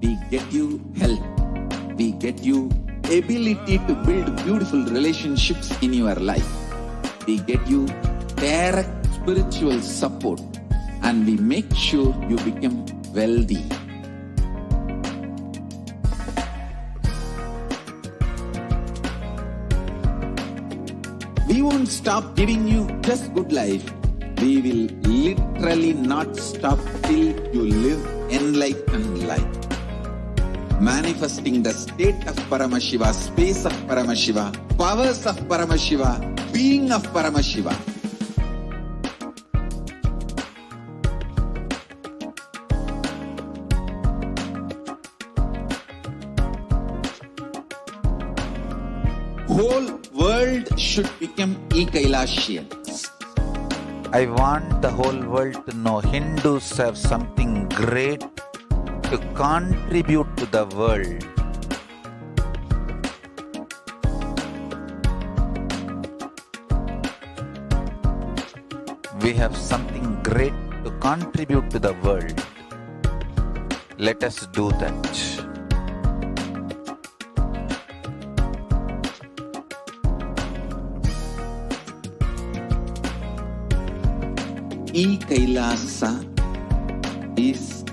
we get you health, we get you ability to build beautiful relationships in your life, we get you direct spiritual support, and we make sure you become wealthy. We won't stop giving you just good life. We will literally not stop till you live enlightened life. Manifesting the state of Paramashiva, space of Paramashiva, powers of Paramashiva, being of Paramashiva. Whole world should become Kailashians. I want the whole world to know Hindus have something great to contribute to the world. We have something great to contribute to the world. Let us do that. Kailasa is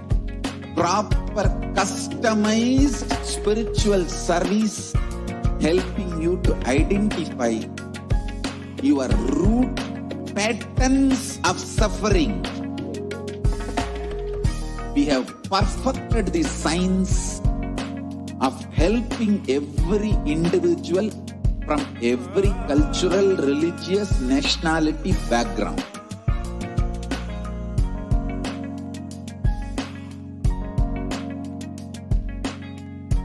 proper customized spiritual service helping you to identify your root patterns of suffering. We have perfected the science of helping every individual from every cultural, religious, nationality background.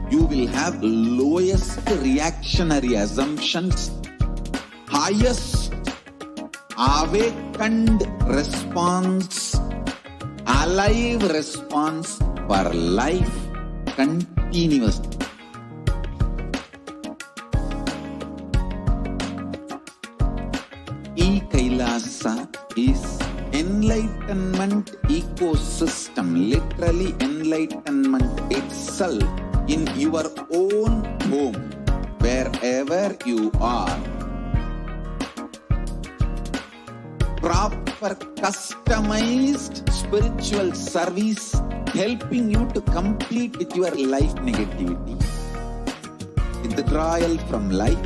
You will have lowest reactionary assumptions, highest awakened response, alive response for life continuously. Kailasa is enlightenment ecosystem, literally enlightenment itself in your own home, wherever you are. Proper customized spiritual service helping you to complete with your life negativity. Withdrawal from life,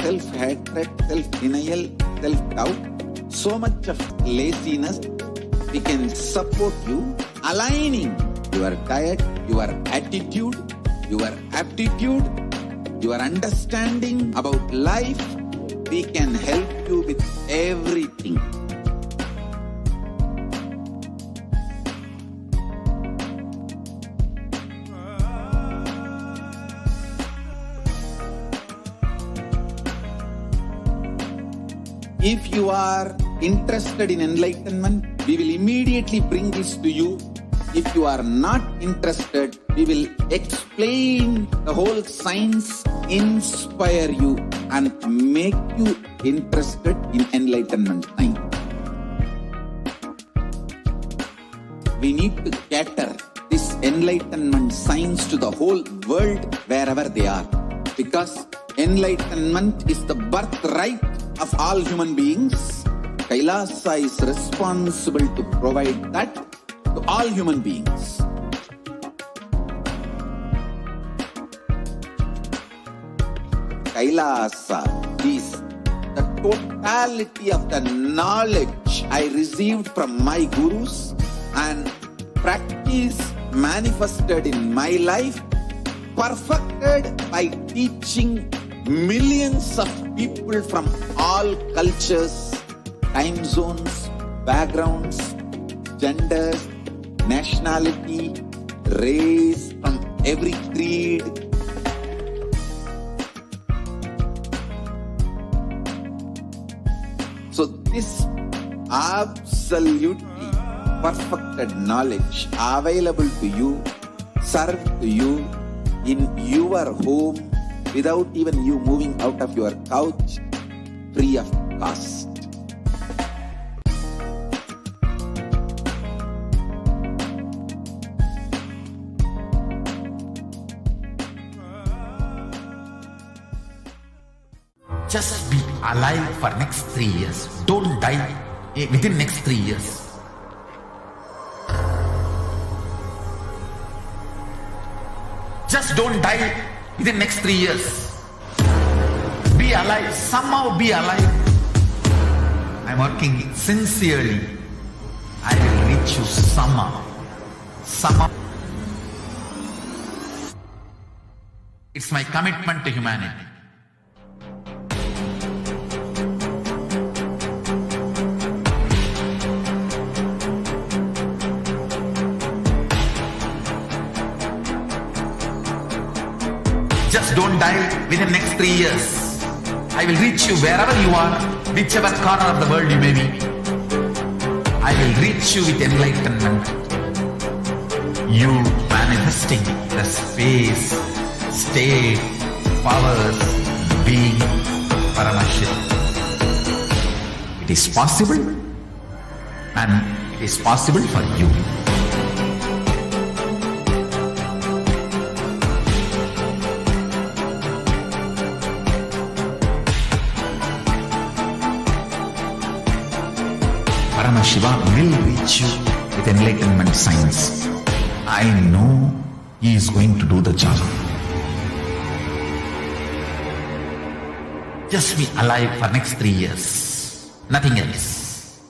self-hatred, self-denial, self-doubt, so much of laziness. We can support you aligning your diet, your attitude, your aptitude, your understanding about life. We can help you with everything. If you are interested in enlightenment, we will immediately bring this to you. If you are not interested, we will explain the whole science, inspire you and make you interested in enlightenment time. We need to cater this enlightenment science to the whole world wherever they are, because enlightenment is the birthright of all human beings. Kailasa is responsible to provide that to all human beings. Kailasa is the totality of the knowledge I received from my gurus and practice manifested in my life, perfected by teaching millions of people from all cultures, time zones, backgrounds, genders, nationality, race, from every creed. So this absolutely perfected knowledge available to you, served to you in your home without even you moving out of your couch, free of cost. Just be alive for next 3 years. Don't die within next 3 years. Just don't die within next 3 years. Be alive. Somehow be alive. I'm working sincerely. I will reach you somehow. Somehow. It's my commitment to humanity. Just don't die within the next 3 years. I will reach you wherever you are, whichever corner of the world you may be. I will reach you with enlightenment. You manifesting the space, state, powers, being Paramashivoham. It is possible, and it is possible for you. Paramashiva will reach you with enlightenment science. I know he is going to do the job. Just be alive for next 3 years. Nothing else.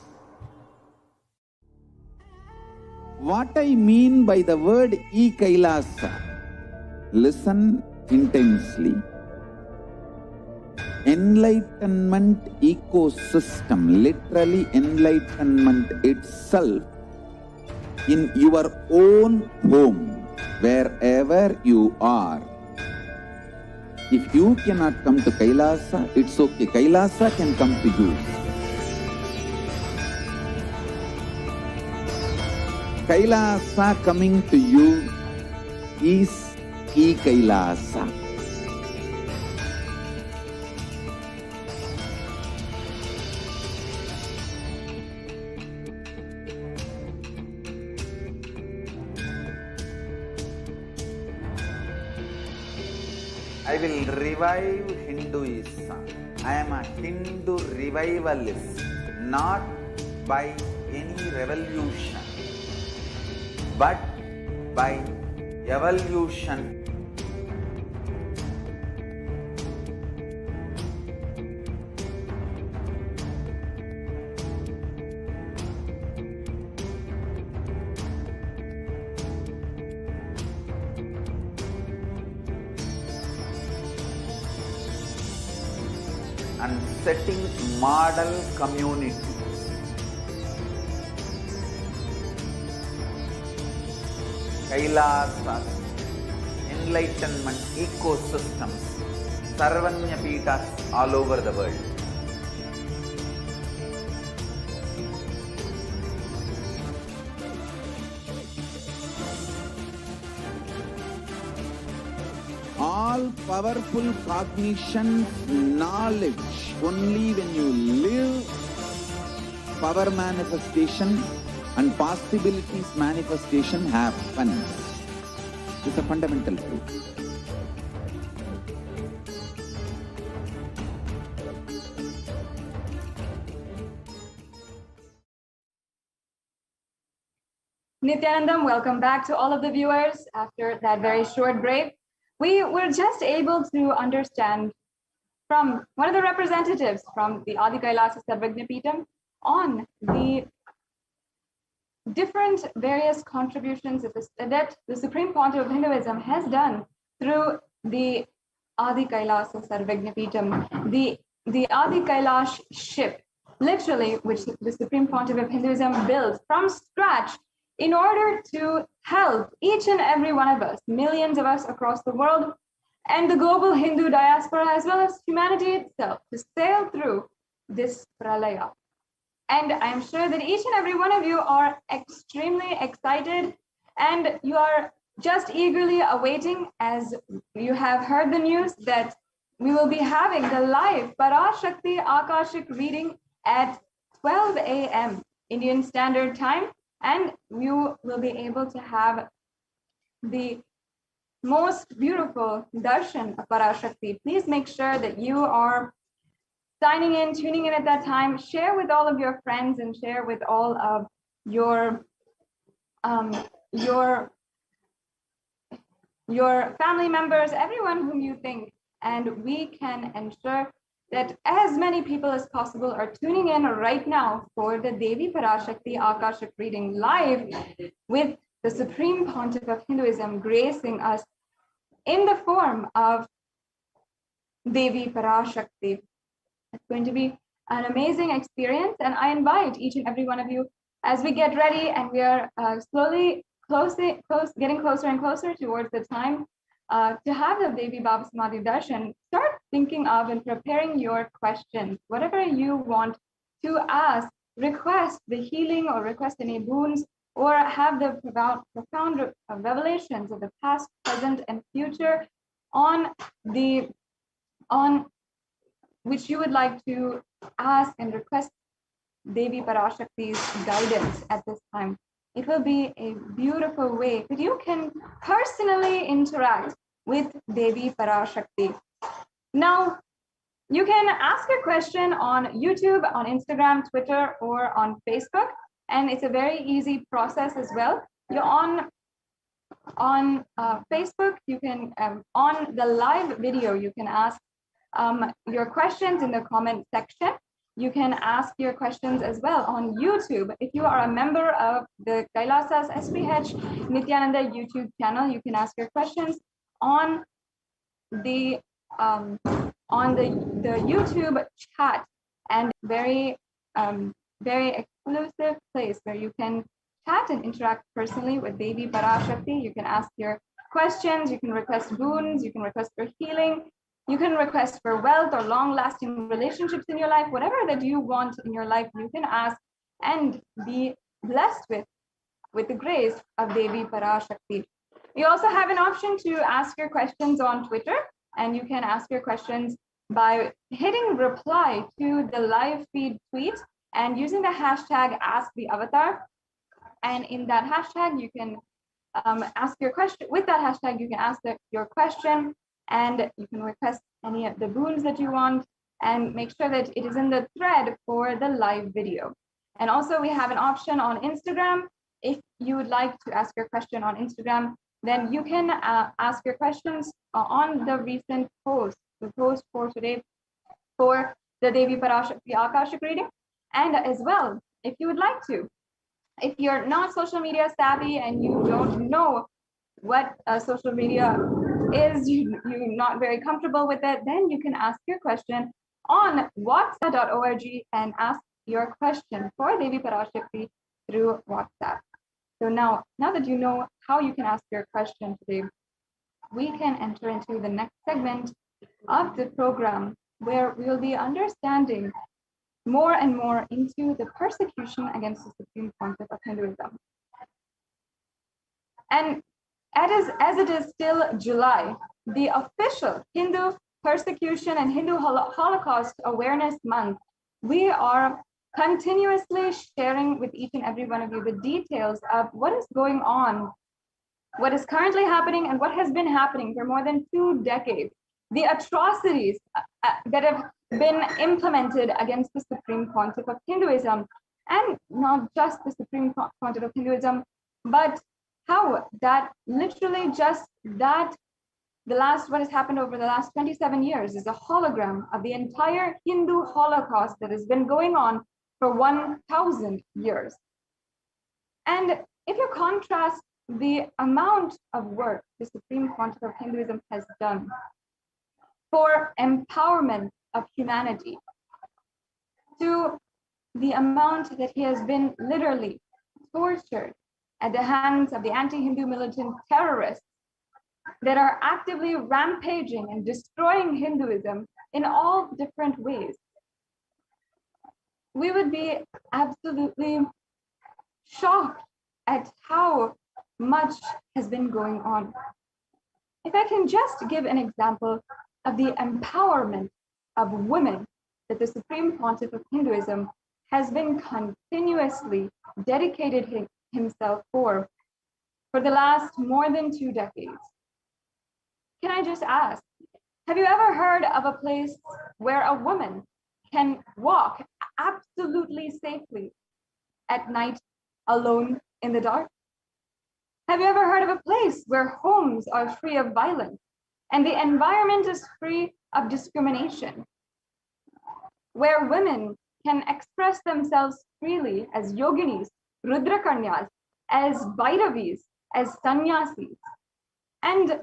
What I mean by the word e-Kailasa, listen intensely. Enlightenment ecosystem, literally enlightenment itself, in your own home, wherever you are. If you cannot come to Kailasa, it's okay. Kailasa can come to you. Kailasa coming to you is e-Kailasa. I will revive Hinduism. I am a Hindu revivalist, not by any revolution, but by evolution. And setting model communities. Kailasas, enlightenment ecosystems, Sarvanya Pitas all over the world. All powerful cognition, knowledge, only when you live, power manifestation and possibilities manifestation happens. It's a fundamental truth. Nithyanandam, welcome back to all of the viewers after that very short break. We were just able to understand from one of the representatives from the Adi Kailasa Sarvagnapeetham on the different various contributions that the Supreme Pontiff of Hinduism has done through the Adi Kailasa Sarvagnapeetham, the Adi Kailash ship, literally, which the Supreme Pontiff of Hinduism built from scratch in order to help each and every one of us, millions of us across the world, and the global Hindu diaspora, as well as humanity itself, to sail through this pralaya. And I'm sure that each and every one of you are extremely excited, and you are just eagerly awaiting, as you have heard the news, that we will be having the live Parashakti Akashic reading at 12 a.m. Indian Standard Time. And you will be able to have the most beautiful darshan of Parashakti. Please make sure that you are signing in, tuning in at that time. Share with all of your friends and share with all of your family members, everyone whom you think, and we can ensure that as many people as possible are tuning in right now for the Devi Parashakti Akashic reading live with the Supreme Pontiff of Hinduism gracing us in the form of Devi Parashakti. It's going to be an amazing experience, and I invite each and every one of you as we get ready and we are slowly getting closer and closer towards the time to have the Devi Baba Samadhi Darshan. Start thinking of and preparing your questions, whatever you want to ask, request the healing or request any boons, or have the profound revelations of the past, present, and future on which you would like to ask and request Devi Parashakti's guidance at this time. It will be a beautiful way that you can personally interact with Devi Parashakti. Now, you can ask a question on YouTube, on Instagram, Twitter, or on Facebook, and it's a very easy process as well. You're on Facebook, you can, on the live video, you can ask your questions in the comment section. You can ask your questions as well on YouTube. If you are a member of the Kailasa's HDH Nithyananda YouTube channel, you can ask your questions on the YouTube chat, and very exclusive place where you can chat and interact personally with Devi Parashakti. You can ask your questions, you can request boons, you can request for healing, you can request for wealth or long-lasting relationships in your life, whatever that you want in your life, you can ask and be blessed with the grace of Devi Parashakti. You also have an option to ask your questions on Twitter, and you can ask your questions by hitting reply to the live feed tweet and using the hashtag #AskTheAvatar. And in that hashtag, you can ask your question. With that hashtag, you can ask your question, and you can request any of the boons that you want, and make sure that it is in the thread for the live video. And also, we have an option on Instagram. If you would like to ask your question on Instagram, then you can ask your questions on the recent post, the post for today for the Devi Parashakti Akashic reading. And as well, if you would like to, if you're not social media savvy and you don't know what social media is, you're not very comfortable with it, then you can ask your question on whatsapp.org and ask your question for Devi Parashakti through WhatsApp. So now that you know how you can ask your question today, we can enter into the next segment of the program, where we will be understanding more and more into the persecution against the Supreme Pontiff of Hinduism. And as it is still July, the official Hindu Persecution and Hindu Holocaust Awareness Month, we are continuously sharing with each and every one of you the details of what is going on, what is currently happening, and what has been happening for more than 2 decades. The atrocities that have been implemented against the Supreme Pontiff of Hinduism, and not just the Supreme Pontiff of Hinduism, but how that literally just that what has happened over the last 27 years is a hologram of the entire Hindu Holocaust that has been going on for 1,000 years. And if you contrast the amount of work the Supreme Pontiff of Hinduism has done for empowerment of humanity to the amount that he has been literally tortured at the hands of the anti-Hindu militant terrorists that are actively rampaging and destroying Hinduism in all different ways, we would be absolutely shocked at how much has been going on. If I can just give an example of the empowerment of women that the Supreme Pontiff of Hinduism has been continuously dedicated himself for the last more than 2 decades. Can I just ask, have you ever heard of a place where a woman can walk absolutely safely at night alone in the dark? Have you ever heard of a place where homes are free of violence and the environment is free of discrimination? Where women can express themselves freely as yoginis, rudrakanyas, as Bhairavis, as sannyasis, and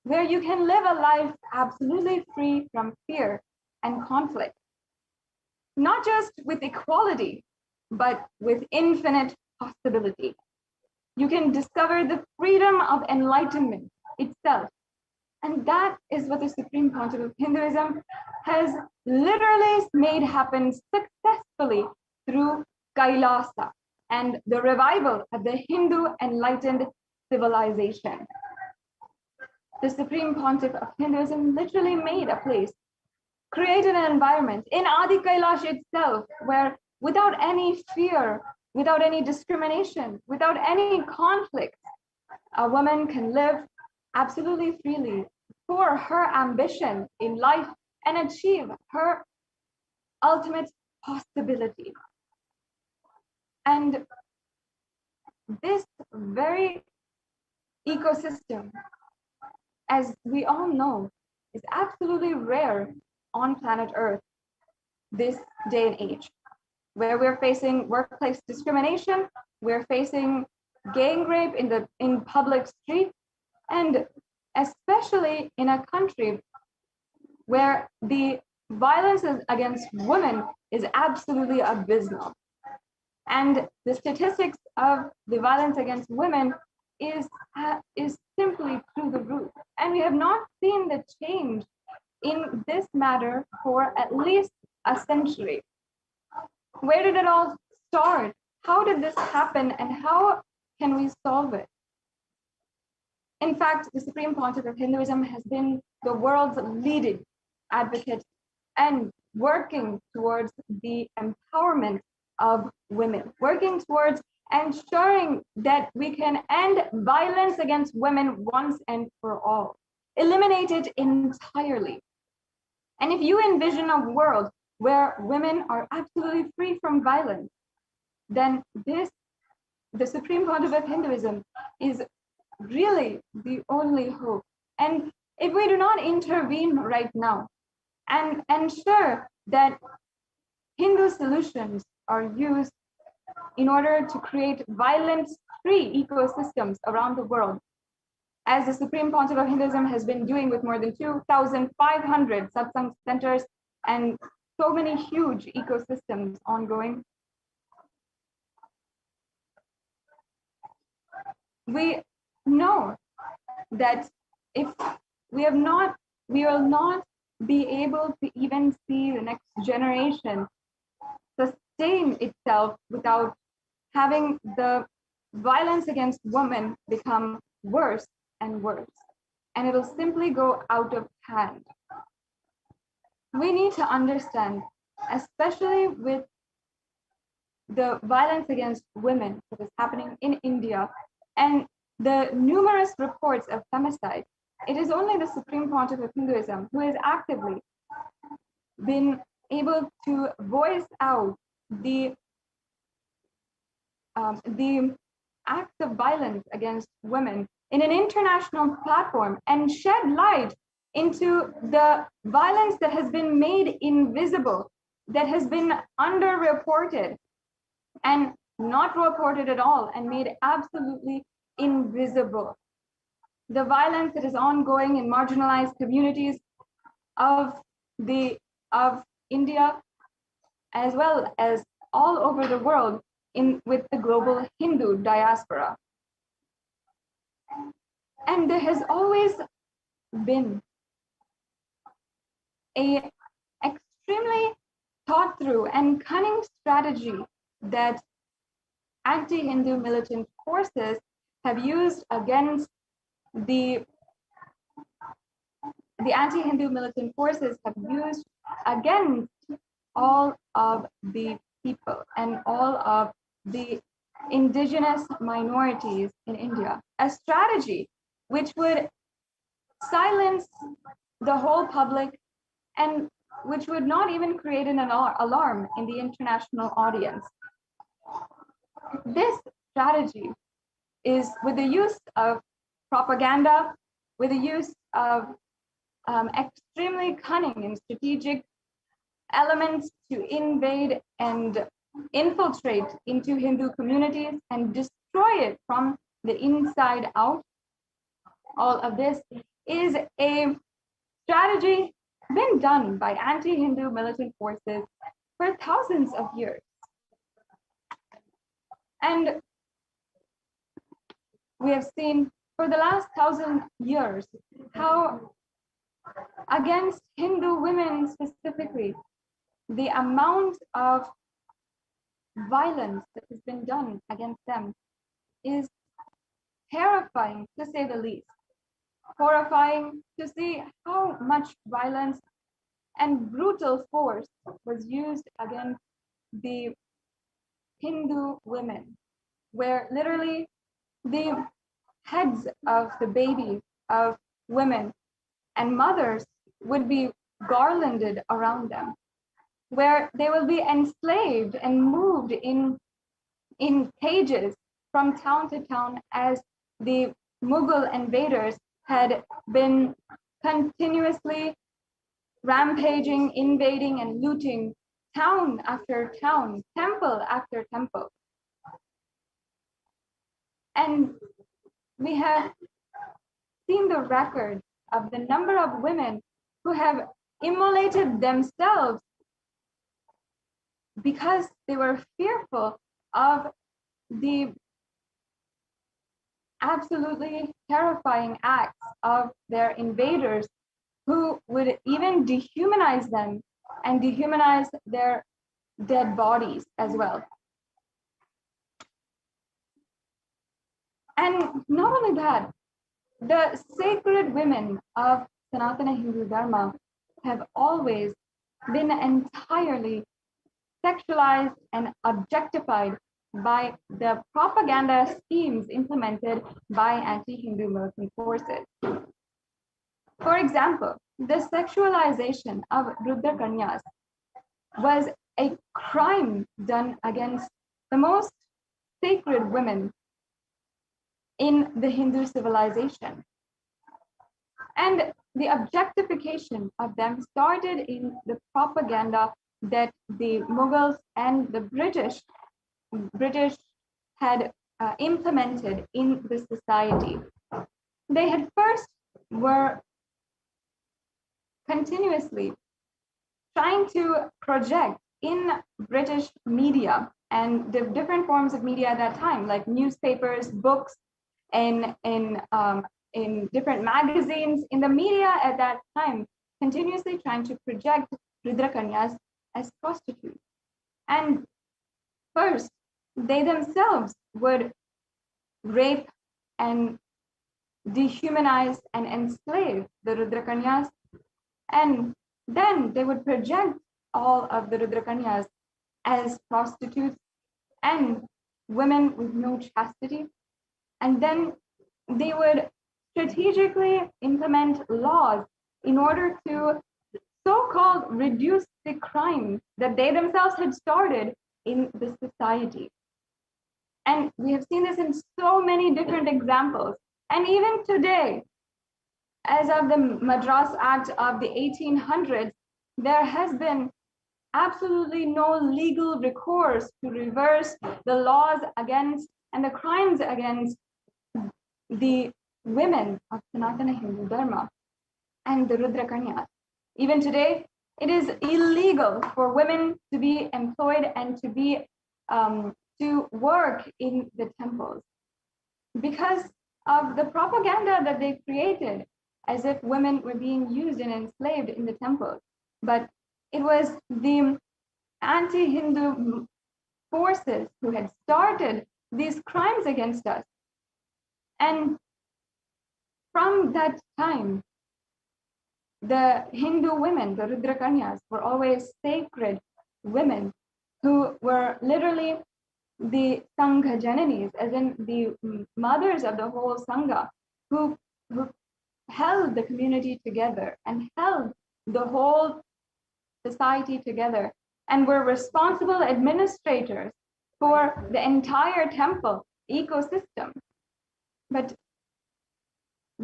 where you can live a life absolutely free from fear and conflict. Not just with equality, but with infinite possibility. You can discover the freedom of enlightenment itself. And that is what the Supreme Pontiff of Hinduism has literally made happen successfully through Kailasa and the revival of the Hindu enlightened civilization. The Supreme Pontiff of Hinduism literally made a place, created an environment in Adi Kailash itself where without any fear, without any discrimination, without any conflict, a woman can live absolutely freely for her ambition in life and achieve her ultimate possibility. And this very ecosystem, as we all know, is absolutely rare on planet Earth this day and age, where we're facing workplace discrimination, we're facing gang rape in public streets, and especially in a country where the violence against women is absolutely abysmal. And the statistics of the violence against women is simply through the roof. And we have not seen the change in this matter for at least a century. Where did it all start? How did this happen and how can we solve it? In fact, the Supreme Pontiff of Hinduism has been the world's leading advocate and working towards the empowerment of women, working towards ensuring that we can end violence against women once and for all, eliminate it entirely. And if you envision a world where women are absolutely free from violence, then the Supreme Pontiff of Hinduism is really the only hope. And if we do not intervene right now and ensure that Hindu solutions are used in order to create violence-free ecosystems around the world, as the Supreme Pontiff of Hinduism has been doing with more than 2,500 satsang centers and so many huge ecosystems ongoing, we know that if we will not be able to even see the next generation sustain itself without having the violence against women become worse and worse, and it'll simply go out of hand. We need to understand, especially with the violence against women that is happening in India and the numerous reports of femicide, it is only the Supreme Pontiff of Hinduism who has actively been able to voice out the acts of violence against women in an international platform and shed light into the violence that has been made invisible, that has been underreported and not reported at all and made absolutely invisible. The violence that is ongoing in marginalized communities of India, as well as all over the world with the global Hindu diaspora. And there has always been an extremely thought through and cunning strategy that anti-Hindu militant forces have used against the anti-Hindu militant forces have used against all of the people and all of the indigenous minorities in India, a strategy which would silence the whole public and which would not even create an alarm in the international audience. This strategy is with the use of propaganda, with the use of extremely cunning and strategic elements to invade and infiltrate into Hindu communities and destroy it from the inside out. All of this is a strategy been done by anti-Hindu militant forces for thousands of years. And we have seen for the last 1,000 years how against Hindu women specifically, the amount of violence that has been done against them is terrifying, to say the least. Horrifying to see how much violence and brutal force was used against the Hindu women, where literally the heads of the babies of women and mothers would be garlanded around them, where they will be enslaved and moved in cages from town to town as the Mughal invaders had been continuously rampaging, invading, and looting town after town, temple after temple. And we have seen the record of the number of women who have immolated themselves because they were fearful of the absolutely terrifying acts of their invaders, who would even dehumanize them and dehumanize their dead bodies as well. And not only that, the sacred women of Sanatana Hindu Dharma have always been entirely sexualized and objectified by the propaganda schemes implemented by anti-Hindu militant forces. For example, the sexualization of Rudra Kanyas was a crime done against the most sacred women in the Hindu civilization. And the objectification of them started in the propaganda that the Mughals and the British had implemented in the society. They had first were continuously trying to project in British media and the different forms of media at that time, like newspapers, books, and in different magazines, in the media at that time, continuously trying to project Rudra Kanyas as prostitutes. And first, they themselves would rape and dehumanize and enslave the Rudra Kanyas, and then they would project all of the Rudra Kanyas as prostitutes and women with no chastity. And then they would strategically implement laws in order to so-called reduce the crime that they themselves had started in the society. And we have seen this in so many different examples. And even today, as of the Madras Act of the 1800s, there has been absolutely no legal recourse to reverse the laws against and the crimes against the women of Sanatana Hindu Dharma and the Rudra Kanyas. Even today, it is illegal for women to be employed and to be to work in the temples because of the propaganda that they created, as if women were being used and enslaved in the temples. But it was the anti-Hindu forces who had started these crimes against us. And from that time, the Hindu women, the Rudra Kanyas, were always sacred women who were literally the Sangha Jananis, as in the mothers of the whole Sangha, who held the community together and held the whole society together and were responsible administrators for the entire temple ecosystem. But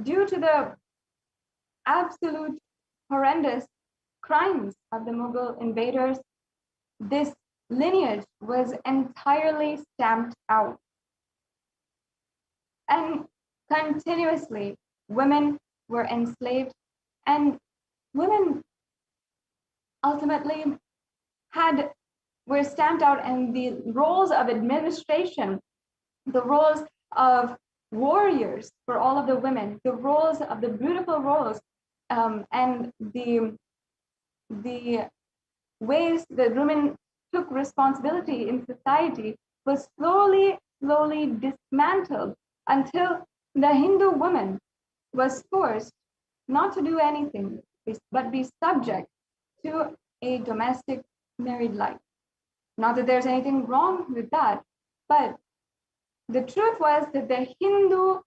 due to the absolute horrendous crimes of the Mughal invaders, this lineage was entirely stamped out. And continuously, women were enslaved, and women ultimately were stamped out, and the roles of administration, the roles of warriors for all of the women, the roles of the beautiful roles, and the ways that women took responsibility in society was slowly dismantled until the Hindu woman was forced not to do anything but be subject to a domestic married life. Not that there's anything wrong with that, but the truth was that the Hindu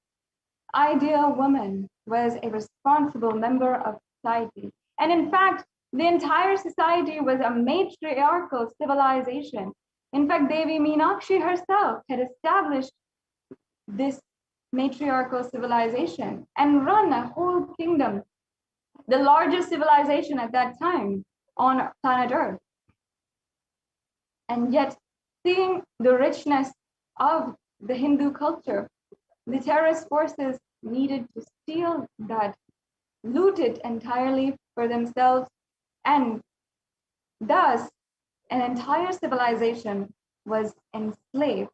ideal woman was a responsible member of society. And in fact, the entire society was a matriarchal civilization. In fact, Devi Meenakshi herself had established this matriarchal civilization and run a whole kingdom, the largest civilization at that time on planet Earth. And yet, seeing the richness of the Hindu culture, the terrorist forces needed to steal that, loot it entirely for themselves, and thus an entire civilization was enslaved.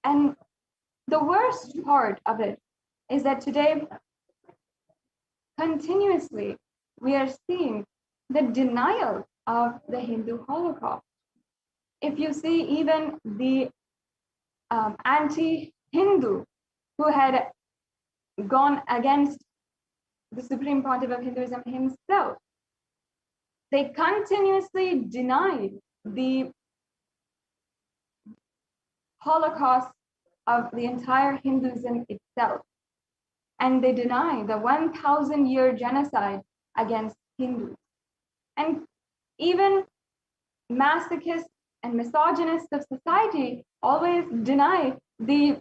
And the worst part of it is that today, continuously, we are seeing the denial of the Hindu Holocaust. If you see even the anti-Hindu who had gone against the Supreme Pontiff of Hinduism himself, they continuously denied the Holocaust of the entire Hinduism itself. And they deny the 1,000-year genocide against Hindus. And even masochists and misogynists of society always deny the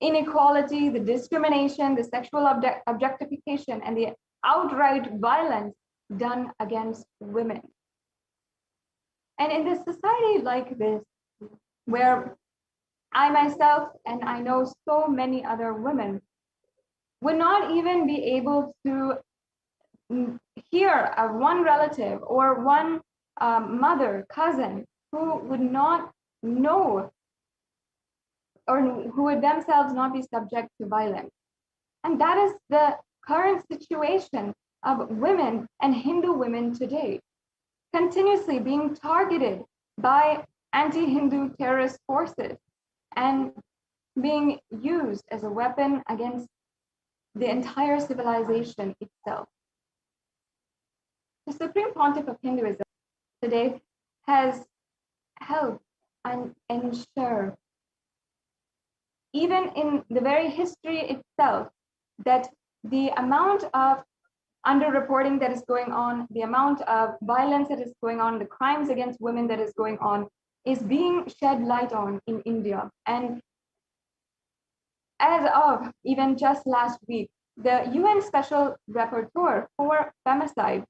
inequality, the discrimination, the sexual objectification, and the outright violence done against women. And in this society like this, where I myself, and I know so many other women, would not even be able to hear of one relative or one mother, cousin, who would not know or who would themselves not be subject to violence. And that is the current situation of women and Hindu women today, continuously being targeted by anti-Hindu terrorist forces and being used as a weapon against the entire civilization itself. The Supreme Pontiff of Hinduism today has helped and ensure, even in the very history itself, that the amount of underreporting that is going on, the amount of violence that is going on, the crimes against women that is going on, is being shed light on in India. And as of even just last week, the UN Special Rapporteur for Femicide,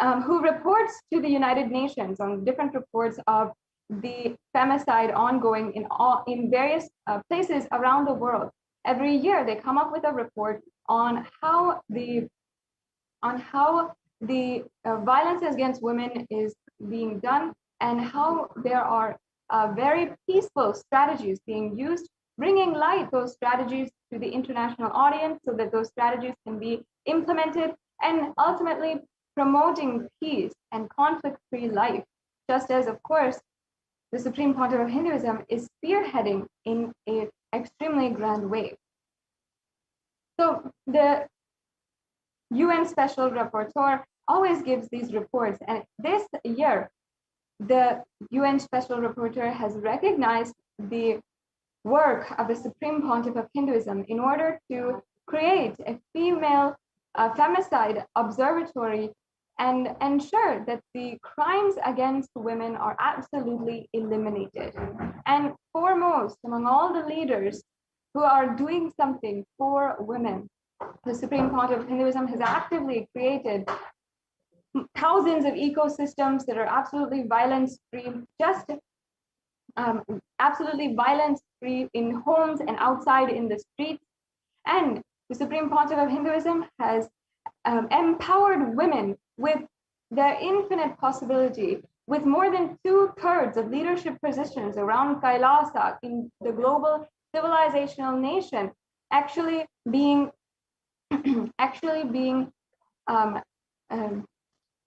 who reports to the United Nations on different reports of the femicide ongoing in various places around the world. Every year, they come up with a report on how the violence against women is being done, and how there are very peaceful strategies being used, bringing light those strategies to the international audience so that those strategies can be implemented, and ultimately promoting peace and conflict-free life, just as, of course, the Supreme Pontiff of Hinduism is spearheading in an extremely grand way. So the UN Special Rapporteur always gives these reports, and this year, the UN Special Rapporteur has recognized the work of the Supreme Pontiff of Hinduism in order to create a female femicide observatory and ensure that the crimes against women are absolutely eliminated. And foremost, among all the leaders who are doing something for women, the Supreme Pontiff of Hinduism has actively created thousands of ecosystems that are absolutely violence-free, just absolutely violence-free in homes and outside in the streets. And the Supreme Pontiff of Hinduism has empowered women with their infinite possibility, with more than 2/3 of leadership positions around Kailasa in the global civilizational nation actually being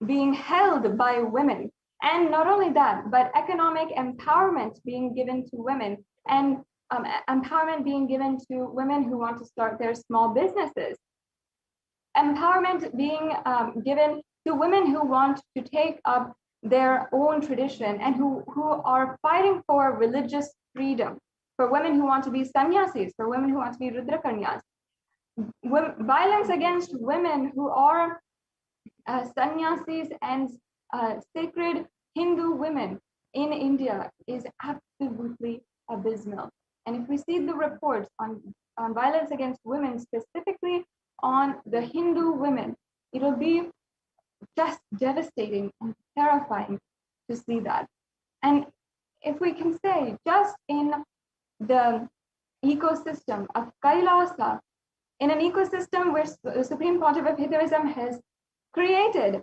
being held by women. And not only that, but economic empowerment being given to women, and empowerment being given to women who want to start their small businesses. Empowerment being given to women who want to take up their own tradition and who are fighting for religious freedom, for women who want to be sannyasis, for women who want to be rudrakanyas. Violence against women who are sannyasis and sacred Hindu women in India is absolutely abysmal. And if we see the reports on violence against women, specifically on the Hindu women, it'll be just devastating and terrifying to see that. And if we can say, just in the ecosystem of Kailasa, in an ecosystem where the Supreme Pontiff of Hinduism has created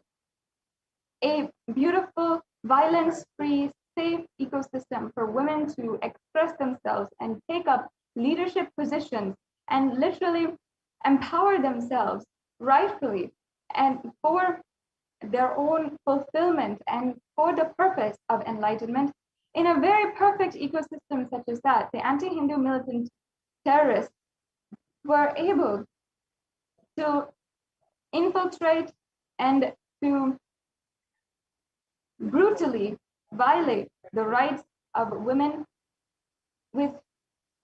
a beautiful, violence-free, safe ecosystem for women to express themselves and take up leadership positions and literally empower themselves rightfully and for their own fulfillment and for the purpose of enlightenment. In a very perfect ecosystem such as that, the anti-Hindu militant terrorists were able to infiltrate and to brutally violate the rights of women with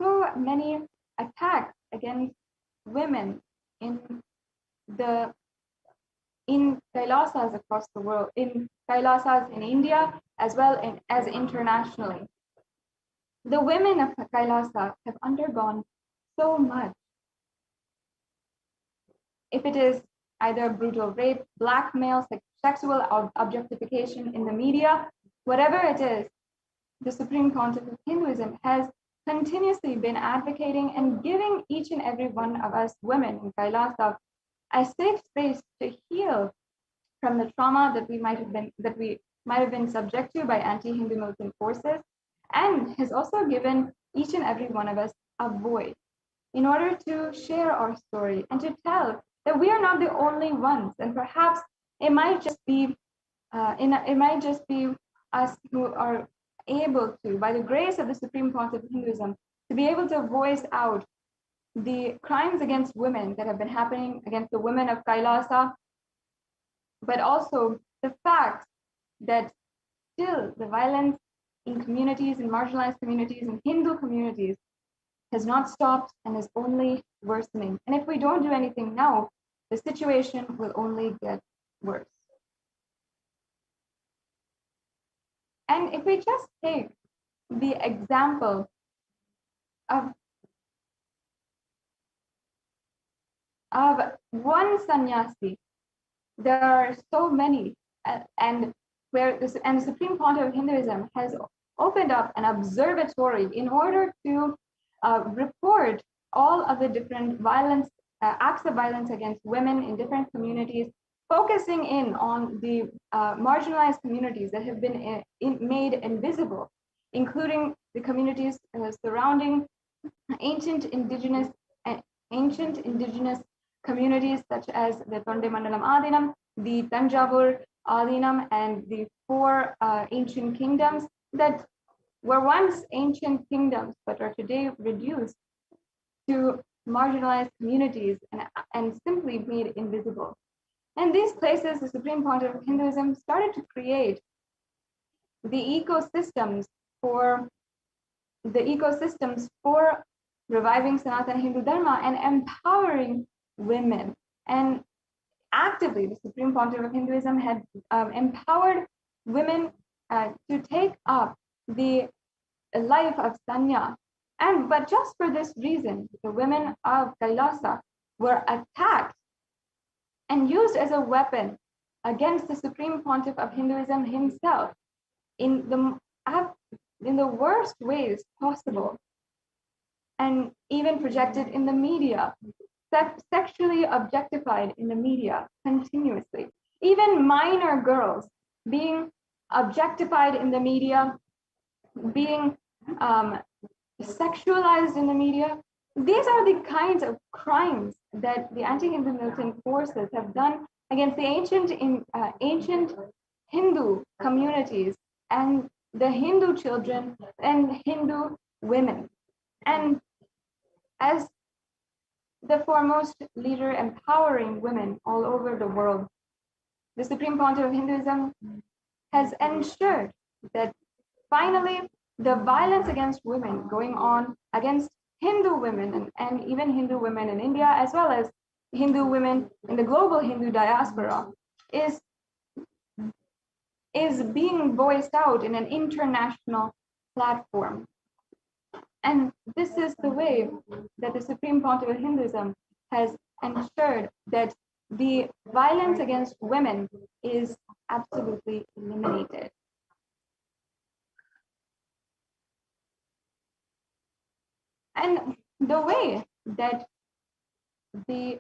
so many attacks against women in Kailasas across the world, in Kailasas in India, as well as internationally. The women of Kailasa have undergone so much. If it is either brutal rape, blackmail, sexual objectification in the media, whatever it is, the Supreme Pontiff of Hinduism has continuously been advocating and giving each and every one of us women in Kailasa a safe space to heal from the trauma that we might have been subject to by anti-Hindu militant forces, and has also given each and every one of us a voice in order to share our story and to tell that we are not the only ones, and perhaps it might just be us who are able to, by the grace of the Supreme Pontiff of Hinduism, to be able to voice out the crimes against women that have been happening against the women of Kailasa, but also the fact that still the violence in communities, in marginalized communities, in Hindu communities has not stopped and is only worsening. And if we don't do anything now, the situation will only get worse. And if we just take the example of one sannyasi, there are so many, and the Supreme Pontiff of Hinduism has opened up an observatory in order to report all of the different acts of violence against women in different communities, focusing in on the marginalized communities that have been made invisible, including the communities surrounding ancient indigenous communities such as the Tonde Mandalam Adinam, the Tanjavur Adinam, and the 4 ancient kingdoms that were once ancient kingdoms but are today reduced to marginalized communities and simply made invisible. And these places, the Supreme Pontiff of Hinduism started to create the ecosystems for the ecosystems for reviving Sanatana Hindu Dharma and empowering women. And actively, the Supreme Pontiff of Hinduism had empowered women to take up the life of sanya. But just for this reason, the women of Kailasa were attacked and used as a weapon against the Supreme Pontiff of Hinduism himself in the worst ways possible, and even projected in the media, sexually objectified in the media continuously. Even minor girls being objectified in the media, being sexualized in the media. These are the kinds of crimes that the anti-Hindu militant forces have done against the ancient Hindu communities and the Hindu children and Hindu women. And as the foremost leader empowering women all over the world, the Supreme Pontiff of Hinduism has ensured that finally the violence against women going on against Hindu women and even Hindu women in India, as well as Hindu women in the global Hindu diaspora, is being voiced out in an international platform. And this is the way that the Supreme Pontiff of Hinduism has ensured that the violence against women is absolutely eliminated. And the way that the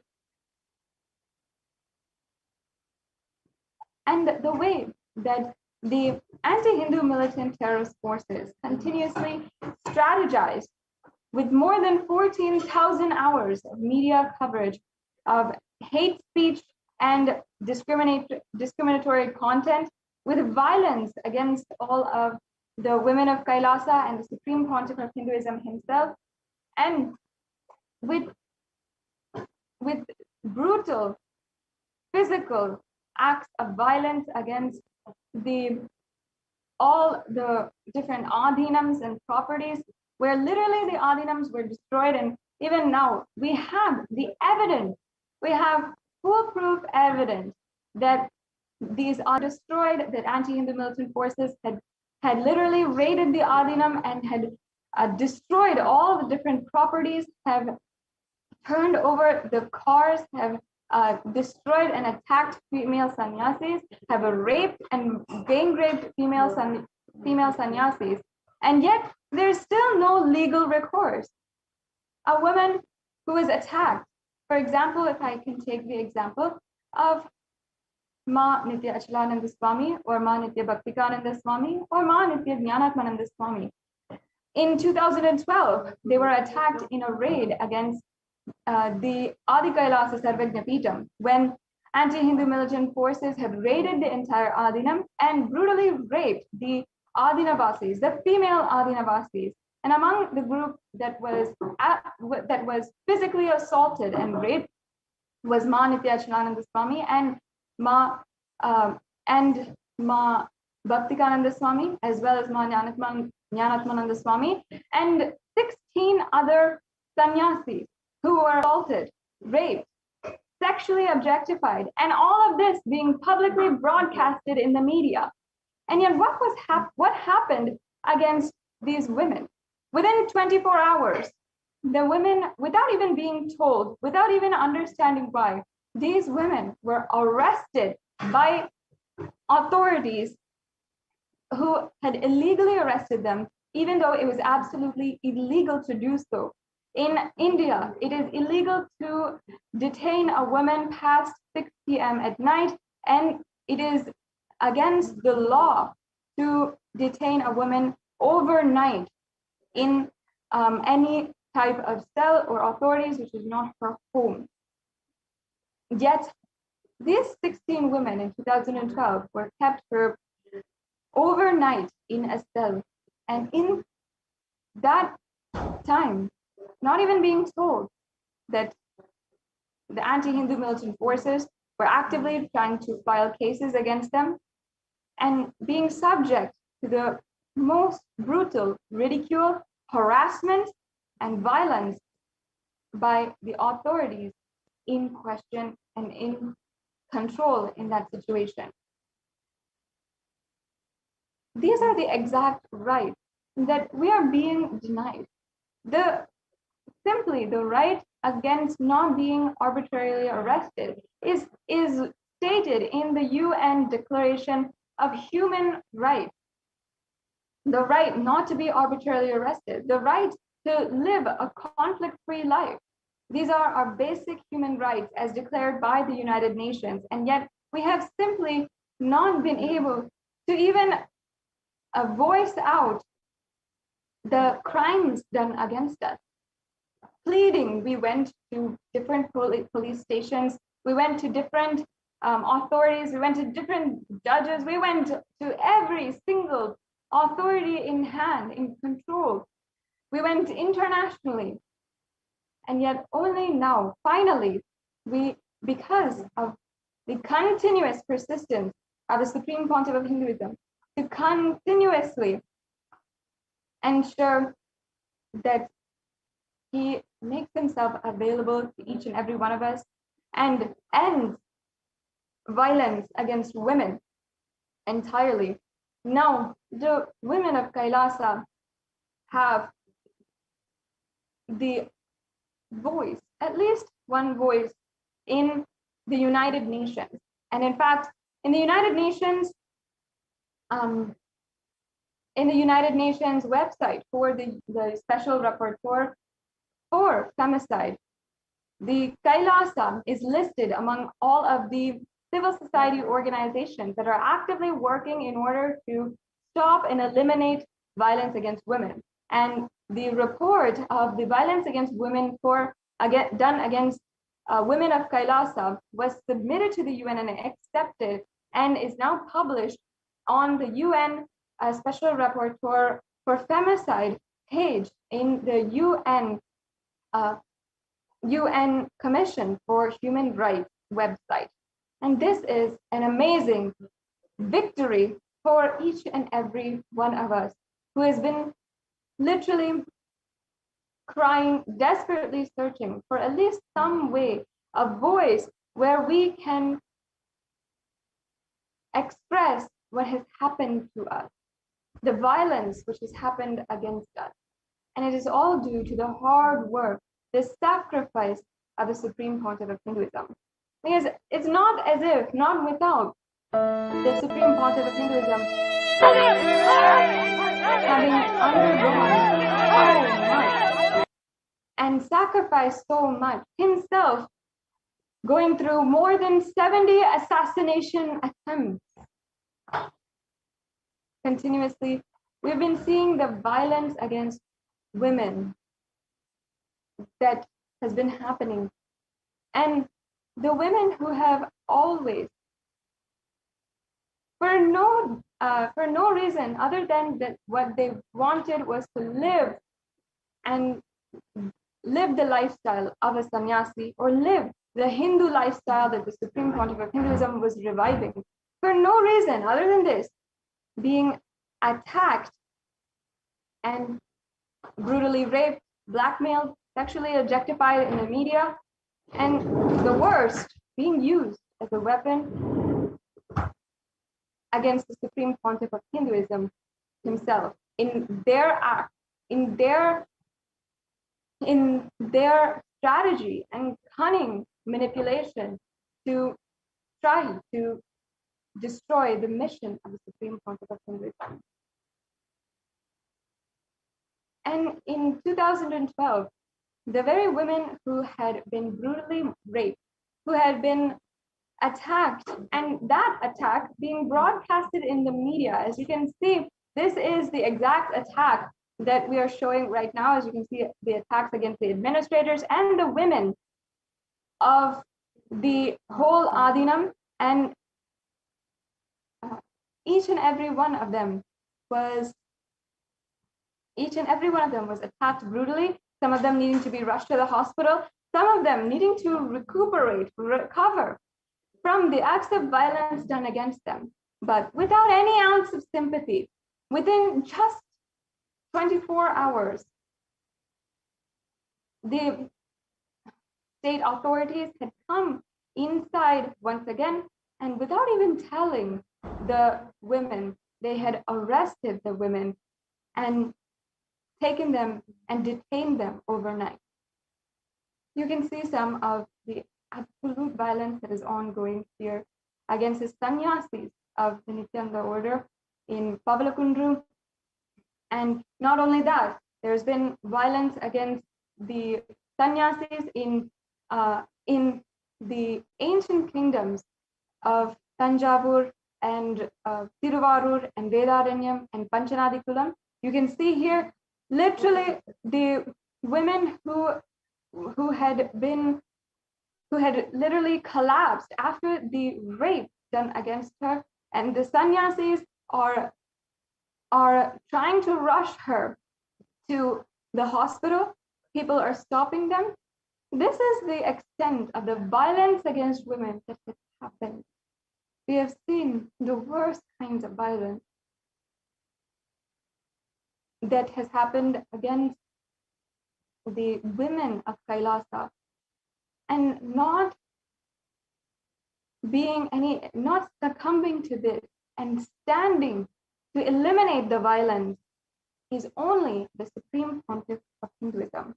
anti-Hindu militant terrorist forces continuously strategized with more than 14,000 hours of media coverage of hate speech and discriminatory content, with violence against all of the women of Kailasa and the Supreme Pontiff of Hinduism himself, and with brutal physical acts of violence against all the different adinams and properties, where literally the adinams were destroyed. And even now we have the evidence, we have foolproof evidence that these are destroyed, that anti-Hindu militant forces had literally raided the adinam and had destroyed all the different properties, have turned over the cars, have destroyed and attacked female sannyasis, have raped and gang raped female sannyasis, and yet there's still no legal recourse. A woman who is attacked, for example, if I can take the example of Ma Nitya Achalananda Swami, or Ma Nitya Bhaktikananda Swami, or Ma Nitya Jnanatmananda Swami. In 2012, they were attacked in a raid against the Adi Kailasa Sarvajna Peetham, when anti-Hindu militant forces had raided the entire Adinam and brutally raped the Adinavasis, the female Adinavasis. And among the group that was physically assaulted and raped was Ma Nitya Achalananda Swami and Ma Bhaktikananda Swami, as well as Ma Jnanatmananda Swami, and 16 other sannyasis who were assaulted, raped, sexually objectified, and all of this being publicly broadcasted in the media. And yet what happened against these women? Within 24 hours, the women, without even being told, without even understanding why, these women were arrested by authorities who had illegally arrested them, even though it was absolutely illegal to do so. In India, it is illegal to detain a woman past 6 p.m. at night, and it is against the law to detain a woman overnight in any type of cell or authorities which is not her home. Yet, these 16 women in 2012 were kept for overnight in a cell, and in that time, not even being told that the anti-Hindu militant forces were actively trying to file cases against them, and being subject to the most brutal ridicule harassment and violence by the authorities in question and in control in that situation. These are the exact rights that we are being denied. Simply the right against not being arbitrarily arrested is stated in the UN Declaration of Human Rights. The right not to be arbitrarily arrested, the right to live a conflict-free life. These are our basic human rights as declared by the United Nations, and yet we have simply not been able to even voice out the crimes done against us. Pleading, we went to different police stations, we went to different authorities, we went to different judges, we went to every single authority in hand, in control. We went internationally. And yet only now, finally, because of the continuous persistence of the Supreme Pontiff of Hinduism to continuously ensure that he makes himself available to each and every one of us and ends violence against women entirely. Now, the women of Kailasa have the voice, at least one voice in the United Nations. And in fact, in the United Nations website for the special rapporteur for femicide, the Kailasa is listed among all of the civil society organizations that are actively working in order to stop and eliminate violence against women. And the report of the violence against women done against women of Kailasa was submitted to the UN and accepted and is now published on the UN Special Rapporteur for Femicide page in the UN Commission for Human Rights website. And this is an amazing victory for each and every one of us who has been literally crying, desperately searching for at least some way, a voice where we can express what has happened to us, the violence which has happened against us. And it is all due to the hard work, the sacrifice of the Supreme Pontiff of Hinduism. Because it's not as if, not without the Supreme Pontiff of Hinduism having undergone so much and sacrificed so much, himself going through more than 70 assassination attempts. Continuously, we've been seeing the violence against women that has been happening. And the women who have always, for no reason other than that what they wanted was to live the lifestyle of a sannyasi, or live the Hindu lifestyle that the Supreme Pontiff of Hinduism was reviving. For no reason other than this, being attacked and brutally raped, blackmailed, sexually objectified in the media, and the worst, being used as a weapon against the Supreme Pontiff of Hinduism himself in their act, in their strategy and cunning manipulation to try to destroy the mission of the Supreme Pontiff of Hinduism. And in 2012, the very women who had been brutally raped, who had been attacked, and that attack being broadcasted in the media, as you can see, this is the exact attack that we are showing right now. As you can see, the attacks against the administrators and the women of the whole Adinam, and each and every one of them was attacked brutally, some of them needing to be rushed to the hospital, some of them needing to recover from the acts of violence done against them, but without any ounce of sympathy. Within just 24 hours, the state authorities had come inside once again, and without even telling the women, they had arrested the women and taken them and detained them overnight. You can see some of the absolute violence that is ongoing here against the sannyasis of the Nityananda order in Pavalakundru. And not only that, there's been violence against the sannyasis in the ancient kingdoms of Tanjavur and Tiruvarur and Vedaranyam and Panchanadikulam. You can see here literally the women who had literally collapsed after the rape done against her, and the sannyasis are trying to rush her to the hospital. People are stopping them. This is the extent of the violence against women that has happened. We have seen the worst kinds of violence that has happened against the women of Kailasa, and not succumbing to this and standing to eliminate the violence is only the supreme pontiff of Hinduism.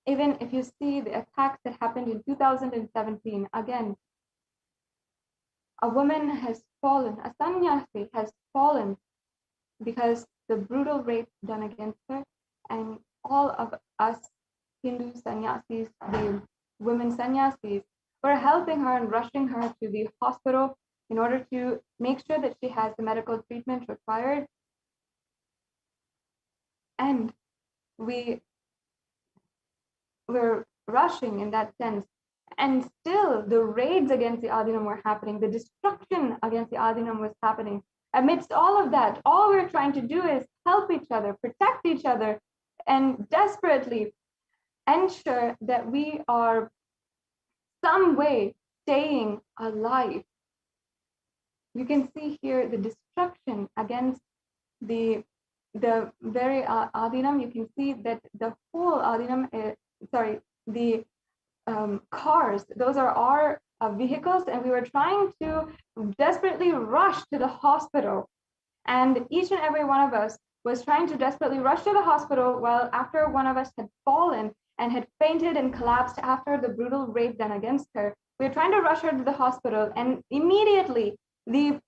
Even if you see the attacks that happened in 2017, again, a woman has fallen, a sannyasi has fallen because the brutal rape done against her, and all of us Hindu sannyasis, the women sannyasis, were helping her and rushing her to the hospital in order to make sure that she has the medical treatment required. And we were rushing in that sense. And still the raids against the Adinam were happening. The destruction against the Adinam was happening. Amidst all of that, all we're trying to do is help each other, protect each other, and desperately ensure that we are some way staying alive. You can see here the destruction against the very Adinam. You can see that the whole Adinam, the cars, those are our vehicles, and we were trying to desperately rush to the hospital. And each and every one of us was trying to desperately rush to the hospital, while after one of us had fallen and had fainted and collapsed after the brutal rape done against her, we were trying to rush her to the hospital, and immediately the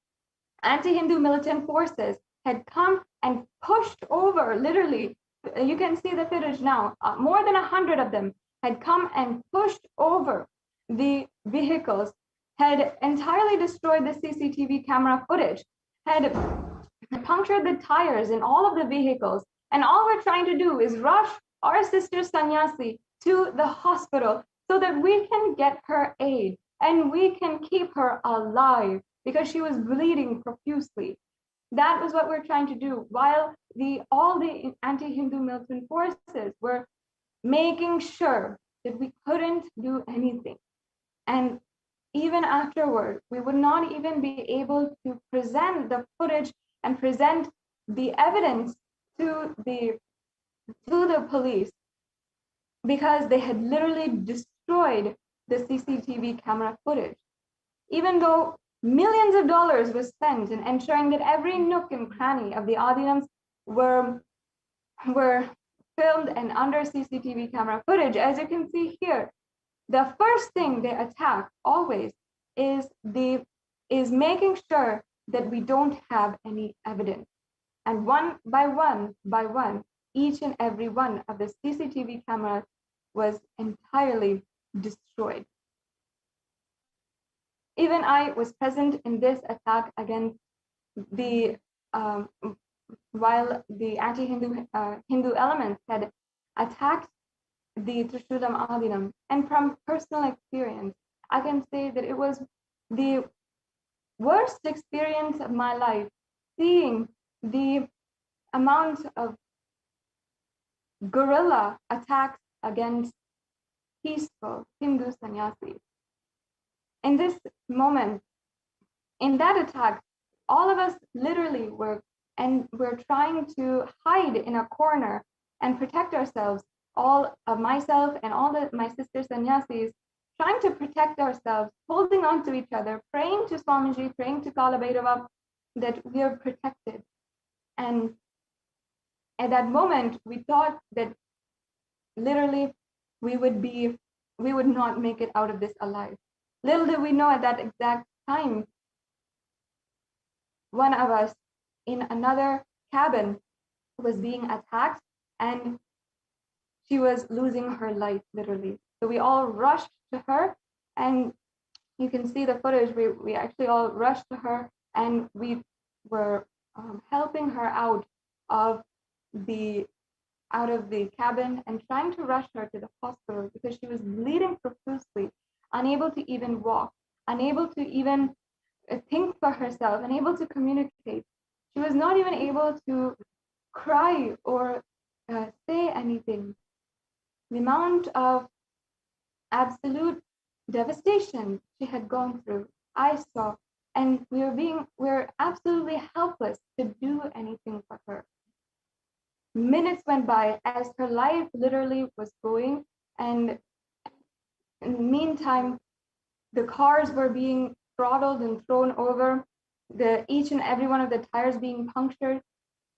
anti-Hindu militant forces had come and pushed over, literally, you can see the footage now, more than 100 of them had come and pushed over the vehicles, had entirely destroyed the CCTV camera footage, had punctured the tires in all of the vehicles. And all we're trying to do is rush our sister Sannyasi to the hospital so that we can get her aid and we can keep her alive, because she was bleeding profusely. That was what we're trying to do, while all the anti-Hindu militant forces were making sure that we couldn't do anything. And even afterward, we would not even be able to present the footage and present the evidence to the police, because they had literally destroyed the CCTV camera footage. Even though millions of dollars were spent in ensuring that every nook and cranny of the Adinams were filmed and under CCTV camera footage, as you can see here, the first thing they attack always is making sure that we don't have any evidence. And one by one, each and every one of the CCTV cameras was entirely destroyed. Even I was present in this attack against while the anti-Hindu Hindu elements had attacked the Trishulam Adinam. And from personal experience, I can say that it was the worst experience of my life, seeing the amount of guerrilla attacks against peaceful Hindu sannyasis. In this moment, in that attack, all of us literally were trying to hide in a corner and protect ourselves. All of myself and all my sister sannyasis, trying to protect ourselves, holding on to each other, praying to Swamiji, praying to Kala Bhairava that we are protected. And at that moment, we thought that literally we would not make it out of this alive. Little did we know at that exact time, one of us in another cabin was being attacked and she was losing her life, literally. So we all rushed to her, and you can see the footage. We actually all rushed to her, and we were helping her out of the cabin and trying to rush her to the hospital because she was bleeding profusely, unable to even walk, unable to even think for herself, unable to communicate. She was not even able to cry or say anything. The amount of absolute devastation she had gone through, I saw, and we're absolutely helpless to do anything for her. Minutes went by as her life literally was going, and in the meantime, the cars were being throttled and thrown over, each and every one of the tires being punctured,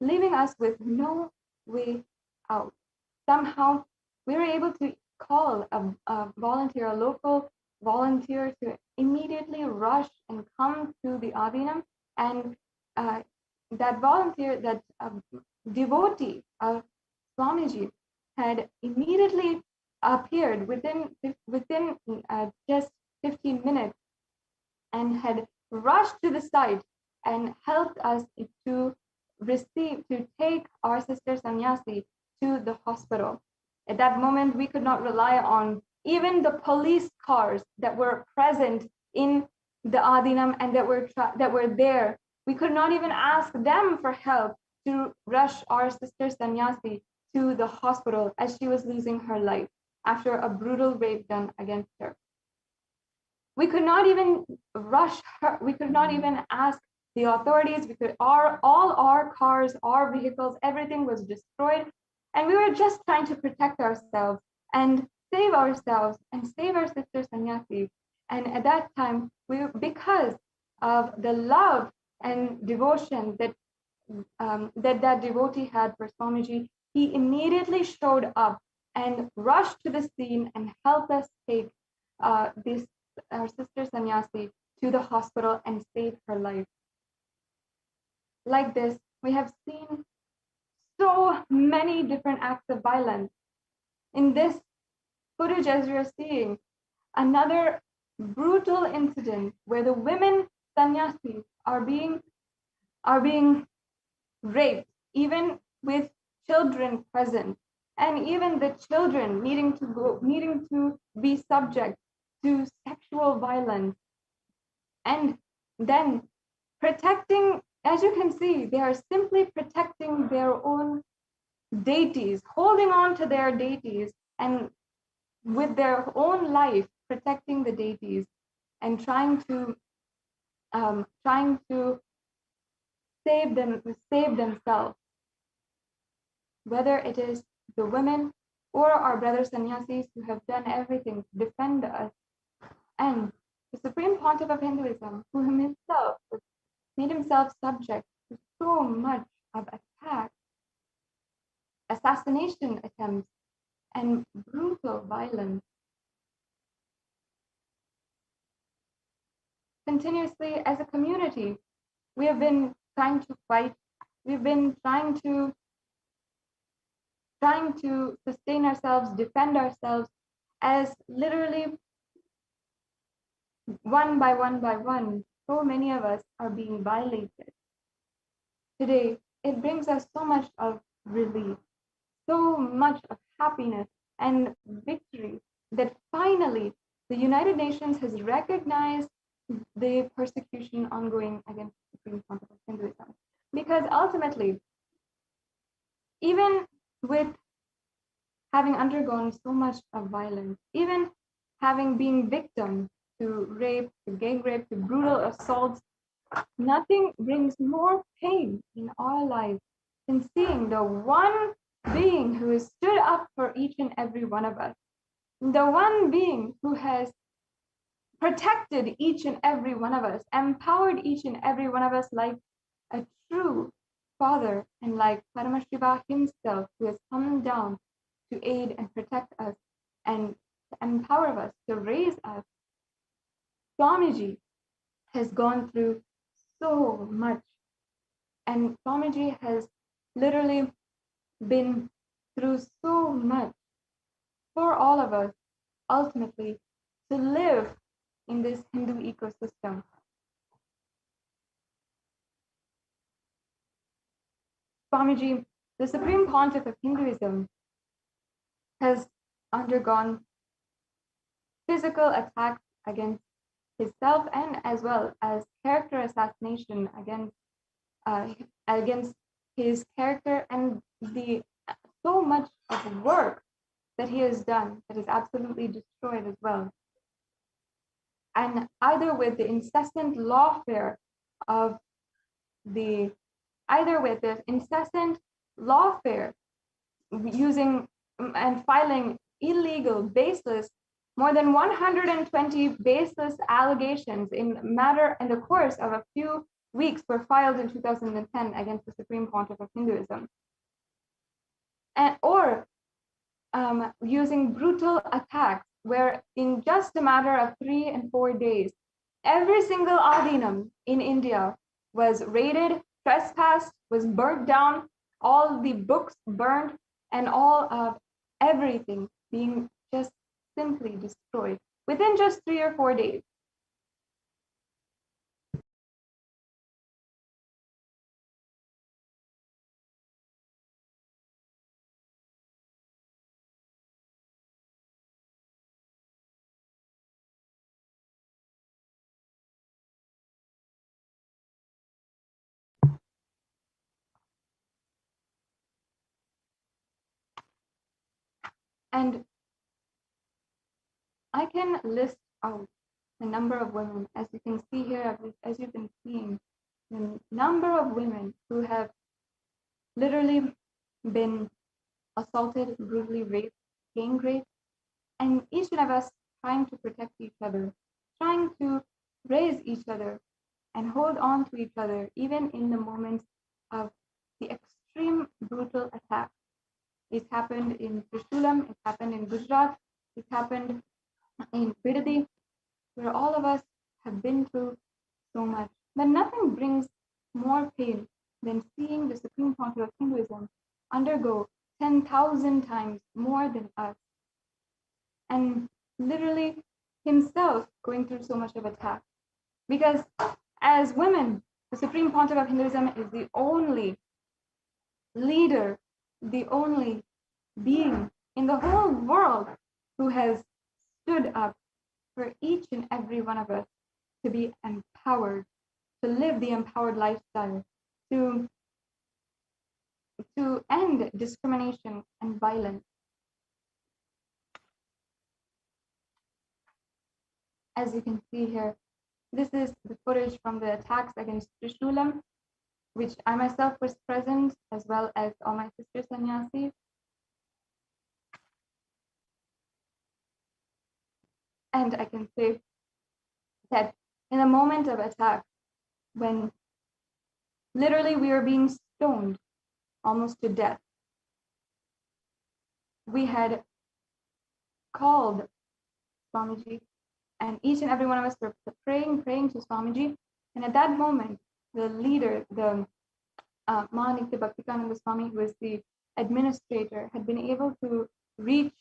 leaving us with no way out. Somehow, we were able to call a volunteer, a local volunteer, to immediately rush and come to the Adinam. And that volunteer, that devotee of Swamiji, had immediately appeared within just 15 minutes and had rushed to the site and helped us to take our sister Sannyasi to the hospital. At that moment, we could not rely on even the police cars that were present in the Adinam and that were there. We could not even ask them for help to rush our sister Sannyasi to the hospital as she was losing her life after a brutal rape done against her. We could not even rush her. We could not even ask the authorities. All our cars, our vehicles, everything was destroyed. And we were just trying to protect ourselves and save ourselves and save our sister Sannyasi. And at that time, because of the love and devotion that that devotee had for Swamiji, he immediately showed up and rushed to the scene and helped us take our sister Sannyasi to the hospital and save her life. Like this, we have seen so many different acts of violence. In this footage, as you're seeing, another brutal incident where the women sannyasis are being raped, even with children present, and even the children needing to be subject to sexual violence. And then protecting, as you can see, they are simply protecting their own deities, holding on to their deities, and with their own life protecting the deities and trying to save themselves. Whether it is the women or our brothers sannyasis who have done everything to defend us, and the Supreme Pontiff of Hinduism, who himself made himself subject to so much of attacks, assassination attempts, and brutal violence. Continuously, as a community, we have been trying to fight. We've been trying to sustain ourselves, defend ourselves, as literally one by one, so many of us are being violated. Today, it brings us so much of relief, so much of happiness and victory that finally the United Nations has recognized the persecution ongoing against the Supreme Pontiff of Hinduism. Because ultimately, even with having undergone so much of violence, even having been victim to rape, to gang rape, to brutal assaults, nothing brings more pain in our lives than seeing the one being who has stood up for each and every one of us, the one being who has protected each and every one of us, empowered each and every one of us like a true father, and like Paramashiva himself, who has come down to aid and protect us and empower us, to raise us. Swamiji has gone through so much, and Swamiji has literally been through so much for all of us, ultimately, to live in this Hindu ecosystem. Swamiji, the Supreme Pontiff of Hinduism, has undergone physical attacks against himself, and as well as character assassination against his character, and the so much of work that he has done that is absolutely destroyed as well. And either with the incessant lawfare using and filing illegal, baseless, more than 120 baseless allegations in the course of a few weeks were filed in 2010 against the Supreme Pontiff of Hinduism. Or using brutal attacks where in just a matter of 3 and 4 days, every single adinam in India was raided, trespassed, was burnt down, all the books burned, and all of everything being just simply destroyed within just 3 or 4 days. And I can list out the number of women, as you can see here, as you've been seeing, the number of women who have literally been assaulted, brutally raped, gang raped, and each one of us trying to protect each other, trying to raise each other and hold on to each other, even in the moments of the extreme brutal attack. It happened in Trishoolam, it happened in Gujarat, it happened in Bidadi, where all of us have been through so much. But nothing brings more pain than seeing the Supreme Pontiff of Hinduism undergo 10,000 times more than us, and literally himself going through so much of attack. Because as women, the Supreme Pontiff of Hinduism is the only leader, the only being in the whole world who has stood up for each and every one of us to be empowered, to live the empowered lifestyle, to end discrimination and violence. As you can see here, this is the footage from the attacks against Trishoolam, which I myself was present, as well as all my sister sannyasis. And I can say that in a moment of attack, when literally we were being stoned almost to death, we had called Swamiji, and each and every one of us were praying to Swamiji. And at that moment, the leader, the Mahanitya Bhaktikananda Swami, who was the administrator, had been able to reach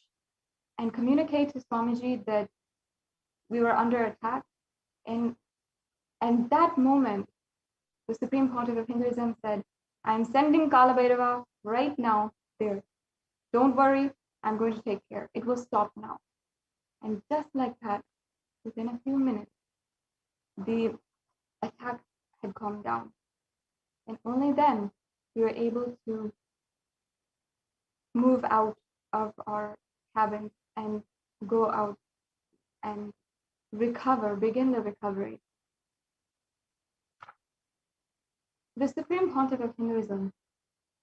and communicate to Swamiji that we were under attack. And that moment, the Supreme Pontiff of Hinduism said, I'm sending Kala Bhairava right now there. Don't worry, I'm going to take care. It will stop now. And just like that, within a few minutes, the attack had calmed down. And only then we were able to move out of our cabins and go out and begin the recovery. The Supreme Pontiff of Hinduism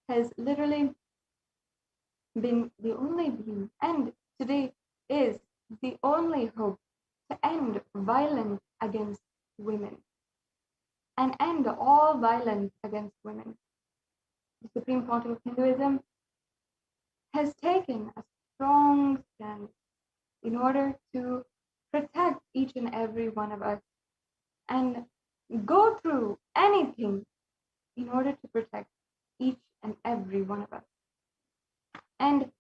has literally been the only being, and today is the only hope to end violence against women and end all violence against women. The Supreme Pontiff of Hinduism has taken a strong stand in order to protect each and every one of us and go through anything in order to protect each and every one of us. And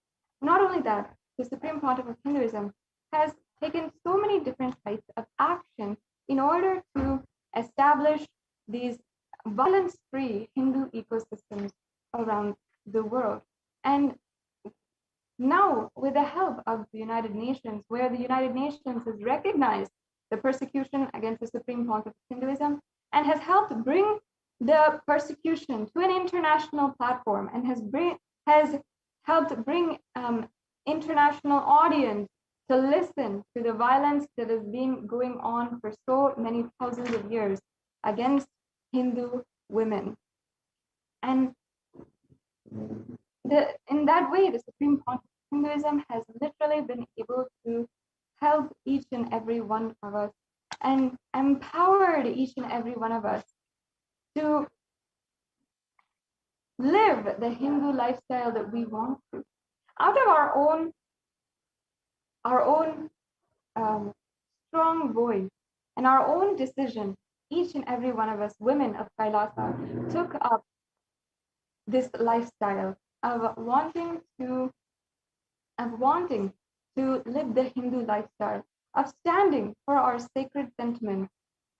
not only that, the Supreme Pontiff of Hinduism has taken so many different types of action in order to establish these violence-free Hindu ecosystems around the world. And now, with the help of the United Nations, where the United Nations has recognized the persecution against the Supreme Pontiff of Hinduism and has helped bring the persecution to an international platform and has helped bring international audience to listen to the violence that has been going on for so many thousands of years against Hindu women. And in that way, the Supreme Pontiff of Hinduism has literally been able to help each and every one of us and empowered each and every one of us to live the Hindu lifestyle that we want to. Out of our own strong voice and our own decision, each and every one of us, women of Kailasa, took up this lifestyle of wanting to live the Hindu lifestyle, of standing for our sacred sentiments,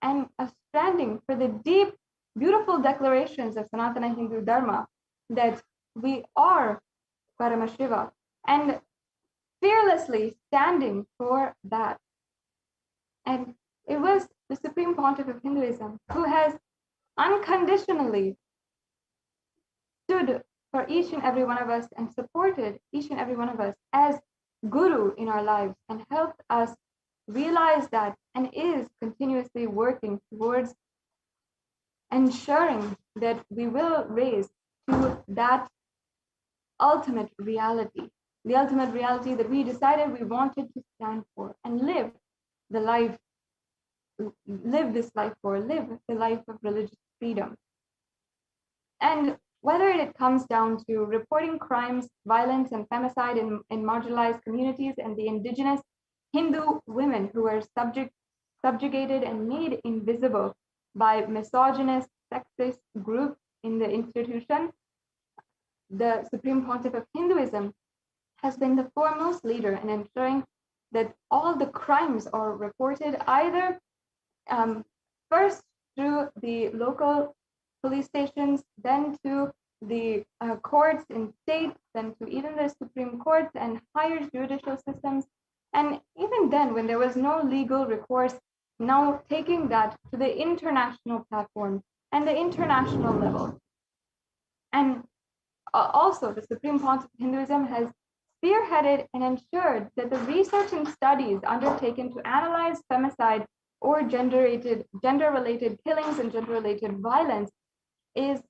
and of standing for the deep, beautiful declarations of Sanatana Hindu Dharma that we are Paramashiva, and fearlessly standing for that. And it was the Supreme Pontiff of Hinduism who has unconditionally stood for each and every one of us and supported each and every one of us as guru in our lives and helped us realize that and is continuously working towards ensuring that we will raise to that ultimate reality, the ultimate reality that we decided we wanted to stand for and live the life of religious freedom. And whether it comes down to reporting crimes, violence, and femicide in marginalized communities and the indigenous Hindu women who were subjugated and made invisible by misogynist, sexist groups in the institution, the Supreme Pontiff of Hinduism has been the foremost leader in ensuring that all the crimes are reported either first through the local police stations, then to the courts in states, then to even the Supreme Court and higher judicial systems. And even then, when there was no legal recourse, now taking that to the international platform and the international level. And also, the Supreme Pontiff of Hinduism has spearheaded and ensured that the research and studies undertaken to analyze femicide or gender-related killings and gender-related violence is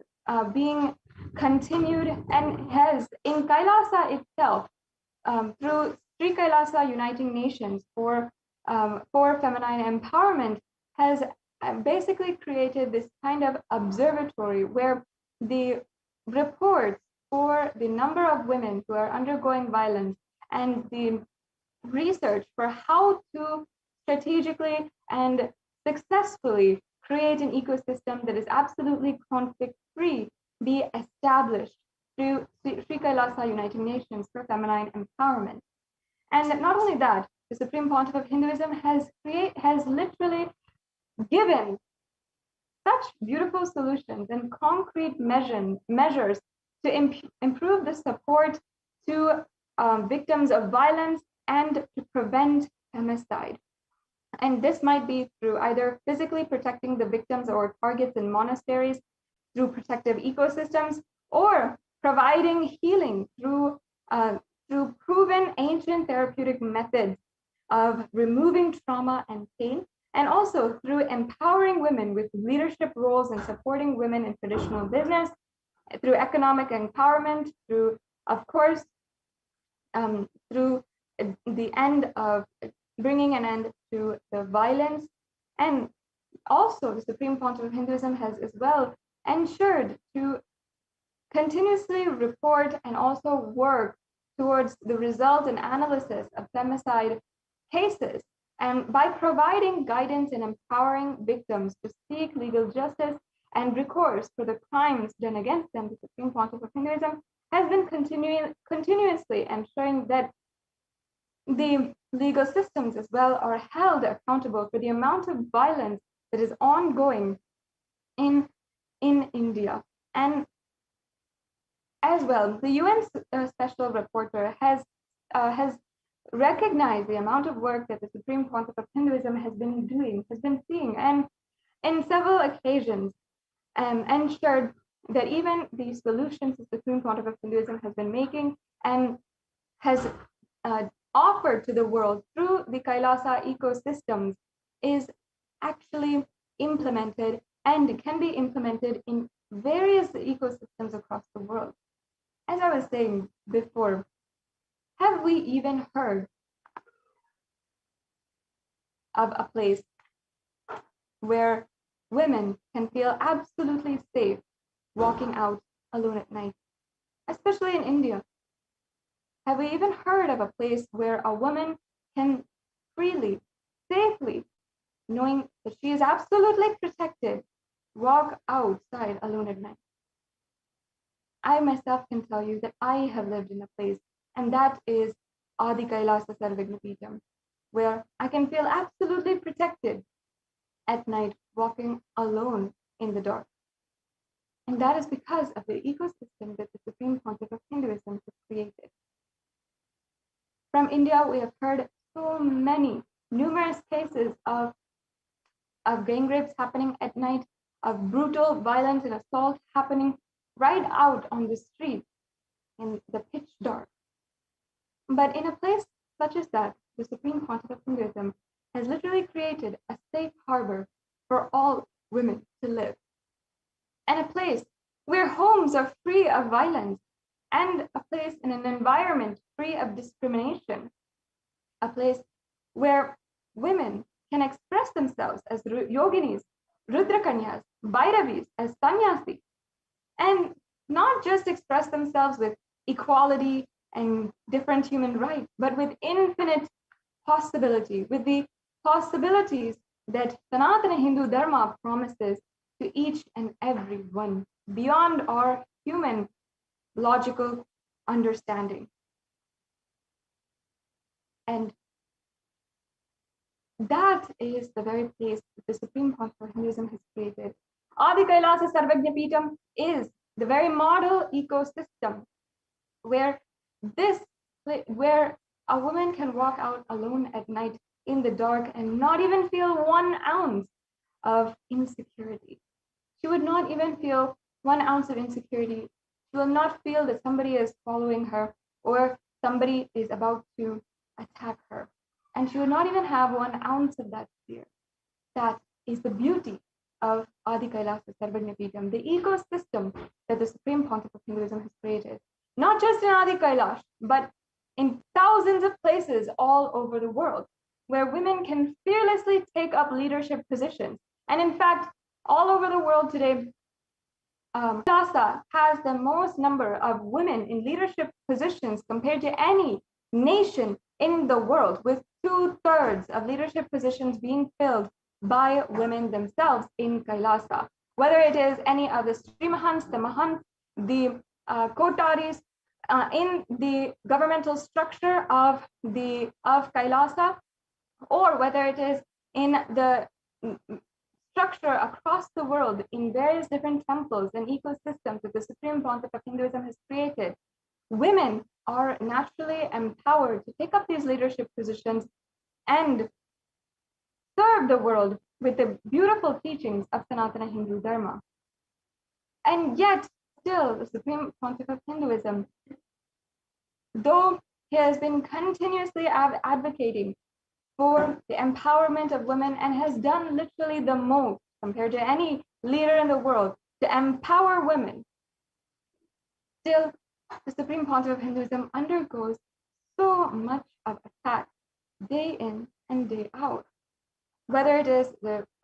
being continued and has in Kailasa itself through Sri Kailasa Uniting Nations for feminine empowerment has basically created this kind of observatory where the reports for the number of women who are undergoing violence and the research for how to strategically and successfully create an ecosystem that is absolutely conflict-free be established through Sri Kailasa Uniting Nations for feminine empowerment. And not only that, the Supreme Pontiff of Hinduism has literally given such beautiful solutions and concrete measures to improve the support to victims of violence and to prevent femicide. And this might be through either physically protecting the victims or targets in monasteries, through protective ecosystems, or providing healing through proven ancient therapeutic methods of removing trauma and pain, and also through empowering women with leadership roles and supporting women in traditional business, through economic empowerment, through, of course, through the end of bringing an end to the violence. And also the Supreme Pontiff of Hinduism has as well ensured to continuously report and also work towards the result and analysis of femicide cases, and by providing guidance and empowering victims to seek legal justice and recourse for the crimes done against them, the Supreme Pontiff of Hinduism has been continuously ensuring that the legal systems as well are held accountable for the amount of violence that is ongoing in India. And as well, the UN Special Rapporteur has recognized the amount of work that the Supreme Pontiff of Hinduism has been seeing, and in several occasions ensured that even the solutions the Supreme Pontiff of Hinduism has been making and has offered to the world through the Kailasa ecosystems is actually implemented and can be implemented in various ecosystems across the world. As I was saying before, have we even heard of a place where women can feel absolutely safe walking out alone at night, especially in India? Have we even heard of a place where a woman can freely, safely, knowing that she is absolutely protected, walk outside alone at night? I myself can tell you that I have lived in a place, and that is Adi Kailasa Sarvagnapeetham, where I can feel absolutely protected at night walking alone in the dark. And that is because of the ecosystem that the Supreme Pontiff of Hinduism has created. From India, we have heard so many, numerous cases of gang rapes happening at night, of brutal violence and assault happening right out on the street in the pitch dark. But in a place such as that, the Supreme Pontiff of Hinduism has literally created a safe harbor for all women to live, and a place where homes are free of violence, and a place in an environment free of discrimination, a place where women can express themselves as yoginis, rudrakanyas, bhairavis, as sannyasi, and not just express themselves with equality and different human rights, but with infinite possibility, with the possibilities that Sanatana Hindu Dharma promises to each and every one beyond our human logical understanding. And that is the very place that the Supreme Pontiff of Hinduism has created. Adi Kailasa Sarvagnapeetham is the very model ecosystem where a woman can walk out alone at night in the dark and not even feel 1 ounce of insecurity. She would not even feel 1 ounce of insecurity. She will not feel that somebody is following her or somebody is about to attack her. And she would not even have 1 ounce of that fear. That is the beauty of Adi Kailasa Sarvagnapeetham, the ecosystem that the Supreme Pontiff of Hinduism has created. Not just in Adi Kailash, but in thousands of places all over the world, where women can fearlessly take up leadership positions. And in fact, all over the world today, Kailasa has the most number of women in leadership positions compared to any nation in the world, with 2/3 of leadership positions being filled by women themselves in Kailasa. Whether it is any of the Sri Mahants, the Mahants, the Kotaris, in the governmental structure of Kailasa, or whether it is in the structure across the world in various different temples and ecosystems that the Supreme Pontiff of Hinduism has created, women are naturally empowered to take up these leadership positions and serve the world with the beautiful teachings of Sanatana Hindu Dharma. And yet, still, the Supreme Pontiff of Hinduism, though he has been continuously advocating for the empowerment of women and has done literally the most compared to any leader in the world to empower women, still, the Supreme Pontiff of Hinduism undergoes so much of attack day in and day out, whether it is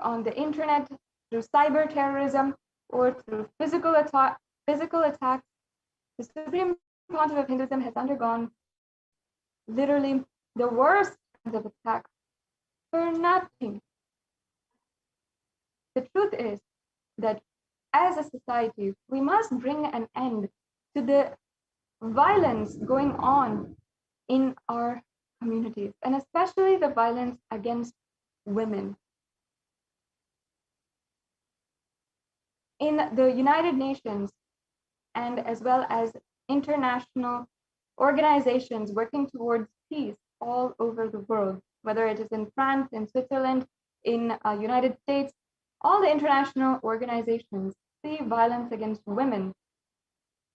on the internet, through cyber terrorism, or through physical attacks. The Supreme Pontiff of Hinduism has undergone literally the worst kinds of attacks for nothing. The truth is that as a society, we must bring an end to the violence going on in our communities, and especially the violence against women. In the United Nations, and as well as international organizations working towards peace all over the world, whether it is in France, in Switzerland, in United States, all the international organizations see violence against women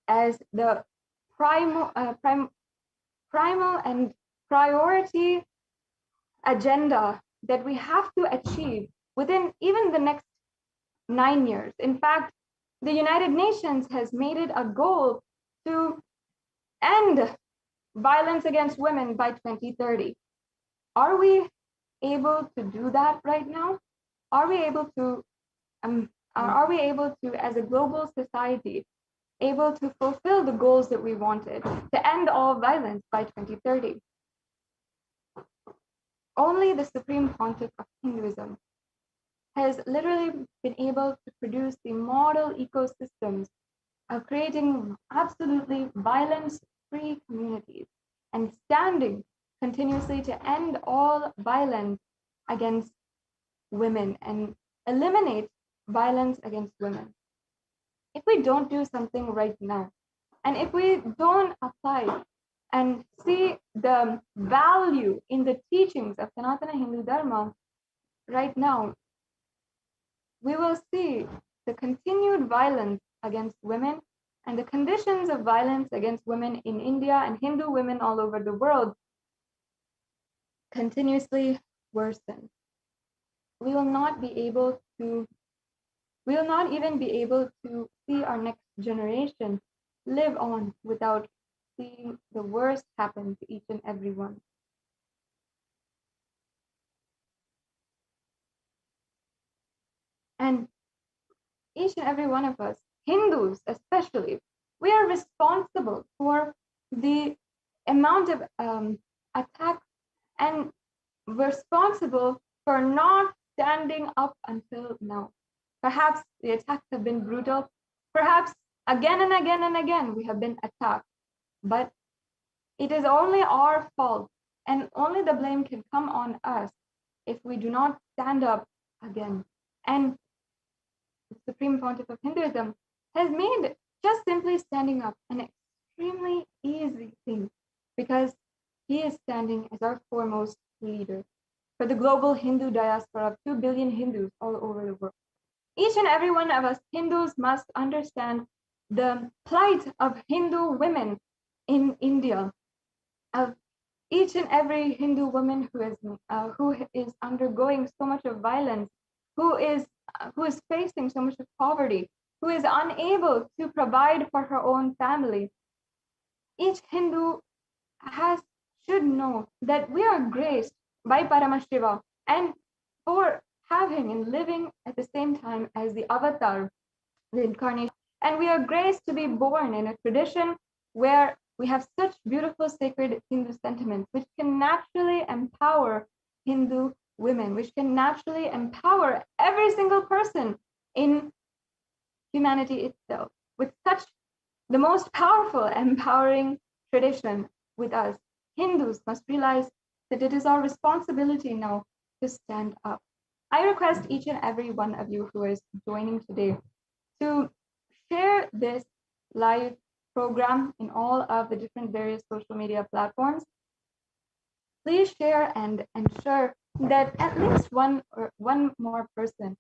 as the primal and priority agenda that we have to achieve within even the next 9 years. In fact, the United Nations has made it a goal to end violence against women by 2030. Are we able to do that right now? Are we able to, as a global society, able to fulfill the goals that we wanted to end all violence by 2030? Only the Supreme Pontiff of Hinduism has literally been able to produce the model ecosystems of creating absolutely violence-free communities and standing continuously to end all violence against women and eliminate violence against women. If we don't do something right now, and if we don't apply and see the value in the teachings of Sanatana Hindu Dharma right now, we will see the continued violence against women and the conditions of violence against women in India and Hindu women all over the world continuously worsen. We will not even be able to see our next generation live on without seeing the worst happen to each and every one. And each and every one of us, Hindus especially, we are responsible for the amount of attacks, and responsible for not standing up until now. Perhaps the attacks have been brutal. Perhaps again and again and again we have been attacked. But it is only our fault, and only the blame can come on us if we do not stand up again. And the Supreme Pontiff of Hinduism has made just simply standing up an extremely easy thing, because he is standing as our foremost leader for the global Hindu diaspora of 2 billion Hindus all over the world. Each and every one of us Hindus must understand the plight of Hindu women in India, of each and every Hindu woman who is undergoing so much of violence, who is facing so much of poverty, who is unable to provide for her own family. Each Hindu should know that we are graced by Paramashiva, and for having and living at the same time as the avatar, the incarnation. And we are graced to be born in a tradition where we have such beautiful sacred Hindu sentiments, which can naturally empower Hindu women, which can naturally empower every single person in humanity itself, with such the most powerful, empowering tradition with us. Hindus must realize that it is our responsibility now to stand up. I request each and every one of you who is joining today to share this live program in all of the different various social media platforms. Please share and ensure that at least one more person,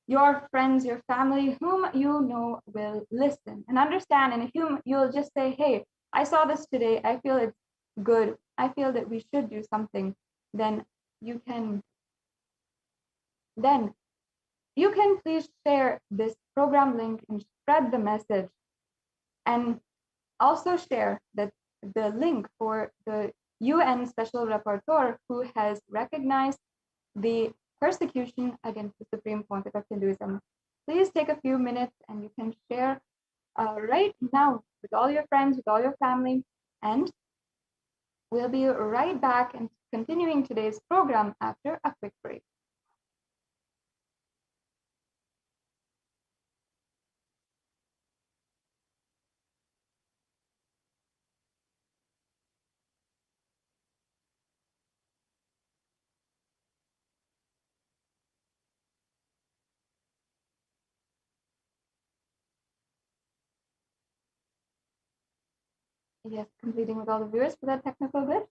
your friends, your family, whom you know will listen and understand, and whom you'll just say, hey, I saw this today, I feel it's good, I feel that we should do something, then you can please share this program link and spread the message, and also share that the link for the UN Special Rapporteur who has recognized the persecution against the Supreme Pontiff of Hinduism. Please take a few minutes and you can share right now with all your friends, with all your family, and we'll be right back and continuing today's program after a quick break. Yes, completing with all the viewers for that technical glitch.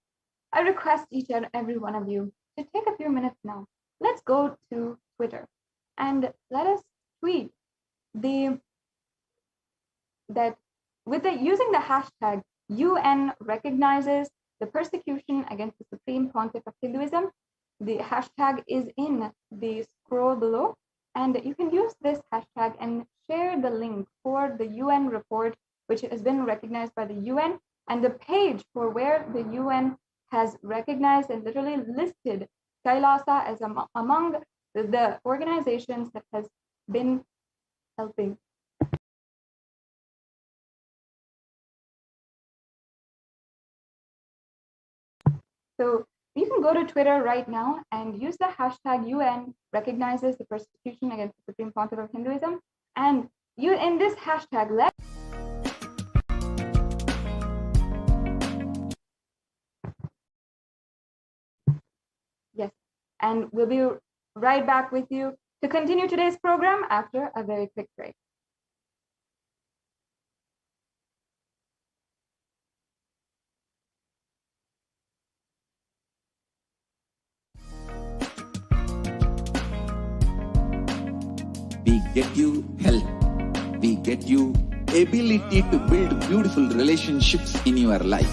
I request each and every one of you to take a few minutes now. Let's go to Twitter and let us tweet using the hashtag UN recognizes the persecution against the Supreme Pontiff of Hinduism. The hashtag is in the scroll below, and you can use this hashtag and share the link for the UN report, which has been recognized by the UN, and the page for where the UN has recognized and literally listed Kailasa as among the organizations that has been helping. So you can go to Twitter right now and use the hashtag UN recognizes the persecution against the Supreme Pontiff of Hinduism. And you in this hashtag, yes, and we'll be right back with you to continue today's program after a very quick break. We get you health. We get you ability to build beautiful relationships in your life.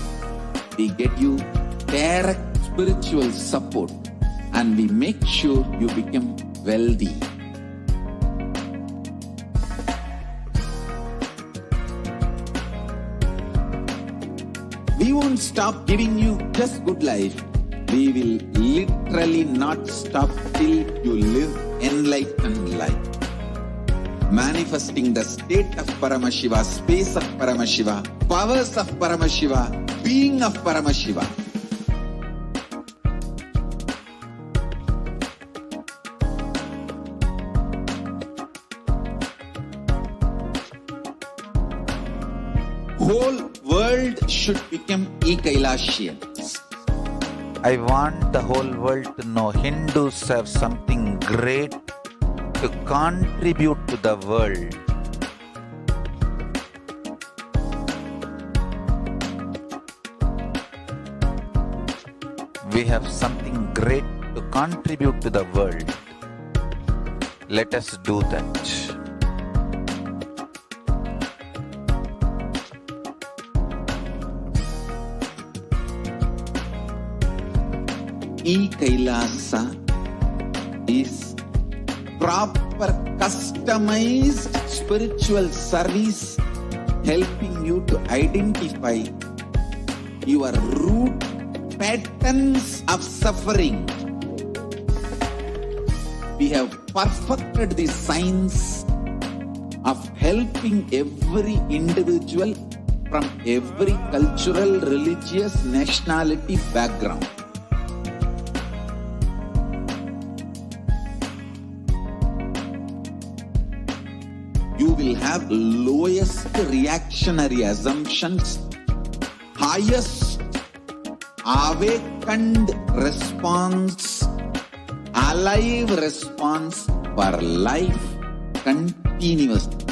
We get you direct spiritual support, and we make sure you become wealthy. We won't stop giving you just good life. We will literally not stop till you live enlightened life. Manifesting the state of Paramashiva, space of Paramashiva, powers of Paramashiva, being of Paramashiva. Whole world should become e-Kailashians. I want the whole world to know Hindus have something great to contribute to the world. We have something great to contribute to the world. Let us do that. E-Kailasa is proper customized spiritual service helping you to identify your root patterns of suffering. We have perfected the science of helping every individual from every cultural, religious, nationality background. You will have lowest reactionary assumptions, highest awakened response, alive response for life continuously.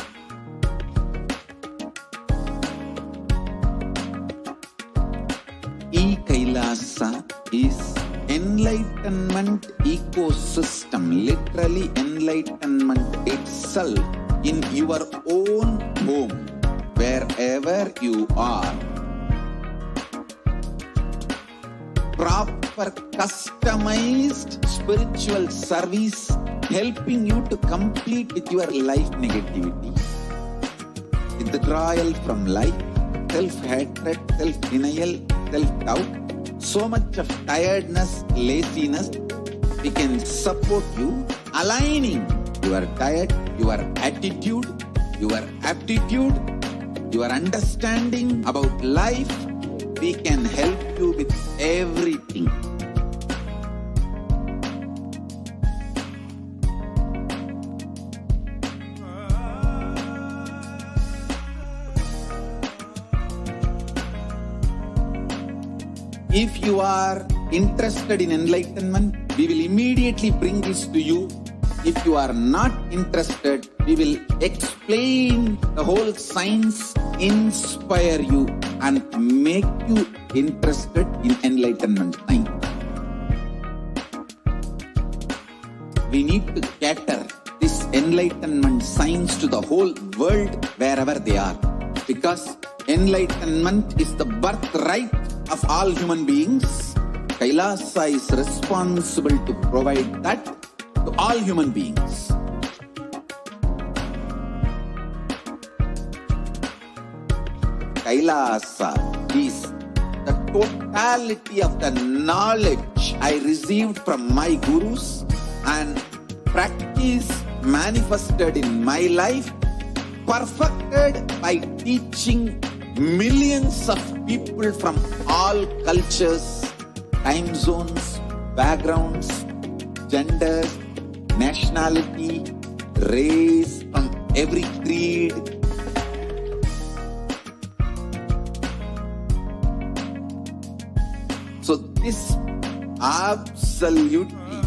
E-Kailasa is enlightenment ecosystem, literally enlightenment itself in your own home, wherever you are. Proper customized spiritual service helping you to complete with your life negativity, withdrawal from life, self-hatred, self-denial, self-doubt, so much of tiredness, laziness, we can support you, aligning your diet, your attitude, your aptitude, your understanding about life. We can help you with everything. If you are interested in enlightenment, we will immediately bring this to you. If you are not interested, we will explain the whole science, inspire you and make you interested in enlightenment science. We need to cater this enlightenment science to the whole world wherever they are, because enlightenment is the birthright of all human beings. Kailasa is responsible to provide that to all human beings. Kailasa is the totality of the knowledge I received from my gurus and practice manifested in my life, perfected by teaching millions of people from all cultures, time zones, backgrounds, genders, nationality, race, from every creed. So this absolutely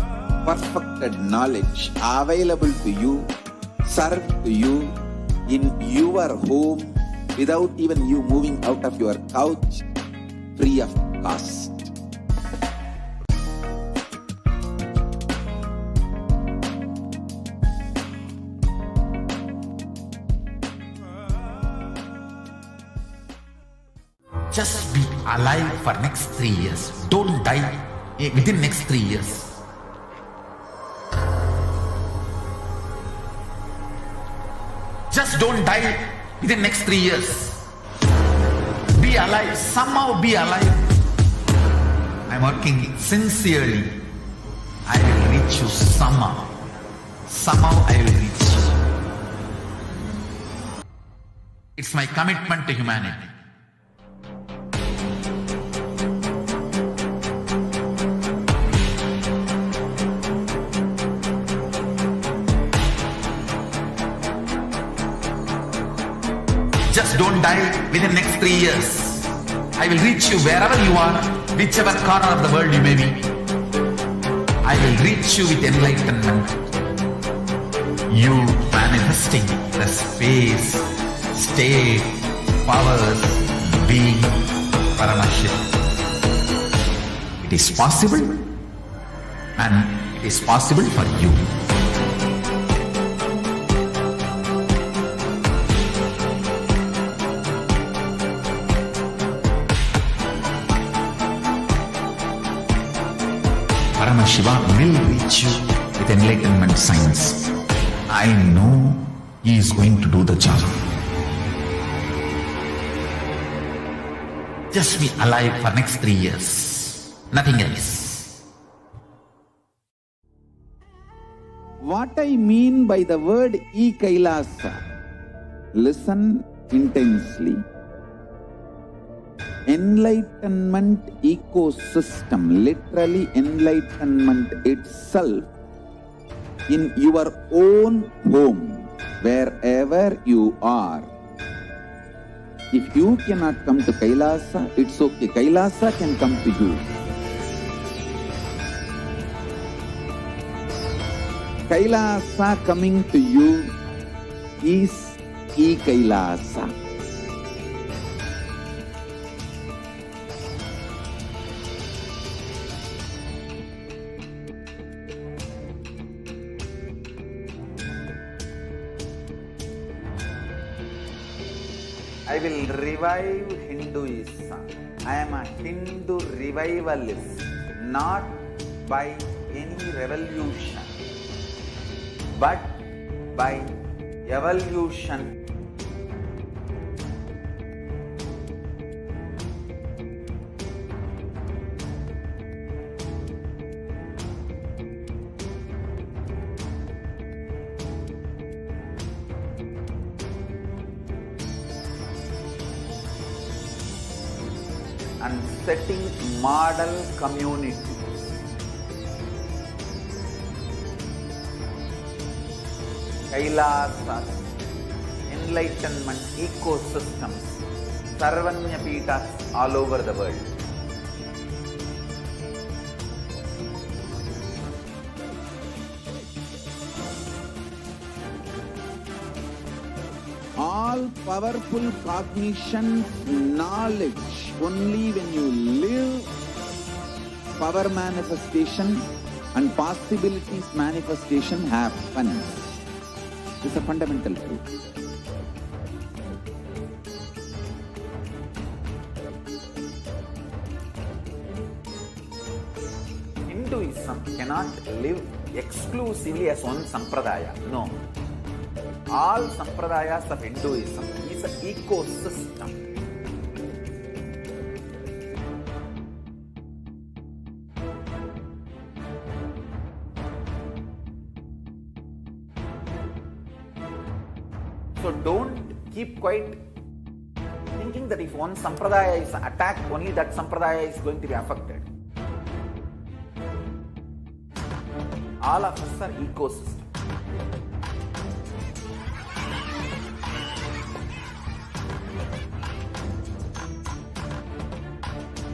perfected knowledge available to you, served to you in your home, without even you moving out of your couch, free of cost. Just be alive for next 3 years. Don't die within next 3 years. Just don't die within next 3 years. Be alive. Somehow be alive. I'm working sincerely. I will reach you somehow. Somehow I will reach you. It's my commitment to humanity. Just don't die within next 3 years. I will reach you wherever you are, whichever corner of the world you may be. I will reach you with enlightenment. You manifesting the space, state, powers, being Paramashivoham. It is possible, and it is possible for you. Paramashivoham will reach you with enlightenment science. I know he is going to do the job. Just be alive for next 3 years. Nothing else. What I mean by the word e-Kailasa, listen intensely. Enlightenment ecosystem, literally enlightenment itself, in your own home, wherever you are. If you cannot come to Kailasa, it's okay. Kailasa can come to you. Kailasa coming to you is e-Kailasa. I will revive Hinduism. I am a Hindu revivalist, not by any revolution, but by evolution. and setting model communities. Kailasas, enlightenment ecosystems, Sarvanya Peethas all over the world. All powerful cognition, knowledge, only when you live power manifestation and possibilities manifestation happens. This is a fundamental truth. Hinduism cannot live exclusively as one sampradaya. No. All sampradayas of Hinduism is an ecosystem. So don't keep quiet thinking that if one sampradaya is attacked, only that sampradaya is going to be affected. All of us are ecosystems.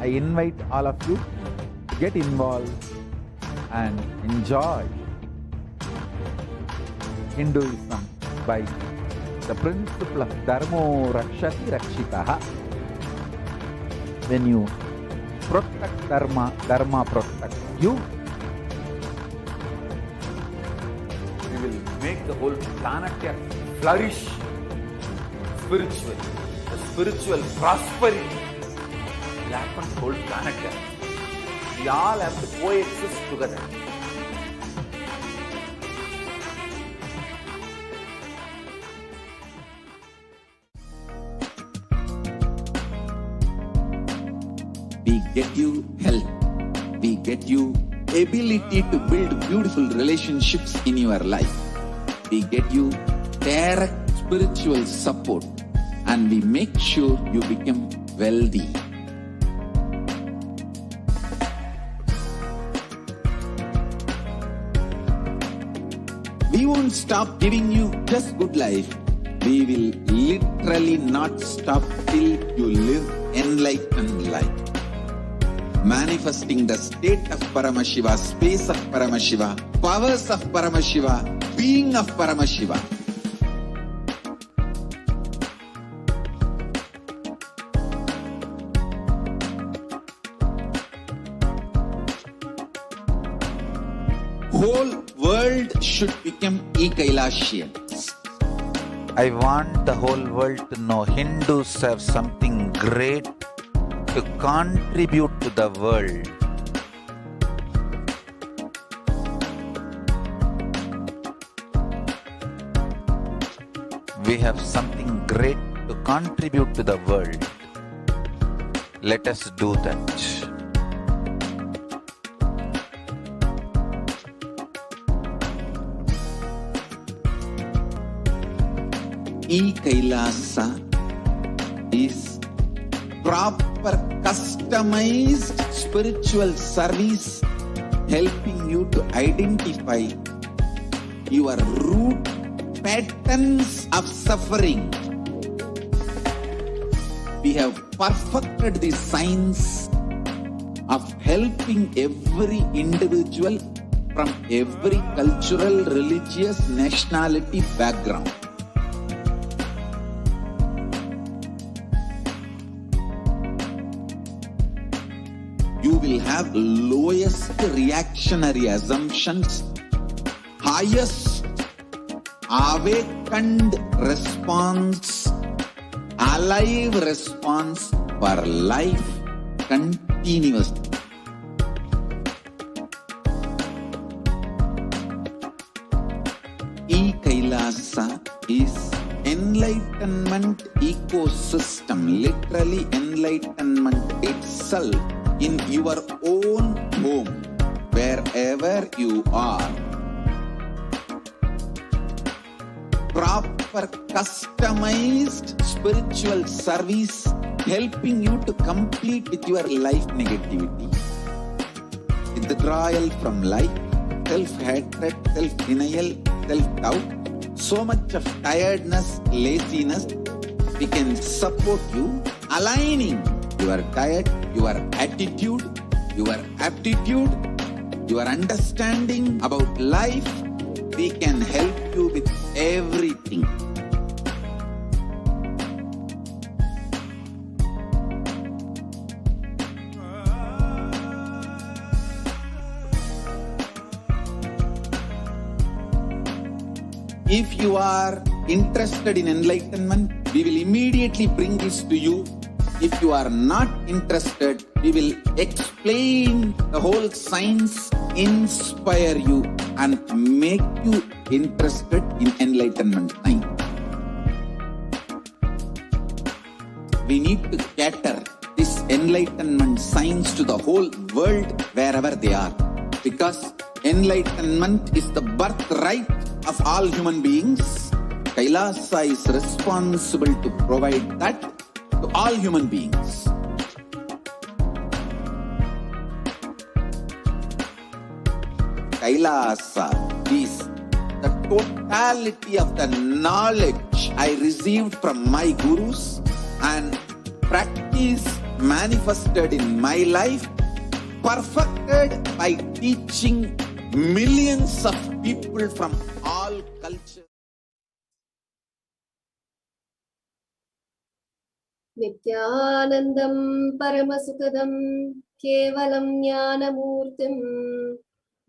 I invite all of you to get involved and enjoy Hinduism by the principle of Dharmo Rakshati Rakshitaha. When you protect Dharma, Dharma protects you. We will make the whole planet flourish spiritually. The spiritual prosperity will happen to the whole planet. We all have to coexist together. We get you health. We get you ability to build beautiful relationships in your life. We get you direct spiritual support, and we make sure you become wealthy. We won't stop giving you just good life. We will literally not stop till you live enlightened life. Manifesting the state of Paramashiva, space of Paramashiva, powers of Paramashiva, being of Paramashiva. Whole world should become Kailashians. I want the whole world to know Hindus have something great to contribute to the world. We have something great to contribute to the world. Let us do that. Kailasa is proper customized spiritual service helping you to identify your root patterns of suffering. We have perfected the science of helping every individual from every cultural, religious, nationality background. You will have lowest reactionary assumptions, highest awakened response, alive response for life continuously. Kailasa is enlightenment ecosystem, literally enlightenment itself in your own home, wherever you are. Proper customized spiritual service helping you to complete with your life negativity. Withdrawal from life, self-hatred, self-denial, self-doubt, so much of tiredness, laziness, we can support you, aligning your diet, your attitude, your aptitude, your understanding about life. We can help you with everything. If you are interested in enlightenment, we will immediately bring this to you. If you are not interested, we will explain the whole science, inspire you, and make you interested in enlightenment time. We need to cater this enlightenment science to the whole world wherever they are, because enlightenment is the birthright of all human beings. Kailasa is responsible to provide that to all human beings. Kailasa is the totality of the knowledge I received from my gurus and practice manifested in my life, perfected by teaching millions of people from all cultures. Nithyanandam Paramashivoham Kevalam Jnanamurtim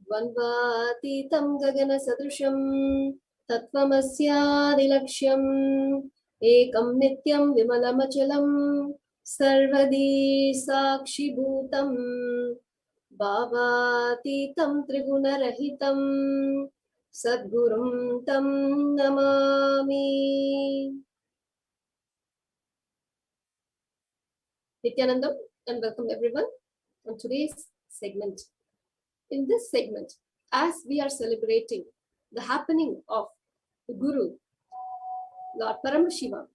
Dvandvatitam Gagana Sadrusham Tattvamasyaadilaksham Ekam Nityam Vimalamachalam Sarvadi Sakshibhutam Bhavatitam Trigunarahitam Sadgurum Tam Namami. Nithyanandam, and welcome everyone on today's segment. In this segment, as we are celebrating the happening of the Guru, Lord Paramashivoham,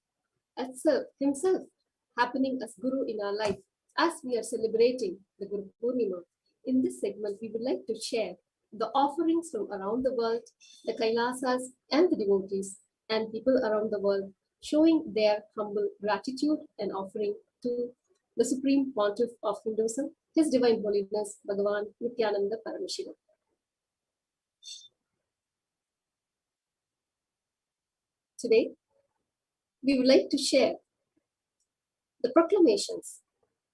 himself happening as Guru in our life, as we are celebrating the Guru Purnima, in this segment, we would like to share the offerings from around the world, the Kailasas and the devotees and people around the world, showing their humble gratitude and offering to the Supreme Pontiff of Hinduism, His Divine Holiness, Bhagavan Nithyananda Paramashivam. Today, we would like to share the proclamations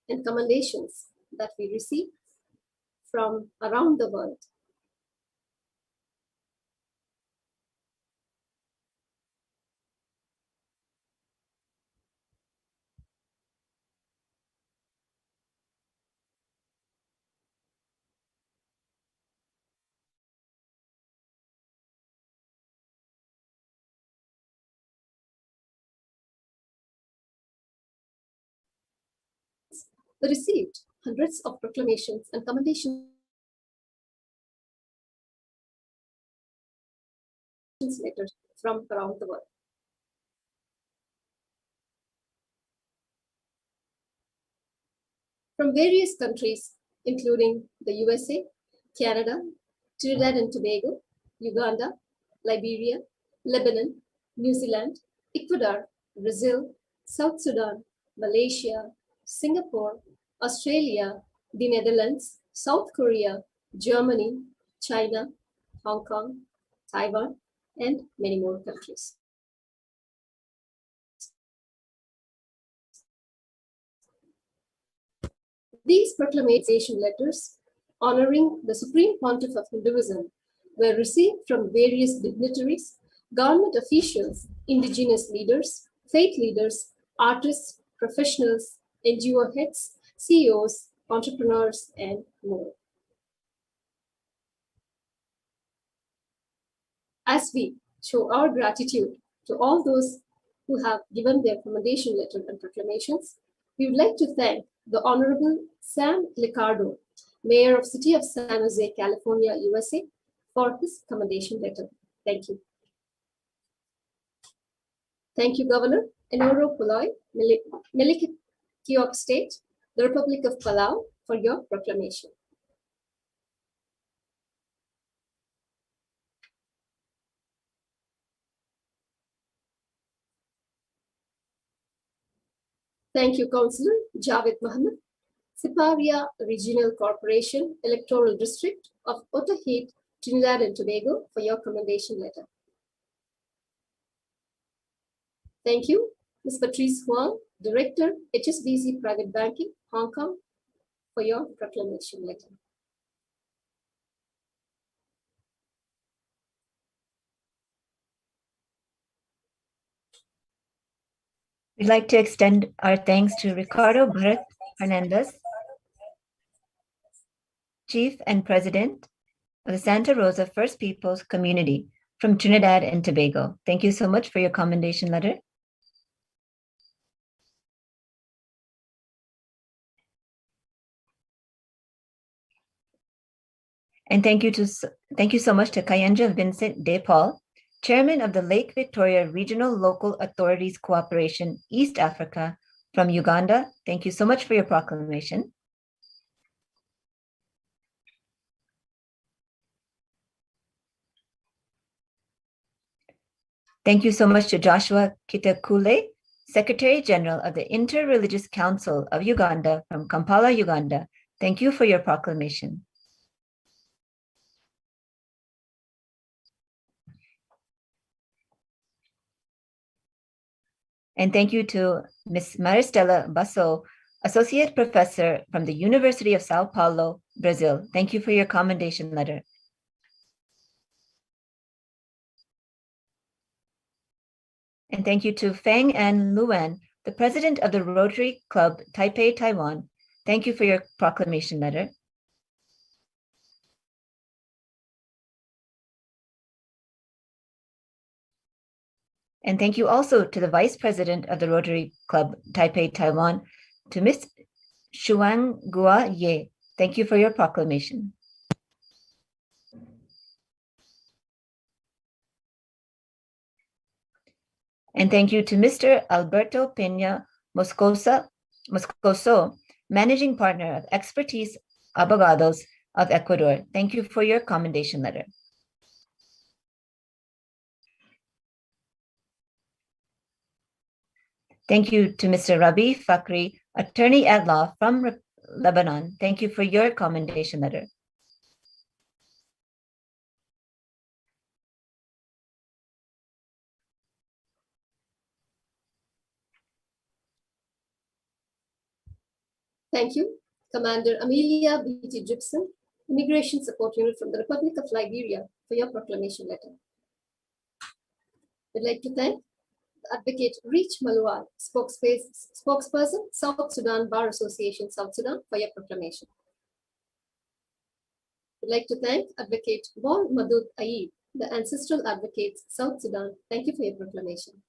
and commendations that we receive from around the world. Received hundreds of proclamations and commendations letters from around the world. From various countries, including the USA, Canada, Trinidad and Tobago, Uganda, Liberia, Lebanon, New Zealand, Ecuador, Brazil, South Sudan, Malaysia, Singapore, Australia, the Netherlands, South Korea, Germany, China, Hong Kong, Taiwan, and many more countries. These proclamation letters honoring the Supreme Pontiff of Hinduism were received from various dignitaries, government officials, indigenous leaders, faith leaders, artists, professionals, NGO heads, CEOs, entrepreneurs, and more. As we show our gratitude to all those who have given their commendation letter and proclamations, we would like to thank the Honorable Sam Liccardo, Mayor of City of San Jose, California, USA, for his commendation letter. Thank you. Thank you, Governor Enoro Puloy Kiok State, the Republic of Palau, for your proclamation. Thank you, Councillor Javed Mohammed, Siparia Regional Corporation, Electoral District of Otaheite, Trinidad and Tobago, for your commendation letter. Thank you, Ms. Patrice Huang, Director, HSBC Private Banking, Hong Kong, for your proclamation letter. We'd like to extend our thanks to Ricardo Bharat Hernandez, Chief and President of the Santa Rosa First Peoples Community from Trinidad and Tobago. Thank you so much for your commendation letter. And thank you so much to Kayanja Vincent De Paul, Chairman of the Lake Victoria Regional Local Authorities Cooperation, East Africa from Uganda. Thank you so much for your proclamation. Thank you so much to Joshua Kitakule, Secretary General of the Interreligious Council of Uganda from Kampala, Uganda. Thank you for your proclamation. And thank you to Ms. Maristela Basso, Associate Professor from the University of Sao Paulo, Brazil. Thank you for your commendation letter. And thank you to Feng An Luan, the President of the Rotary Club Taipei, Taiwan. Thank you for your proclamation letter. And thank you also to the Vice President of the Rotary Club Taipei, Taiwan, to Ms. Shuang Gua Ye. Thank you for your proclamation. And thank you to Mr. Alberto Peña Moscoso, Managing Partner of Expertise Abogados of Ecuador. Thank you for your commendation letter. Thank you to Mr. Rabi Fakri, Attorney at Law from Lebanon. Thank you for your commendation letter. Thank you, Commander Amelia B.T. Gibson, Immigration Support Unit from the Republic of Liberia, for your proclamation letter. I'd like to thank Advocate Reach Malual, spokesperson, South Sudan Bar Association, South Sudan, for your proclamation. I'd like to thank Advocate Wal Madud Aid, the Ancestral Advocates, South Sudan. Thank you for your proclamation.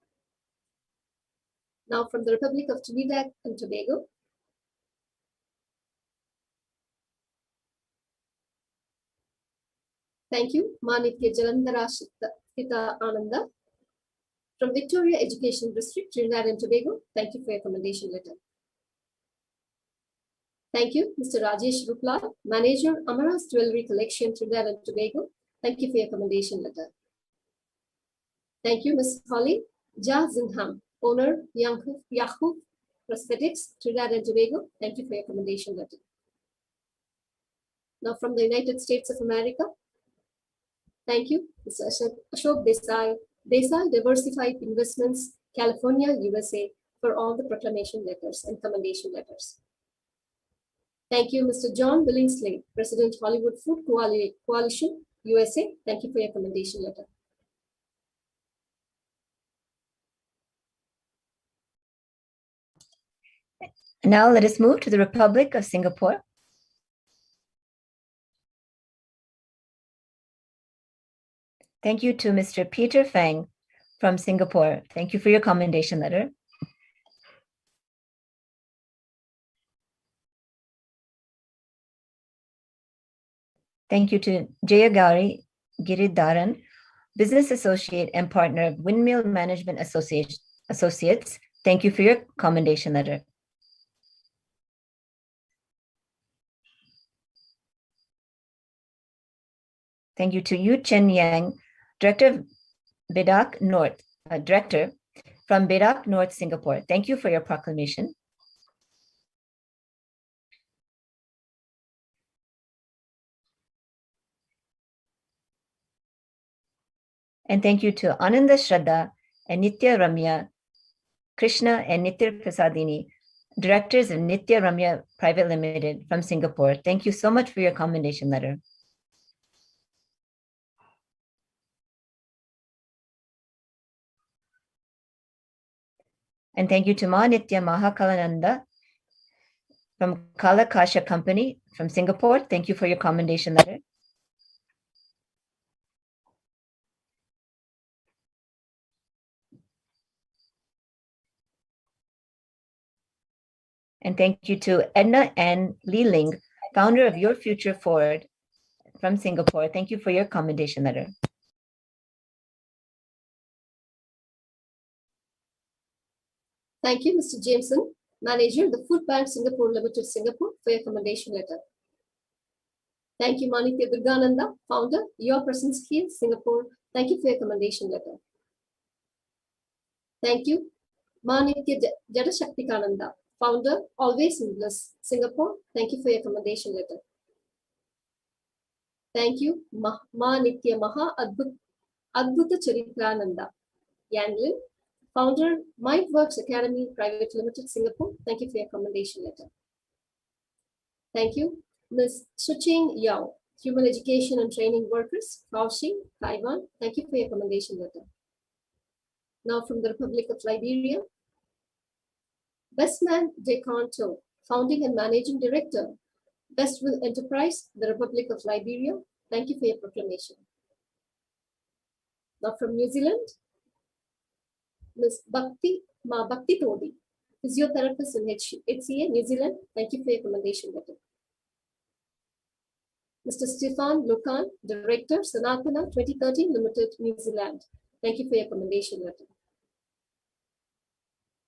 Now from the Republic of Trinidad and Tobago, thank you, Manitya Jalandhara Shita Ananda, from Victoria Education District, Trinidad and Tobago. Thank you for your commendation letter. Thank you, Mr. Rajesh Rupla, Manager, Amaras Jewelry Collection, Trinidad and Tobago. Thank you for your commendation letter. Thank you, Ms. Holly Ja Zinham, Owner, Yahoo Prosthetics, Trinidad and Tobago. Thank you for your commendation letter. Now from the United States of America, thank you, Mr. Ashok Desai, Diversified Investments, California, USA, for all the proclamation letters and commendation letters. Thank you, Mr. John Billingsley, President, Hollywood Food Coalition, USA. Thank you for your commendation letter. Now let us move to the Republic of Singapore. Thank you to Mr. Peter Fang from Singapore. Thank you for your commendation letter. Thank you to Jayagari Giridharan, Business Associate and Partner of Windmill Management Associates. Thank you for your commendation letter. Thank you to Yu Chen Yang, Director of BIDAC North, Director from BIDAC North, Singapore. Thank you for your proclamation. And thank you to Ananda Shraddha and Nitya Ramya, Krishna and Nitya Prasadini, Directors of Nitya Ramya Private Limited from Singapore. Thank you so much for your commendation letter. And thank you to Ma Nitya Mahakalananda from Kalakasha Company from Singapore. Thank you for your commendation letter. And thank you to Edna and Li Ling, founder of Your Future Forward from Singapore. Thank you for your commendation letter. Thank you, Mr. Jameson, Manager of the Food Bank Singapore Limited, Singapore, for your commendation letter. Thank you, Manitya Durgananda, Founder, Your Presence Here, Singapore. Thank you for your commendation letter. Thank you, Manitya Jadashaktikananda, Founder, Always in Bliss, Singapore. Thank you for your commendation letter. Thank you, Manitya Maha Adbhuta Charitrananda, Yanglin, Founder, Mindworks Academy Private Limited, Singapore. Thank you for your commendation letter. Thank you, Ms. Suching Yao, Human Education and Training Workers, Kaohsiung, Taiwan. Thank you for your commendation letter. Now from the Republic of Liberia, Bestman De Conto, Founding and Managing Director, Bestwill Enterprise, the Republic of Liberia. Thank you for your proclamation. Now from New Zealand, Ms. Ma Bhakti Todi, Physiotherapist in HCA, New Zealand. Thank you for your commendation letter. Mr. Stefan Lukan, Director, Sanatana 2013 Limited, New Zealand. Thank you for your commendation letter.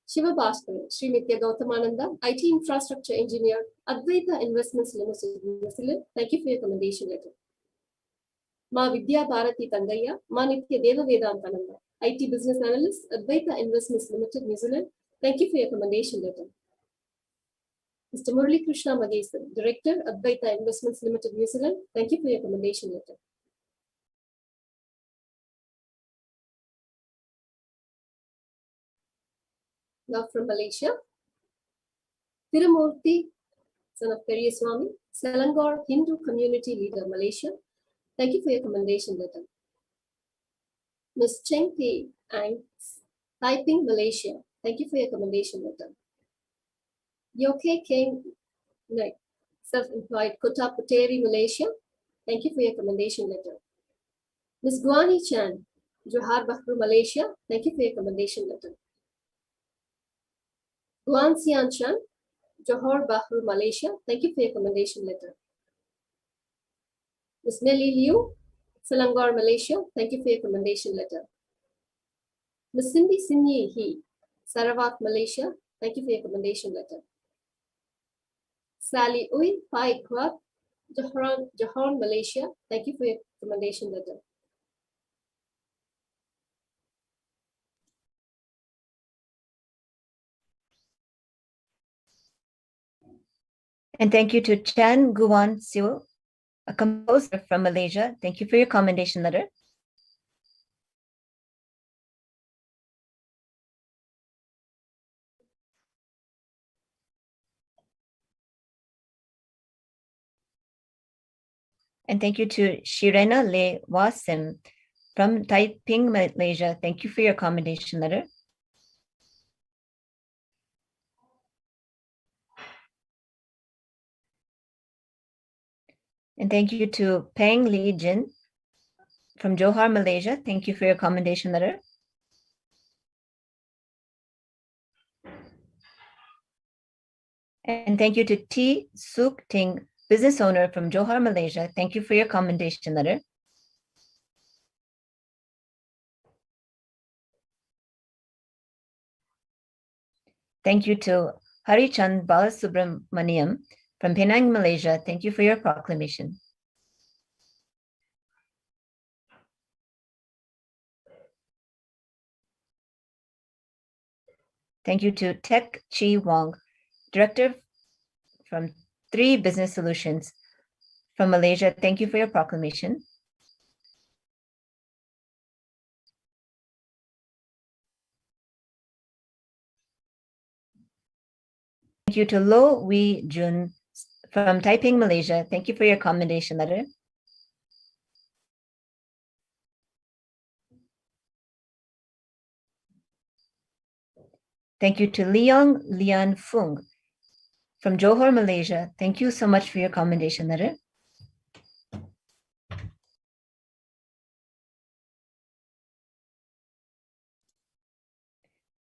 Shiva Bhaskar, Sri Nitya Gautamananda, IT Infrastructure Engineer, Advaita Investments Limited, New Zealand. Thank you for your commendation letter. Ma Vidya Bharati Tangaya, Ma Nitya Deva Vedantananda, IT Business Analyst, Advaita Investments Limited, New Zealand. Thank you for your commendation letter. Mr. Murali Krishna Magesan, Director, Advaita Investments Limited, New Zealand. Thank you for your commendation letter. Now from Malaysia, Tirumurthy, son of Periyaswamy, Selangor Hindu Community Leader, Malaysia. Thank you for your commendation letter. Ms. Cheng Pei Ang, Taiping, Malaysia. Thank you for your commendation letter. Yoke Keng, Self-Employed, Kota Puteri, Malaysia. Thank you for your commendation letter. Ms. Guani Chan, Johar Bahru, Malaysia. Thank you for your commendation letter. Guan Xian Chan, Johor Bahru, Malaysia. Thank you for your commendation letter. Ms. Nelly Liu, Selangor, Malaysia. Thank you for your commendation letter. Ms. Cindy Sinyi He, Sarawak, Malaysia. Thank you for your commendation letter. Sally Ui Pai Kwat, Johor, Malaysia. Thank you for your commendation letter. And thank you to Chan Guan Siu, a composer from Malaysia. Thank you for your commendation letter. And thank you to Shirena Le Wasim from Taiping, Malaysia. Thank you for your commendation letter. And thank you to Peng Li Jin from Johor, Malaysia. Thank you for your commendation letter. And thank you to T. Suk Ting, business owner from Johor, Malaysia. Thank you for your commendation letter. Thank you to Harichand Balasubramaniam from Penang, Malaysia. Thank you for your proclamation. Thank you to Tek Chi Wong, Director from 3 Business Solutions from Malaysia. Thank you for your proclamation. Thank you to Lo Wee Jun from Taiping, Malaysia. Thank you for your commendation letter. Thank you to Leong Lian Fung from Johor, Malaysia. Thank you so much for your commendation letter.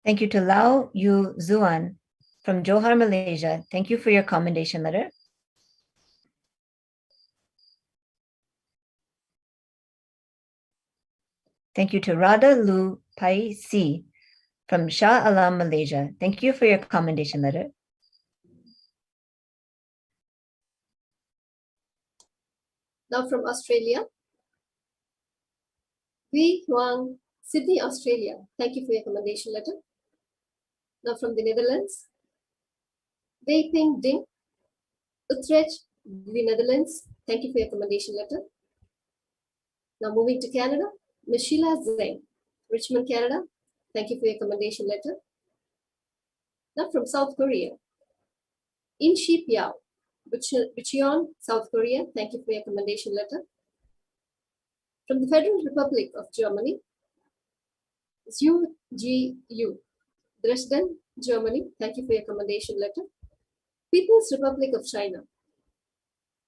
Thank you to Lau Yu Zuan from Johor, Malaysia. Thank you for your commendation letter. Thank you to Radha Lu Pai Si from Shah Alam, Malaysia. Thank you for your commendation letter. Now from Australia, Wee Huang, Sydney, Australia. Thank you for your commendation letter. Now from the Netherlands, Wei Ping Ding, Utrecht, the Netherlands. Thank you for your commendation letter. Now moving to Canada, Ms. Sheila Zeng, Richmond, Canada. Thank you for your commendation letter. Now from South Korea, In Shi Piao, Bucheon, South Korea. Thank you for your commendation letter. From the Federal Republic of Germany, Zhu Ji Yu, Dresden, Germany. Thank you for your commendation letter. People's Republic of China,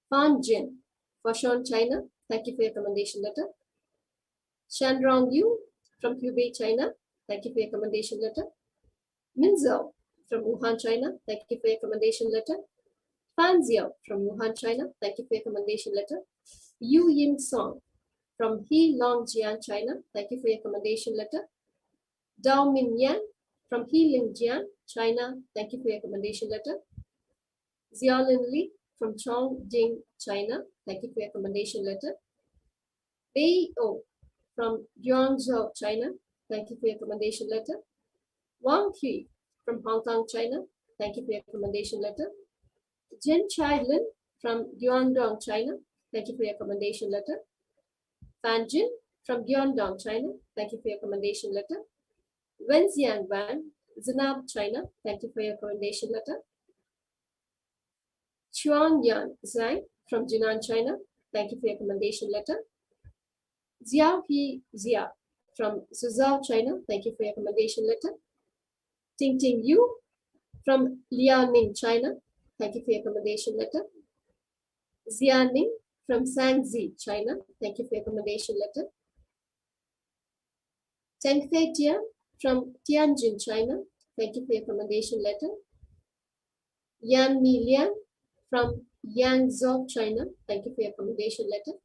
Fan Jin, Foshan, China. Thank you for your commendation letter. Shanrong Yu from Hubei, China. Thank you for your commendation letter. Min Zhao from Wuhan, China. Thank you for your commendation letter. Fan Xiao from Wuhan, China. Thank you for your commendation letter. Yu Yin Song from Heilongjiang, China. Thank you for your commendation letter. Dao Min Yan from Heilongjiang, China. Thank you for your commendation letter. Xiaolin Li from Chongqing, China. Thank you for your commendation letter. Bei O from Guangzhou, China. Thank you for your commendation letter. Wang Hui from Hong Kong, China. Thank you for your commendation letter. Jen Chai Lin from Guangdong, China. Thank you for your commendation letter. Fan Jin from Guangdong, China. Thank you for your commendation letter. Wenxiang Wan, Zenab, China. Thank you for your commendation letter. Chuan Yan Zhang from Jinan, China. Thank you for your commendation letter. Xiao He Zia from Suzhou, China. Thank you for your commendation letter. Ting Ting Yu from Liaoning, China. Thank you for your commendation letter. Xianing from Shanxi, China. Thank you for your commendation letter. Teng Fei Tian from Tianjin, China. Thank you for your commendation letter. Yan Mi Lian from Yangzhou, China. Thank you for your commendation letter.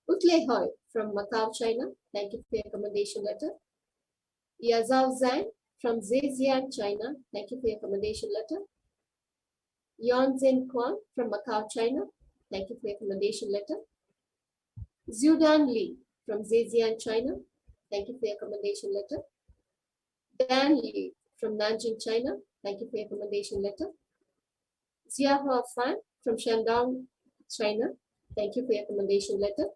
Utle Hoi from Macau, China. Thank you for your commendation letter. Yazao Zhang from Zhejiang, China. Thank you for your commendation letter. Yon Zhen Kuan from Macau, China. Thank you for your commendation letter. Zhudan Li from Zhejiang, China. Thank you for your commendation letter. Dan Li from Nanjing, China. Thank you for your commendation letter. Xiahua Fan from Shandong, China. Thank you for your commendation letter.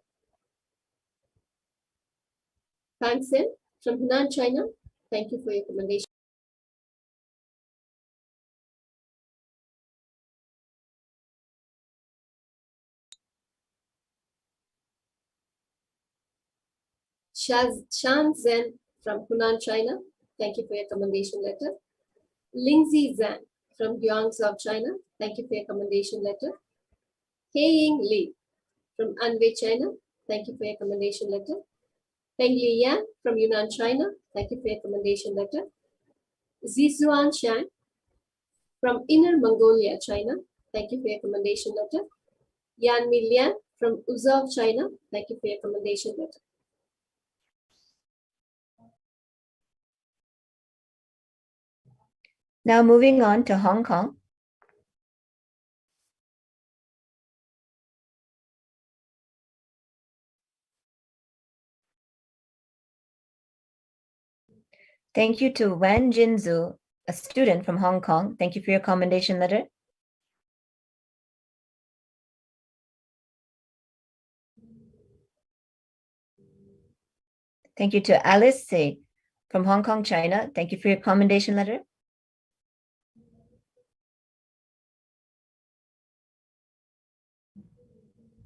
Fang Sen from Hunan, China. Thank you for your commendation. Shan Zhen from Hunan, China. Thank you for your commendation letter. Lingzi Zhang from Guangzhou, China. Thank you for your commendation letter. Heiying Li from Anhui, China. Thank you for your commendation letter. Peng Liyan from Yunnan, China. Thank you for your commendation letter. Zixuan Shan from Inner Mongolia, China. Thank you for your commendation letter. Yan Milian from Uzhou, China. Thank you for your commendation letter. Now moving on to Hong Kong. Thank you to Wan Jinzu, a student from Hong Kong. Thank you for your commendation letter. Thank you to Alice Say from Hong Kong, China. Thank you for your commendation letter.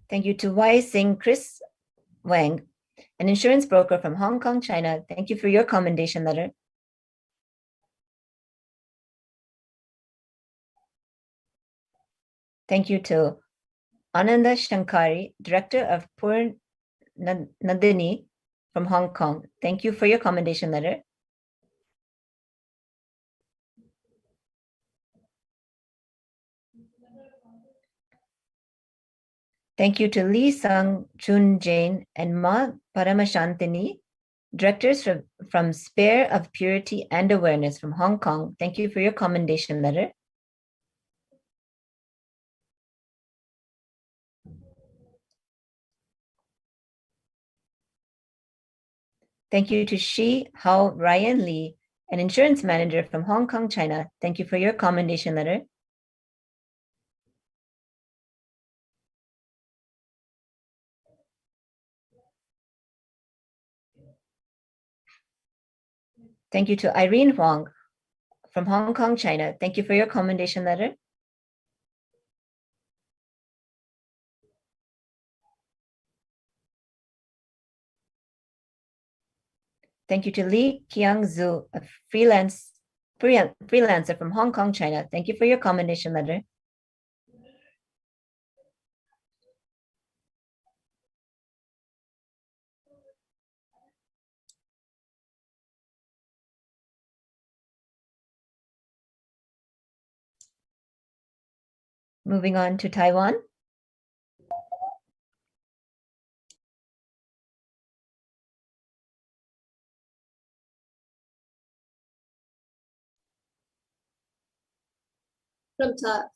Thank you to Y Sing Chris Wang, an insurance broker from Hong Kong, China. Thank you for your commendation letter. Thank you to Ananda Shankari, director of Pur Nandini from Hong Kong. Thank you for your commendation letter. Thank you to Lee Sang Chun Jain and Ma Paramashantini, directors from Spare of Purity and Awareness from Hong Kong. Thank you for your commendation letter. Thank you to Shi Hao Ryan Lee, an insurance manager from Hong Kong, China. Thank you for your commendation letter. Thank you to Irene Huang from Hong Kong, China. Thank you for your commendation letter. Thank you to Li Qiang Zhu, a freelancer from Hong Kong, China. Thank you for your commendation letter. Moving on to Taiwan.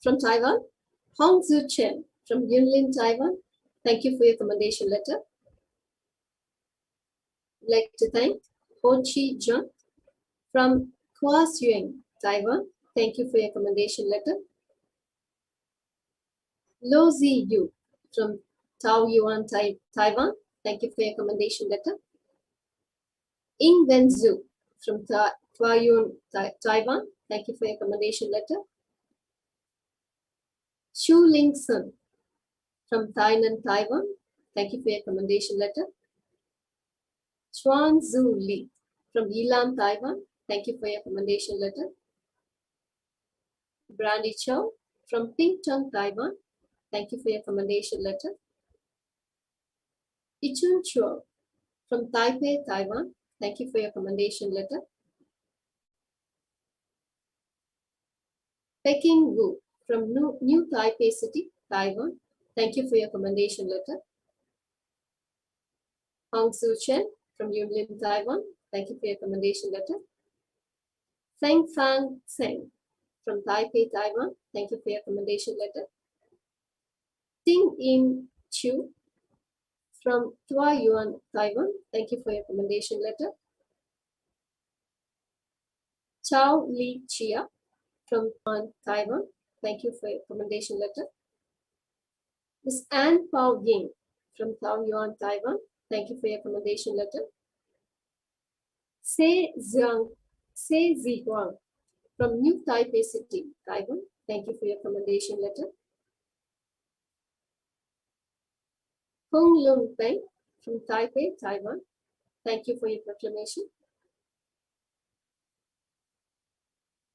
From Taiwan, Hong Zhu Chen from Yunlin, Taiwan. Thank you for your commendation letter. I'd like to thank Ho Chi Jun from Kaohsiung, Taiwan. Thank you for your commendation letter. Lo Zi Yu from Taoyuan, Taiwan. Thank you for your commendation letter. Ying Wen Zhu from Taoyuan, Taiwan. Thank you for your commendation letter. Xu Ling Sun from Tainan, Taiwan. Thank you for your commendation letter. Chuan Zhu Li from Yilan, Taiwan. Thank you for your commendation letter. Brandy Chow from Pingtung, Taiwan. Thank you for your commendation letter. Ichun Chuo from Taipei, Taiwan. Thank you for your commendation letter. Peking Wu from New Taipei City, Taiwan. Thank you for your commendation letter. Hong Su Chen from Yunlin, Taiwan. Thank you for your commendation letter. Feng Fang Tseng from Taipei, Taiwan. Thank you for your commendation letter. Ting In Chu from Taoyuan, Taiwan. Thank you for your commendation letter. Chao Li Chia from Taiwan. Thank you for your commendation letter. Ms. Anne Pao Ying from Taoyuan, Taiwan. Thank you for your commendation letter. Se Zi Huang from New Taipei City, Taiwan. Thank you for your commendation letter. Hong Lung Peng from Taipei, Taiwan. Thank you for your proclamation.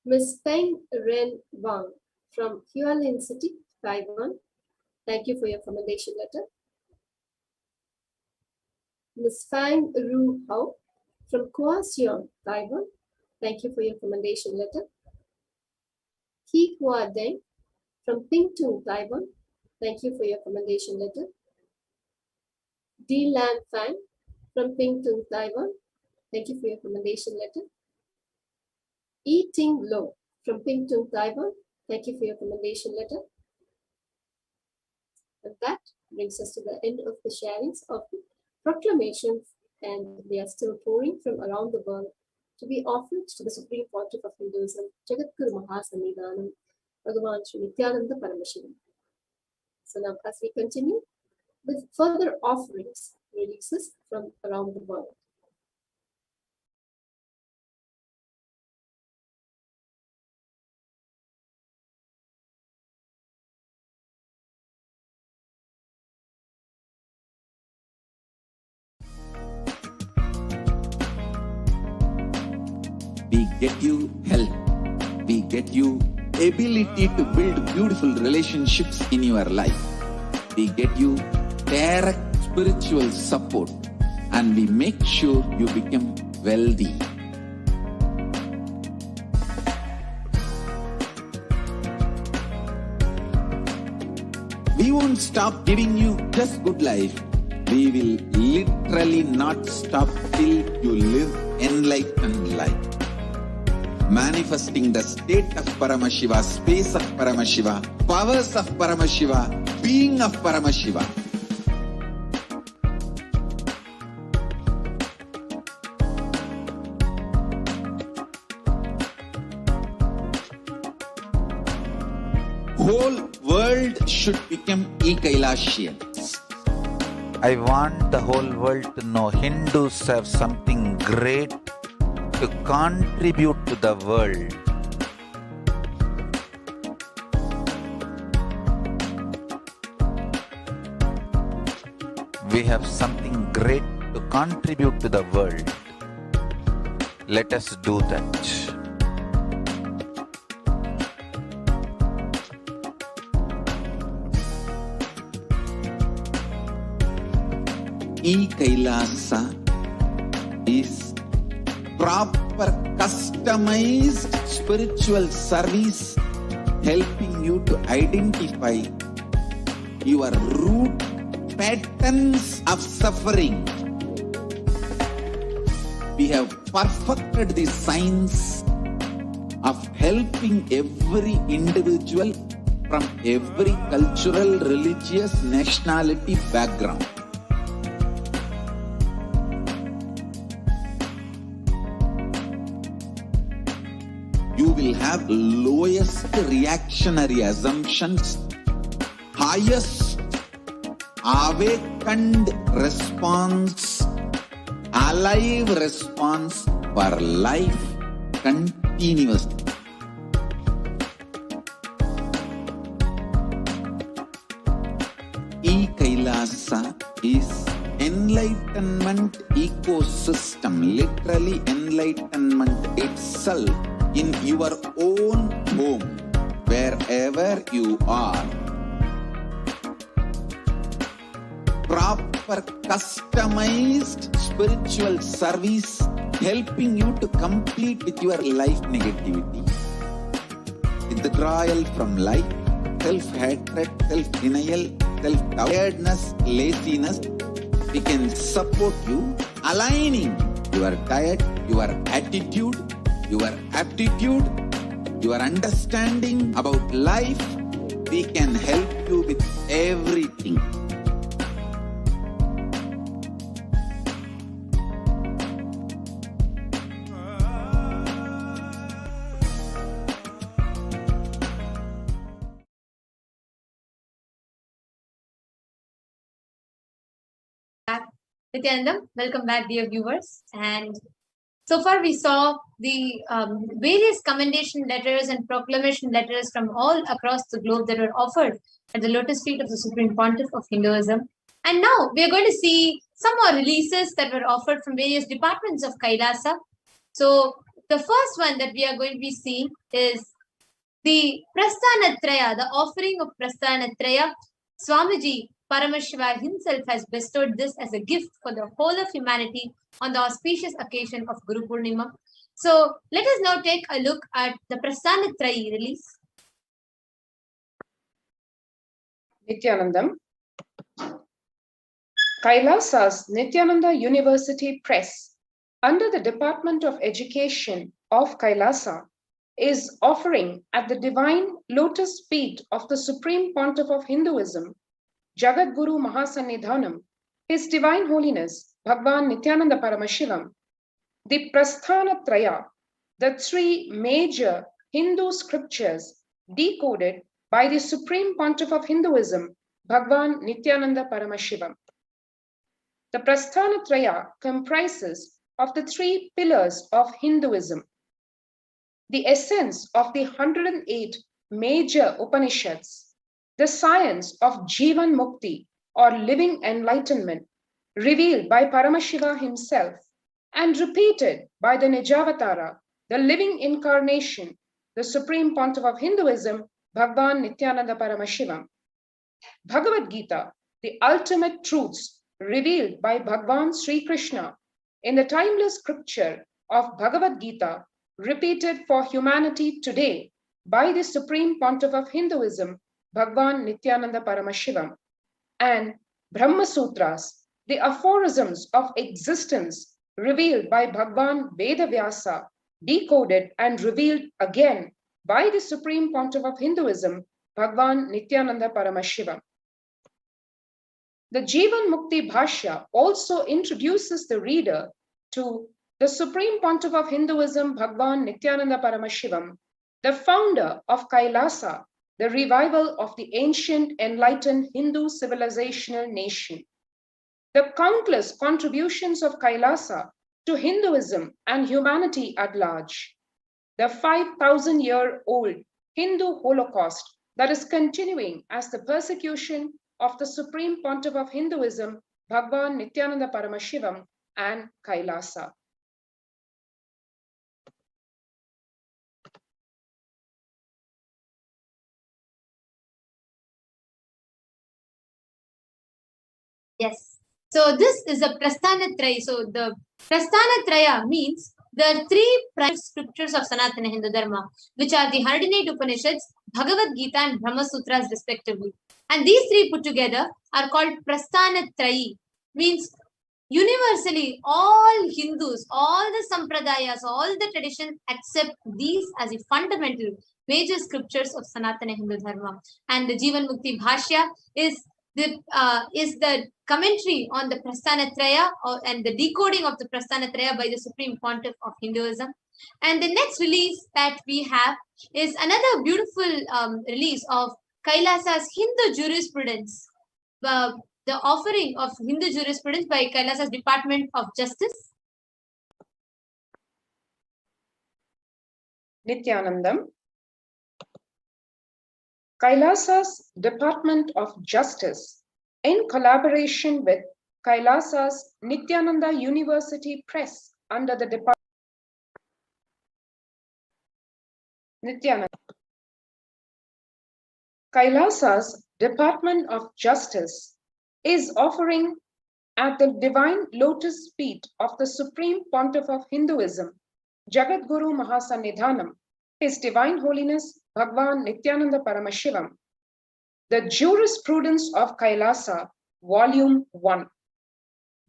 Ms. Peng Ren Wang from Hualien City, Taiwan. Thank you for your commendation letter. Ms. Fang Ru Hao from Kaohsiung, Taiwan. Thank you for your commendation letter. Ki Hua Deng from Pingtung, Taiwan. Thank you for your commendation letter. Di Lan Fang from Pingtung, Taiwan. Thank you for your commendation letter. Yi Ting Lo from Pingtung, Taiwan. Thank you for your commendation letter. And that brings us to the end of the sharings of the proclamations, and they are still pouring from around the world. to be offered to the Supreme Pontiff of Hinduism, Jagadguru Mahasannidhanam, Bhagavan Sri Nithyananda Paramashivam. So now as we continue with further offerings, releases from around the world. We get you help. We get you ability to build beautiful relationships in your life. We get you direct spiritual support, and we make sure you become wealthy. We won't stop giving you just good life. We will literally not stop till you live enlightened life. Manifesting the state of Paramashiva, space of Paramashiva, powers of Paramashiva, being of Paramashiva. Whole world should become Ekailashians. I want the whole world to know Hindus have something great to contribute to the world. We have something great to contribute to the world. Let us do that. E-Kailasa is proper customized spiritual service helping you to identify your root patterns of suffering. We have perfected the science of helping every individual from every cultural, religious, nationality background. You will have lowest reactionary assumptions, highest awakened response, alive response for life continuously. E-Kailasa is enlightenment ecosystem, literally enlightenment itself in your own home, wherever you are. Proper customized spiritual service helping you to complete with your life negativity, withdrawal from life, self-hatred, self-denial, self-tiredness, laziness. We can support you aligning your diet, your attitude, your aptitude, your understanding about life. We can help you with everything. Nithyanandam, welcome back, dear viewers. And so far we saw the various commendation letters and proclamation letters from all across the globe that were offered at the lotus feet of the Supreme Pontiff of Hinduism. And now we are going to see some more releases that were offered from various departments of Kailasa. So the first one that we are going to be seeing is the Prasthanatraya, the offering of Prasthanatraya. Swamiji Paramashiva himself has bestowed this as a gift for the whole of humanity on the auspicious occasion of Guru Purnima. So let us now take a look at the Prasthanatrayi release. Nithyanandam. Kailasa's Nithyananda University Press, under the Department of Education of Kailasa, is offering at the divine lotus feet of the Supreme Pontiff of Hinduism, Jagadguru Mahasannidhanam, His Divine Holiness Bhagavan Nithyananda Paramashivam, the Prasthanatraya, the three major Hindu scriptures decoded by the Supreme Pontiff of Hinduism, Bhagwan Nithyananda Paramashivam. The Prasthanatraya comprises of the three pillars of Hinduism, the essence of the 108 major Upanishads, the science of Jivan Mukti or living enlightenment, revealed by Paramashiva himself and repeated by the Nijavatara, the living incarnation, the Supreme Pontiff of Hinduism, Bhagwan Nithyananda Paramashivam. Bhagavad Gita, the ultimate truths revealed by Bhagwan Sri Krishna in the timeless scripture of Bhagavad Gita, repeated for humanity today by the Supreme Pontiff of Hinduism, Bhagwan Nithyananda Paramashivam, and Brahma Sutras, the aphorisms of existence revealed by Bhagwan Vedavyasa, decoded and revealed again by the Supreme Pontiff of Hinduism, Bhagwan Nithyananda Paramashivam. The Jivan Mukti Bhashya also introduces the reader to the Supreme Pontiff of Hinduism, Bhagwan Nithyananda Paramashivam, the founder of Kailasa, the revival of the ancient enlightened Hindu civilizational nation. The countless contributions of Kailasa to Hinduism and humanity at large. The 5,000-year-old Hindu Holocaust that is continuing as the persecution of the Supreme Pontiff of Hinduism, Bhagwan Nithyananda Paramashivam, and Kailasa. Yes. So this is a Prasthanatraya. So the Prasthanatraya means the three prime scriptures of Sanatana Hindu Dharma, which are the 108 Upanishads, Bhagavad Gita, and Brahma Sutras respectively. And these three put together are called Prasthanatrayi, means universally all Hindus, all the Sampradayas, all the traditions accept these as the fundamental major scriptures of Sanatana Hindu Dharma. And the Jivan Mukti Bhashya is the commentary on the Prasthanatraya and the decoding of the Prasthanatraya by the Supreme Pontiff of Hinduism. And the next release that we have is another beautiful release of Kailasa's Hindu Jurisprudence, the offering of Hindu Jurisprudence by Kailasa's Department of Justice. Nithyanandam. Kailasa's Department of Justice, in collaboration with Kailasa's Nithyananda University Press under the Department Nithyananda. Kailasa's Department of Justice is offering at the divine lotus feet of the Supreme Pontiff of Hinduism, Jagadguru Mahasannidhanam, His Divine Holiness Bhagwan Nithyananda Paramashivam, the Jurisprudence of Kailasa, Volume 1.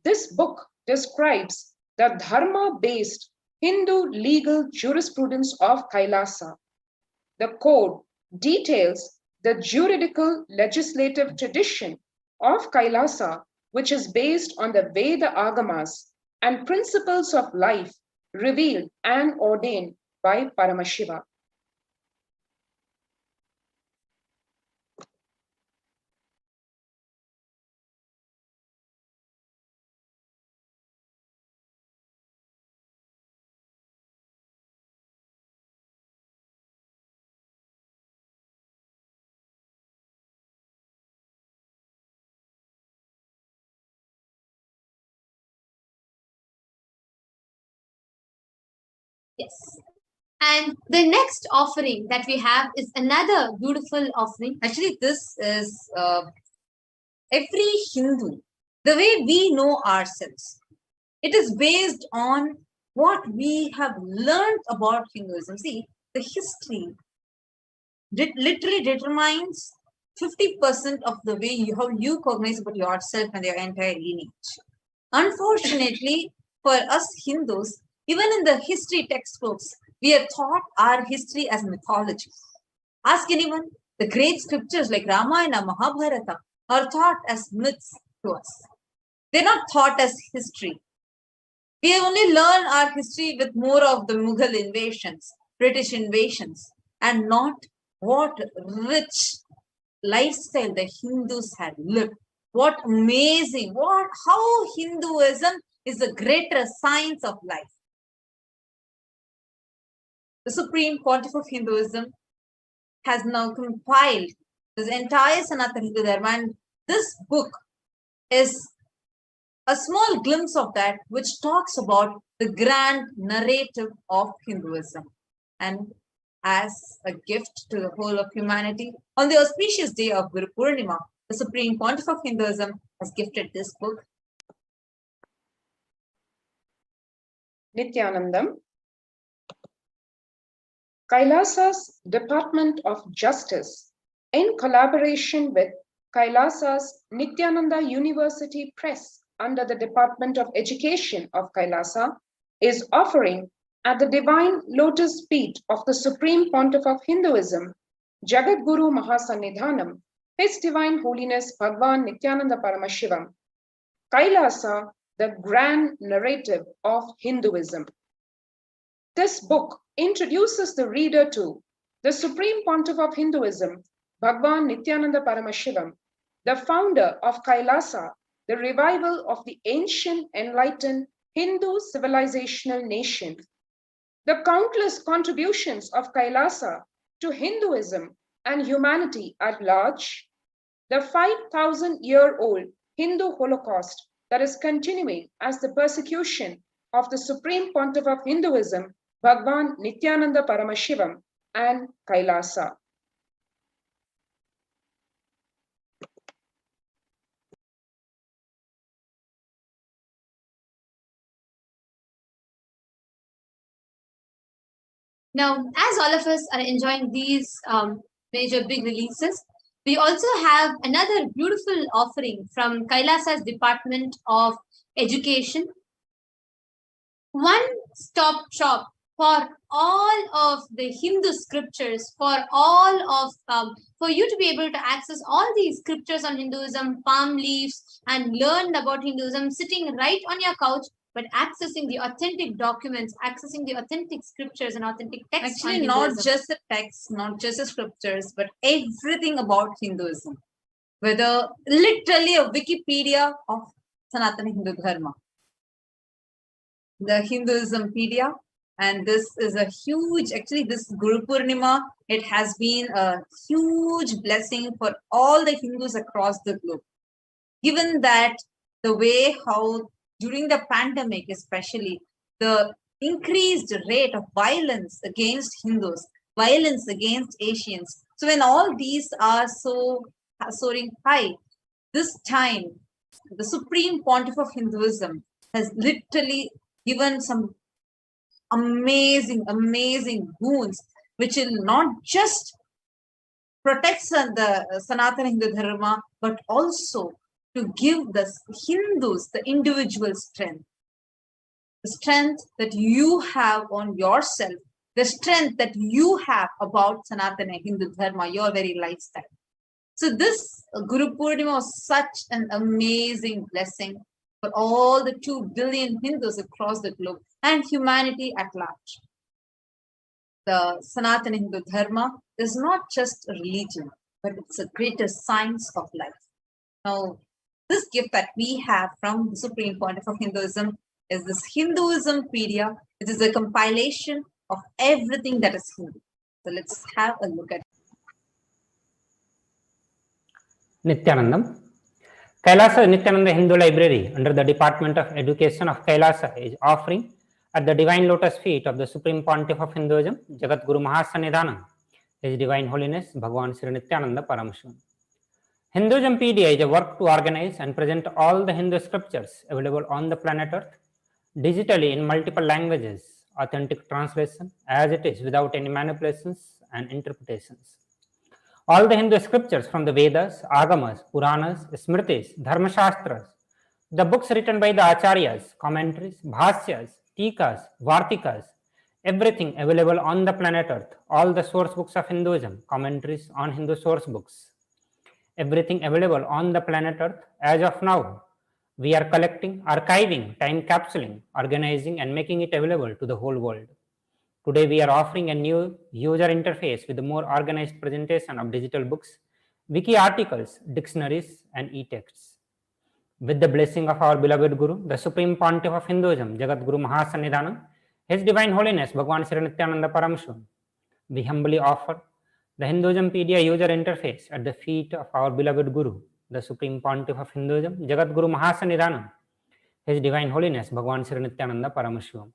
This book describes the Dharma-based Hindu legal jurisprudence of Kailasa. The code details the juridical legislative tradition of Kailasa, which is based on the Veda Agamas and principles of life revealed and ordained by Paramashiva. Yes. And the next offering that we have is another beautiful offering. Actually, this is every Hindu, the way we know ourselves. It is based on what we have learned about Hinduism. See, the history literally determines 50% of the way how you cognize about yourself and your entire lineage. Unfortunately, for us Hindus, even in the history textbooks, we are taught our history as mythology. Ask anyone, the great scriptures like Ramayana, Mahabharata are taught as myths to us. They're not taught as history. We only learn our history with more of the Mughal invasions, British invasions, and not what rich lifestyle the Hindus had lived. What amazing, how Hinduism is the greater science of life. The Supreme Pontiff of Hinduism has now compiled this entire Sanatana Hindu Dharma, and this book is a small glimpse of that, which talks about the grand narrative of Hinduism. And as a gift to the whole of humanity, on the auspicious day of Guru Purnima, the Supreme Pontiff of Hinduism has gifted this book. Nithyanandam. Kailasa's Department of Justice, in collaboration with Kailasa's Nithyananda University Press under the Department of Education of Kailasa, is offering at the Divine Lotus Feet of the Supreme Pontiff of Hinduism, Jagat Guru Mahasannidhanam, His Divine Holiness Bhagwan Nithyananda Paramashivam, Kailasa, the Grand Narrative of Hinduism. This book introduces the reader to the Supreme Pontiff of Hinduism, Bhagwan Nithyananda Paramashivam, the founder of Kailasa, the revival of the ancient enlightened Hindu civilizational nation, the countless contributions of Kailasa to Hinduism and humanity at large, the 5,000-year-old Hindu Holocaust that is continuing as the persecution of the Supreme Pontiff of Hinduism, Bhagwan Nithyananda Paramashivam, and Kailasa. Now, as all of us are enjoying these major big releases, we also have another beautiful offering from Kailasa's Department of Education. One-stop shop for all of the Hindu scriptures, for you to be able to access all these scriptures on Hinduism, palm leaves, and learn about Hinduism sitting right on your couch, but accessing the authentic documents, accessing the authentic scriptures and authentic texts. Actually, not just the texts, not just the scriptures, but everything about Hinduism. Whether literally a Wikipedia of Sanatana Hindu Dharma. The Hinduismpedia, and this is a huge, actually this Guru Purnima, it has been a huge blessing for all the Hindus across the globe. Given that the way how during the pandemic especially, the increased rate of violence against Hindus, violence against Asians. So when all these are soaring high, this time the Supreme Pontiff of Hinduism has literally given some amazing boons, which will not just protect the Sanatana Hindu Dharma, but also to give the Hindus the individual strength. The strength that you have on yourself, the strength that you have about Sanatana Hindu Dharma, your very lifestyle. So this Guru Purnima was such an amazing blessing for all the 2 billion Hindus across the globe and humanity at large. The Sanatana Hindu Dharma is not just a religion, but it's a greater science of life. Now, this gift that we have from the Supreme Pontiff of Hinduism is this Hinduismpedia. It is a compilation of everything that is Hindu. So let's have a look at it. Nithyanandam. Kailasa Nithyananda Hindu Library under the Department of Education of Kailasa is offering at the Divine Lotus Feet of the Supreme Pontiff of Hinduism, Jagat Guru Mahasannidhanam, His Divine Holiness Bhagwan Sri Nithyananda Paramashivam. Hinduismpedia is a work to organize and present all the Hindu scriptures available on the planet Earth digitally in multiple languages, authentic translation as it is without any manipulations and interpretations. All the Hindu scriptures from the Vedas, Agamas, Puranas, Smritis, Dharmashastras, the books written by the Acharyas, commentaries, Bhasyas, Tikas, Vartikas, everything available on the planet Earth, all the source books of Hinduism, commentaries on Hindu source books, everything available on the planet Earth as of now We are collecting, archiving, time capsuling, organizing, and making it available to the whole world. Today, we are offering a new user interface with a more organized presentation of digital books, wiki articles, dictionaries, and e-texts. With the blessing of our beloved Guru, the Supreme Pontiff of Hinduism, Jagat Guru Mahasannidhanam, His Divine Holiness Bhagwan Sri Nithyananda Paramashivam, we humbly offer the Hinduismpedia user interface at the feet of our beloved Guru, the Supreme Pontiff of Hinduism, Jagat Guru Mahasannidhanam, His Divine Holiness Bhagwan Sri Nithyananda Paramashivam.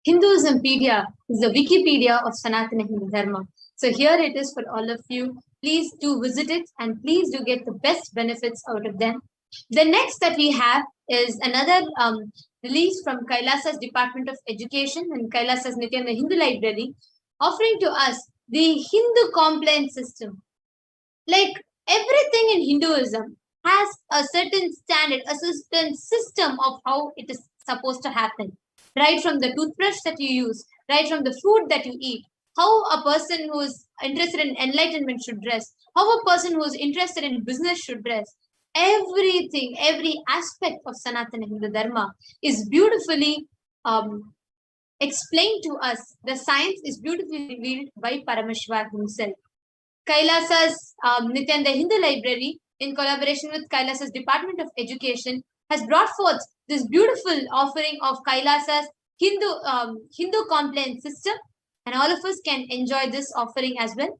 Hinduismpedia is the Wikipedia of Sanatana Hindu Dharma. So here it is for all of you. Please do visit it and please do get the best benefits out of them. The next that we have is another release from Kailasa's Department of Education and Kailasa's Nithyananda Hindu Library, offering to us the Hindu compliance system. Like everything in Hinduism has a certain standard, a certain system of how it is supposed to happen. Right from the toothbrush that you use, right from the food that you eat, how a person who is interested in enlightenment should dress, how a person who is interested in business should dress. Everything, every aspect of Sanatana Hindu Dharma is beautifully explained to us. The science is beautifully revealed by Paramashiva himself. Kailasa's Nithyananda Hindu Library, in collaboration with Kailasa's Department of Education, has brought forth this beautiful offering of Kailasa's Hindu compliance system, and all of us can enjoy this offering as well.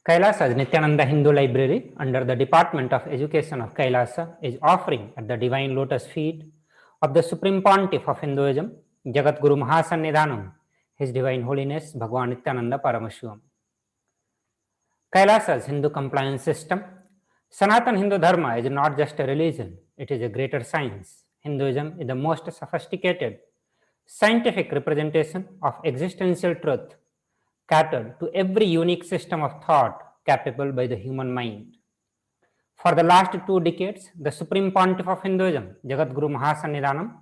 Kailasa's Nithyananda Hindu Library, under the Department of Education of Kailasa, is offering at the Divine Lotus feet of the Supreme Pontiff of Hinduism, Jagat Guru Mahasannidhanam, His Divine Holiness Bhagwan Nithyananda Paramashivam. Kailasa's Hindu compliance system. Sanatana Hindu Dharma is not just a religion, it is a greater science. Hinduism is the most sophisticated scientific representation of existential truth, catered to every unique system of thought capable by the human mind. For the last 2 decades, the Supreme Pontiff of Hinduism, Jagat Guru Mahasannidhanam,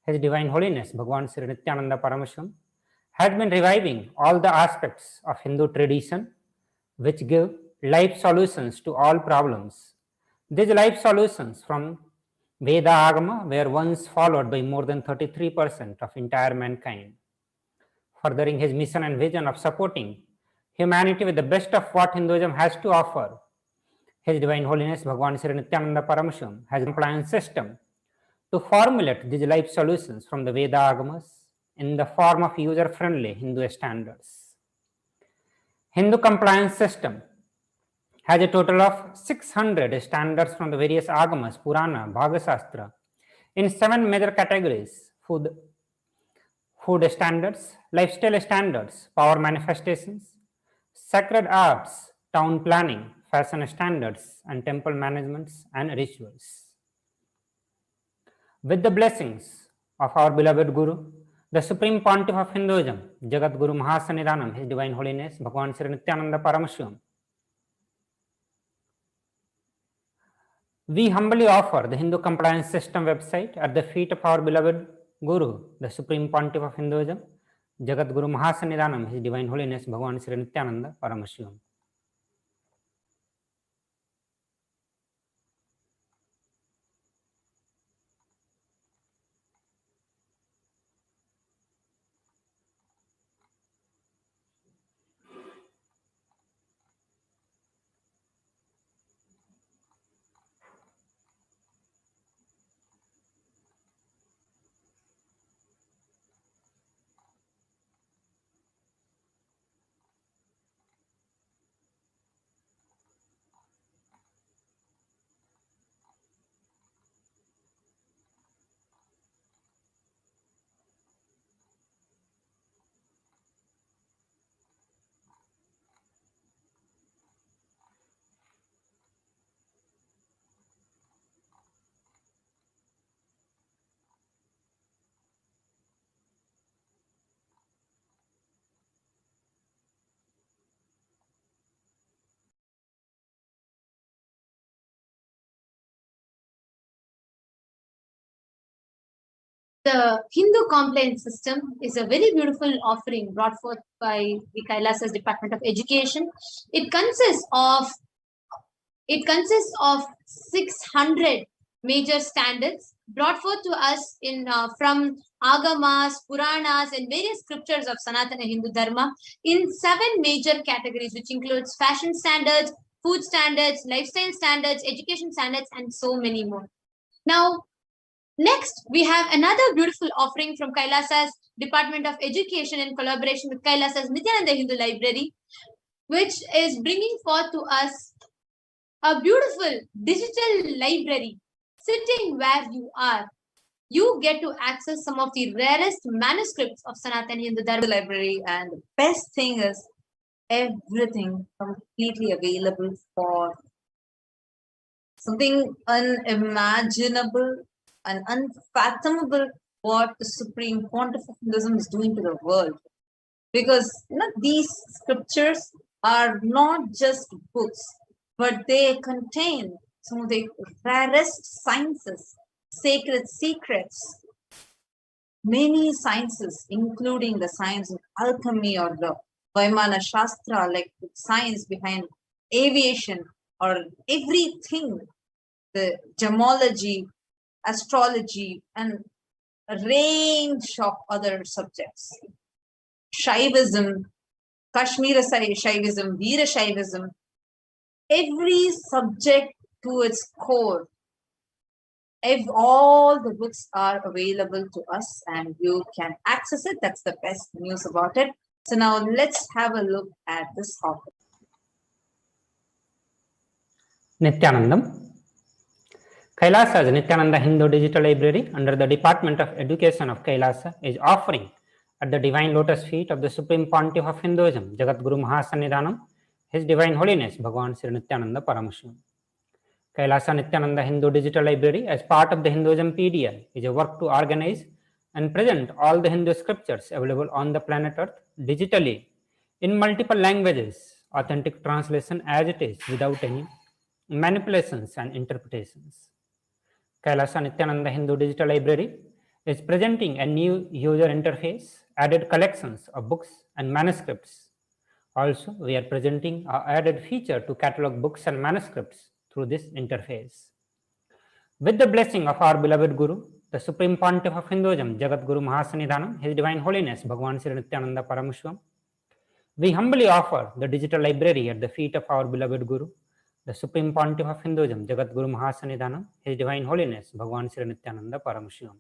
His Divine Holiness Bhagwan Sri Nithyananda Paramashivam, has been reviving all the aspects of Hindu tradition which give life solutions to all problems. These life solutions from Veda Agama were once followed by more than 33% of entire mankind. Furthering his mission and vision of supporting humanity with the best of what Hinduism has to offer, His Divine Holiness Bhagwan Sri Nithyananda Paramashivam has a compliance system to formulate these life solutions from the Veda Agamas in the form of user-friendly Hindu standards. Hindu compliance system has a total of 600 standards from the various Agamas, Purana, Bhagasastra, in 7 major categories: food standards, lifestyle standards, power manifestations, sacred arts, town planning, fashion standards, and temple managements and rituals. With the blessings of our beloved Guru, the Supreme Pontiff of Hinduism, Jagat Guru Mahasannidhanam, His Divine Holiness Bhagwan Sri Nithyananda Paramashivam, we humbly offer the Hindu compliance system website at the feet of our beloved Guru, the Supreme Pontiff of Hinduism, Jagat Guru Mahasannidhanam, His Divine Holiness Bhagwan Sri Nithyananda Paramashivam. the Hindu complaint system is a very beautiful offering brought forth by the Kailasa's Department of Education. It consists of 600 major standards brought forth to us from Agamas, Puranas, and various scriptures of Sanatana Hindu Dharma in 7 major categories, which includes fashion standards, food standards, lifestyle standards, education standards, and so many more. Now, next, we have another beautiful offering from Kailasa's Department of Education in collaboration with Kailasa's Nithyananda Hindu Library, which is bringing forth to us a beautiful digital library. Sitting where you are, you get to access some of the rarest manuscripts of Sanatana Hindu Dharma library. And the best thing is everything completely available for something unimaginable and unfathomable what the Supreme Pontiff of Hinduism is doing to the world. Because these scriptures are not just books, but they contain some of the rarest sciences, sacred secrets, many sciences, including the science of alchemy or the Vaimana Shastra, like the science behind aviation or everything, the gemology, astrology, and a range of other subjects. Shaivism, Kashmira Shaivism, Veera Shaivism, every subject to its core. If all the books are available to us and you can access it, that's the best news about it. So now let's have a look at this topic. Nithyanandam. Kailasa's Nithyananda Hindu Digital Library under the Department of Education of Kailasa is offering at the Divine Lotus Feet of the Supreme Pontiff of Hinduism, Jagat Guru Mahasannidhanam, His Divine Holiness Bhagavan Sri Nithyananda Paramashivam. Kailasa Nithyananda Hindu Digital Library, as part of the Hinduism PDL, is a work to organize and present all the Hindu scriptures available on the planet Earth digitally in multiple languages, authentic translation as it is, without any manipulations and interpretations. Kailasa Nithyananda Hindu Digital Library is presenting a new user interface, added collections of books and manuscripts. Also, we are presenting an added feature to catalog books and manuscripts through this interface. With the blessing of our beloved Guru, the Supreme Pontiff of Hinduism, Jagat Guru Mahasannidhanam, His Divine Holiness Bhagavan Sri Nithyananda Paramashivam, we humbly offer the digital library at the feet of our beloved Guru, the Supreme Pontiff of Hinduism, Jagat Guru Mahasannidhanam, His Divine Holiness Bhagavan Sri Nithyananda Paramashivam.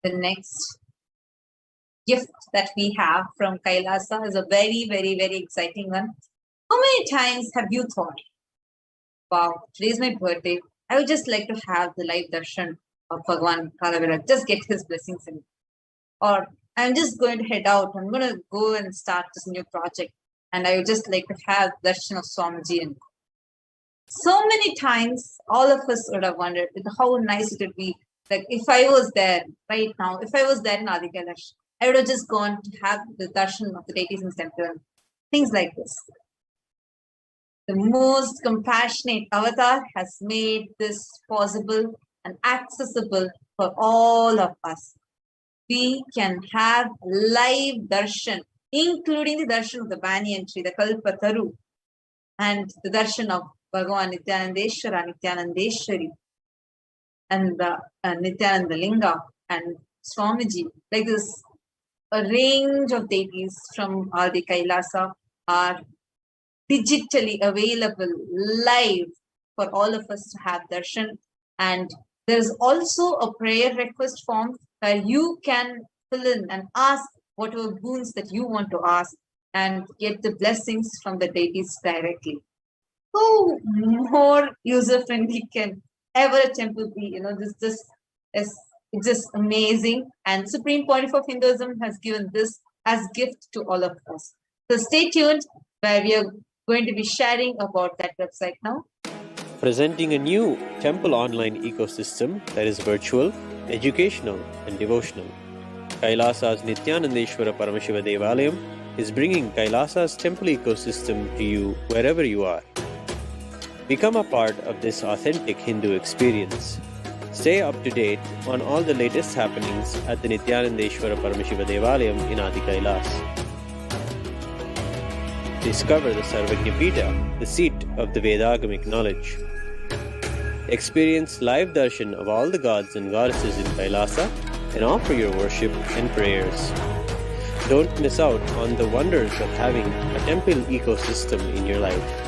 The next gift that we have from Kailasa is a very, very, very exciting one. How many times have you thought, wow, today's my birthday, I would just like to have the live darshan of Bhagwan Kalavira, just get his blessings in. Or I'm just going to head out, I'm going to go and start this new project, and I would just like to have darshan of Swamiji. And so many times, all of us would have wondered how nice it would be. Like if I was there right now, if I was there in Adi Kailash, I would have just gone to have the darshan of the deities in the temple, things like this. The most compassionate avatar has made this possible and accessible for all of us. We can have live darshan, including the darshan of the banyan tree, the Kalpataru, and the darshan of Bhagavan Nithyanandeshwara, Nithyanandeshwari, and the Nithyananda Linga and Swamiji. Like this, a range of deities from Adi Kailasa are digitally available live for all of us to have darshan. And there's also a prayer request form where you can fill in and ask whatever boons that you want to ask. and get the blessings from the deities directly. How more user-friendly can ever a temple be? This is it's just amazing. And Supreme Pontiff of Hinduism has given this as gift to all of us. So stay tuned, where we are going to be sharing about that website now. Presenting a new temple online ecosystem that is virtual, educational, and devotional. Kailasa's Nithyanandeshwara Paramashiva Devalayam is bringing Kailasa's temple ecosystem to you wherever you are. Become a part of this authentic Hindu experience. Stay up to date on all the latest happenings at the Nithyanandeshwara Paramashiva Devalayam in Adi Kailas. Discover the Sarvajñapita, the seat of the Vedagamic knowledge. Experience live darshan of all the gods and goddesses in Kailasa and offer your worship and prayers. Don't miss out on the wonders of having a temple ecosystem in your life.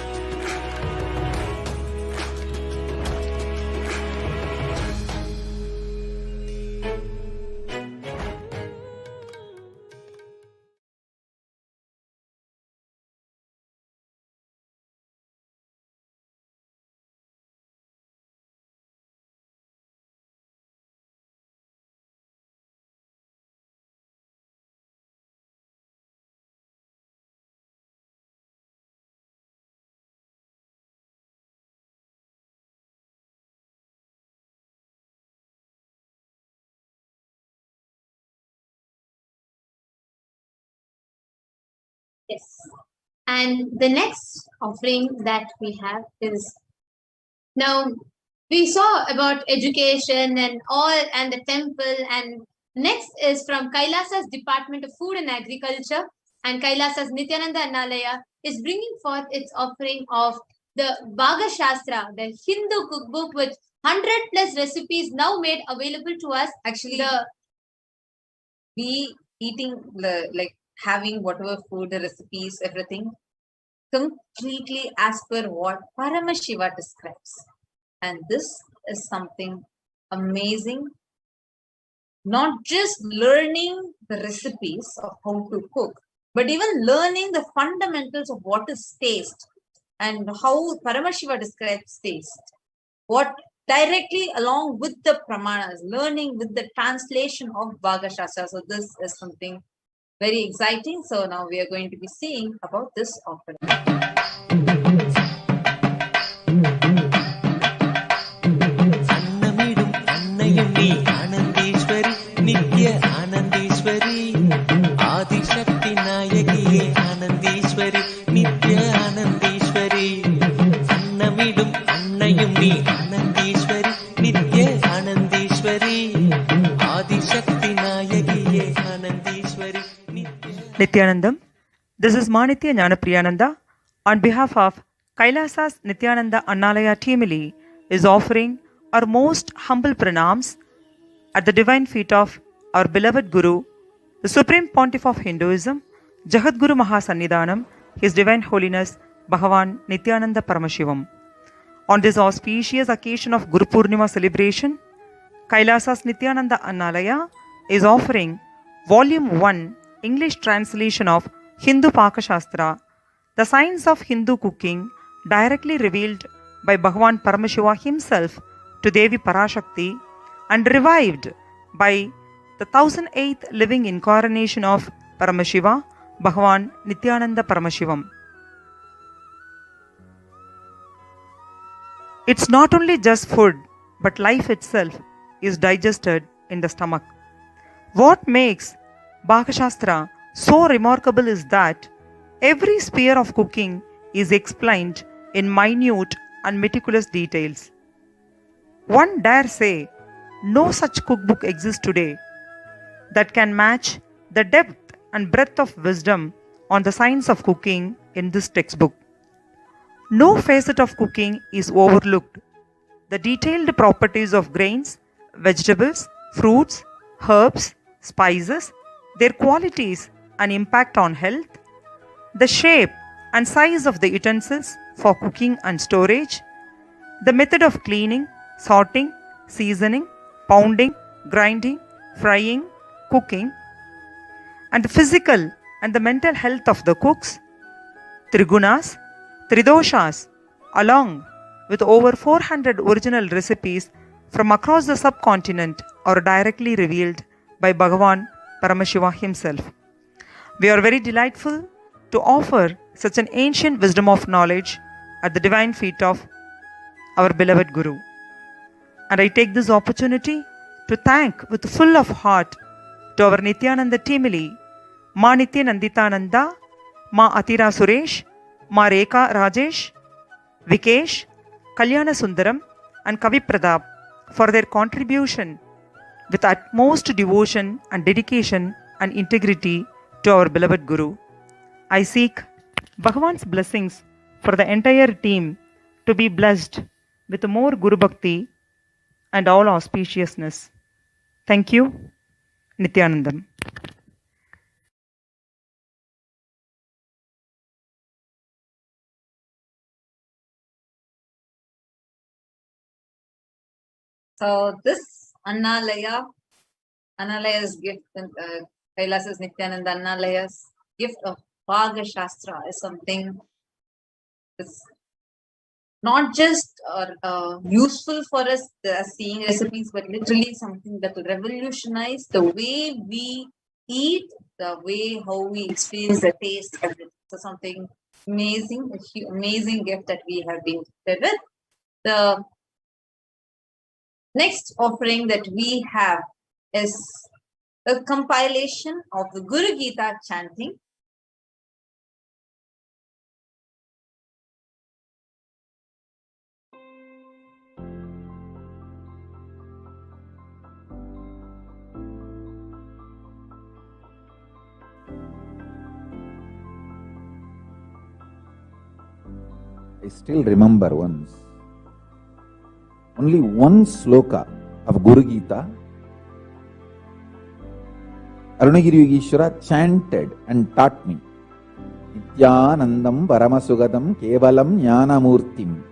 Yes. And the next offering that we have is, now we saw about education and all and the temple, and next is from Kailasa's Department of Food and Agriculture, and Kailasa's Nithyananda Annalaya is bringing forth its offering of the Bhaga Shastra, the Hindu cookbook with 100 plus recipes now made available to us. Actually, we eating like having whatever food, the recipes, everything completely as per what Paramashiva describes. And this is something amazing. Not just learning the recipes of how to cook, but even learning the fundamentals of what is taste and how Paramashiva describes taste. What directly along with the pramanas, learning with the translation of Bhaga Shastra. So this is something very exciting. So now we are going to be seeing about this offering. Nithyanandam, this is Manithya Jnanapriyananda on behalf of Kailasa's Nithyananda Annalaya Teamili is offering our most humble pranams at the divine feet of our beloved Guru, the Supreme Pontiff of Hinduism, Jagadguru Mahasannidhanam, His Divine Holiness Bhagavan Nithyananda Paramashivam. On this auspicious occasion of Guru Purnima celebration, Kailasa's Nithyananda Annalaya is offering Volume 1 English translation of Hindu Pakashastra, the science of Hindu cooking directly revealed by Bhagavan Paramashiva himself to Devi Parashakti and revived by the 1008th living incarnation of Paramashiva, Bhagavan Nithyananda Paramashivam. It's not only just food, but life itself is digested in the stomach. What makes Bhagashastra so remarkable is that every sphere of cooking is explained in minute and meticulous details. One dare say, no such cookbook exists today that can match the depth and breadth of wisdom on the science of cooking in this textbook. No facet of cooking is overlooked. The detailed properties of grains, vegetables, fruits, herbs, spices, their qualities and impact on health, the shape and size of the utensils for cooking and storage, the method of cleaning, sorting, seasoning, pounding, grinding, frying, cooking, and the physical and the mental health of the cooks, Trigunas, Tridoshas, along with over 400 original recipes from across the subcontinent are directly revealed by Bhagavan Paramashiva himself. We are very delightful to offer such an ancient wisdom of knowledge at the divine feet of our beloved Guru. And I take this opportunity to thank with full of heart to our Nithyananda Teamily, Ma Nityananditananda, Ma Atira Suresh, Ma Rekha Rajesh, Vikesh, Kalyana Sundaram and Kavi Pradap for their contribution with utmost devotion and dedication and integrity to our beloved Guru. I seek Bhagavan's blessings for the entire team to be blessed with more Guru Bhakti and all auspiciousness. Thank you, Nithyanandam. So this Annalaya's gift, Kailasa's Nithyananda Annalaya's gift of Bhaga Shastra is something that's not just useful for us as seeing recipes, but literally something that will revolutionize the way we eat, the way how we experience the taste of it. So something amazing, amazing gift that we have been gifted with. The next offering that we have is a compilation of the Guru Gita chanting. I still remember once, only one sloka of Guru Gita, Arunagiri Yogeshwara chanted and taught me. Nithyanandam Paramasugadam Kevalam Jnanamurtim.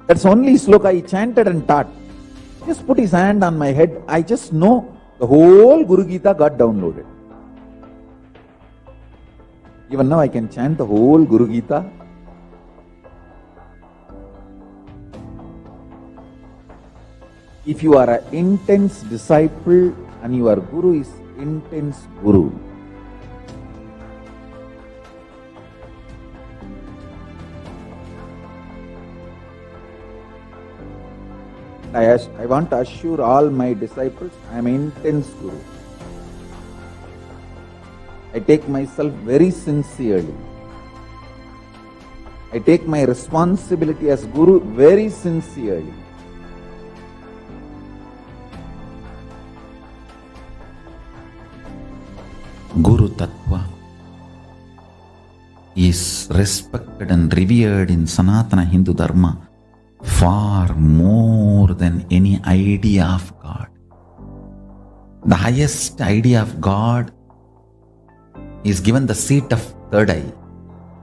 That's only sloka he chanted and taught. Just put his hand on my head, I just know the whole Guru Gita got downloaded. Even now I can chant the whole Guru Gita. If you are an intense disciple and your Guru is intense Guru, I want to assure all my disciples, I am an intense Guru. I take myself very sincerely. I take my responsibility as Guru very sincerely. Guru Tattva is respected and revered in Sanatana Hindu Dharma far more than any idea of God. The highest idea of God is given the seat of third eye,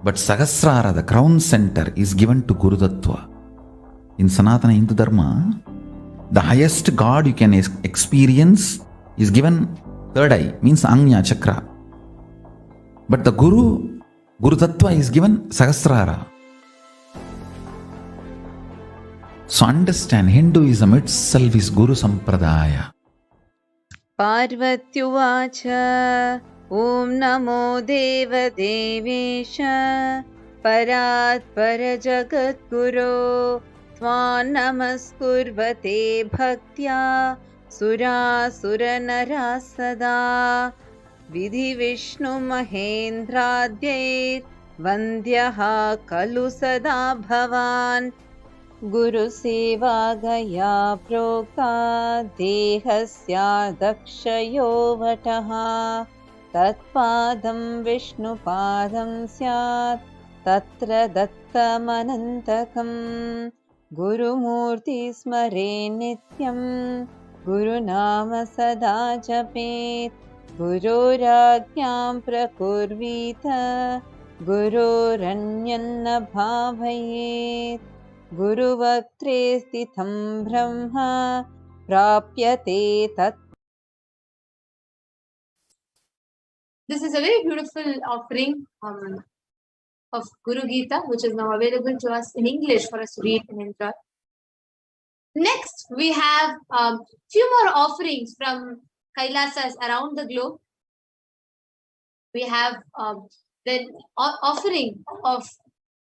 but Sahasrara, the crown center, is given to Guru Tattva. In Sanatana Hindu Dharma, the highest God you can experience is given third eye, means Anya Chakra. But the Guru Tattva is given Sahasrara. So understand, Hinduism itself is Guru Sampradaya. Parvatyuvacha Om Namo Deva Devesha Parat Parajagat Guru Tvan Namaskurvate Bhaktya Sura Suranara Sada Vidhi Vishnu Mahendradyair Vandyaha Kalu Sada Bhavan Guru Seva Gaya Prokta Dehasya Dakshayo Vataha Tatpadam Vishnu Padam Syat Tatra Dattamanantakam Guru Murti Smare Nityam Guru Nama Sada Japet Guru Rajñam Prakurvita Guru Ranyanna Bhavayet Guru Vaktre Stitham Brahma Prapyate Tat This is a very beautiful offering of Guru Gita, which is now available to us in English for us to read and enjoy. Next, we have few more offerings from Kailasas around the globe. We have the offering of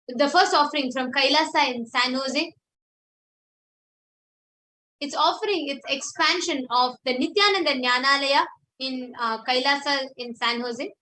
the first offering from Kailasa in San Jose. It's offering its expansion of the Nithyananda Jnanalaya in Kailasa in San Jose.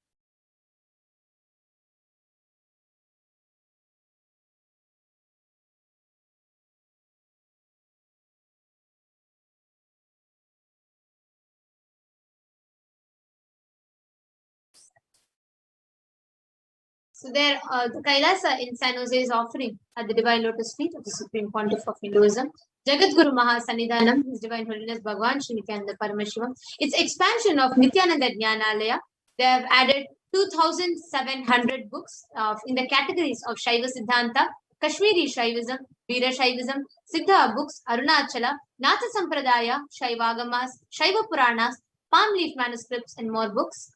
So there, the Kailasa in San Jose is offering at the Divine Lotus feet of the Supreme Pontiff of Hinduism, Jagat Guru Mahasannidhanam, His Divine Holiness Bhagavan Shri Nithyananda Paramashivam. Its expansion of Nithyananda Jnanalaya. They have added 2,700 books in the categories of Shaiva Siddhanta, Kashmiri Shaivism, Veera Shaivism, Siddha books, Arunachala, Natha Sampradaya, Shaivagamas, Shaiva Puranas, palm leaf manuscripts, and more books.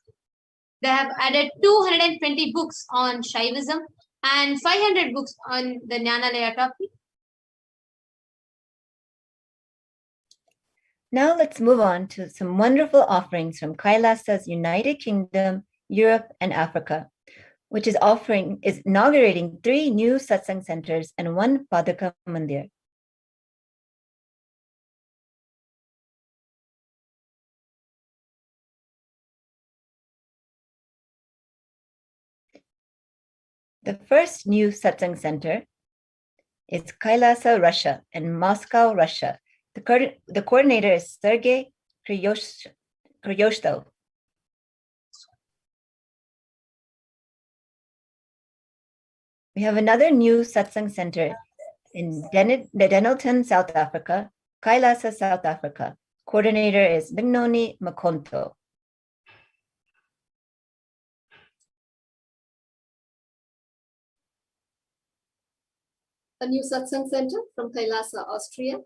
They have added 220 books on Shaivism and 500 books on the Jnanalaya topic. Now let's move on to some wonderful offerings from Kailasa's United Kingdom, Europe, and Africa, which is inaugurating 3 new satsang centers and 1 Padaka Mandir. The first new satsang center is Kailasa, Russia, in Moscow, Russia. The coordinator is Sergei Kryoshtov. We have another new satsang center in Denelton, South Africa, Kailasa, South Africa. Coordinator is Bignoni Makonto. A new satsang center from Kailasa, Austria,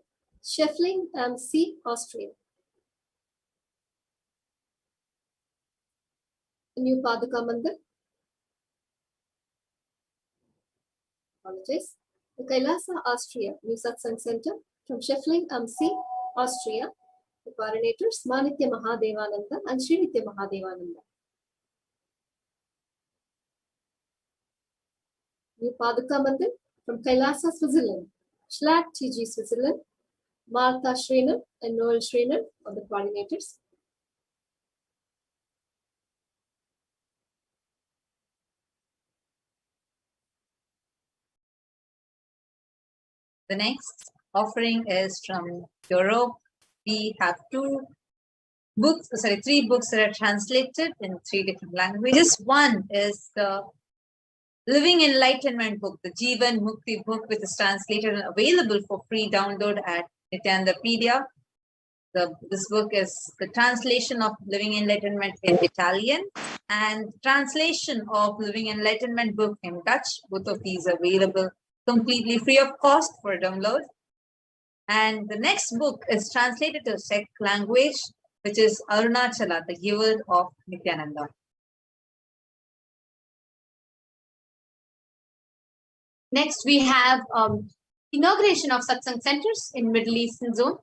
Scheffling am See, Austria. A new Padaka Mandir. Apologies. The Kailasa, Austria, new satsang center from Scheffling am See, Austria. The coordinators Manitya Mahadevananda and Srinitya Mahadevananda. New Padaka Mandir from Kailasa, Switzerland, Schlag TG, Switzerland, Martha Schreiner and Noel Schreiner are the coordinators. The next offering is from Europe. We have 3 books that are translated in 3 different languages. One is the Living Enlightenment book, the Jivan Mukti book, which is translated and available for free download at Nityanandapedia. This book is the translation of Living Enlightenment in Italian and translation of Living Enlightenment book in Dutch. Both of these are available completely free of cost for download. And the next book is translated to Czech language, which is Arunachala, the giver of Nithyananda. Next, we have inauguration of satsang centers in Middle Eastern zone.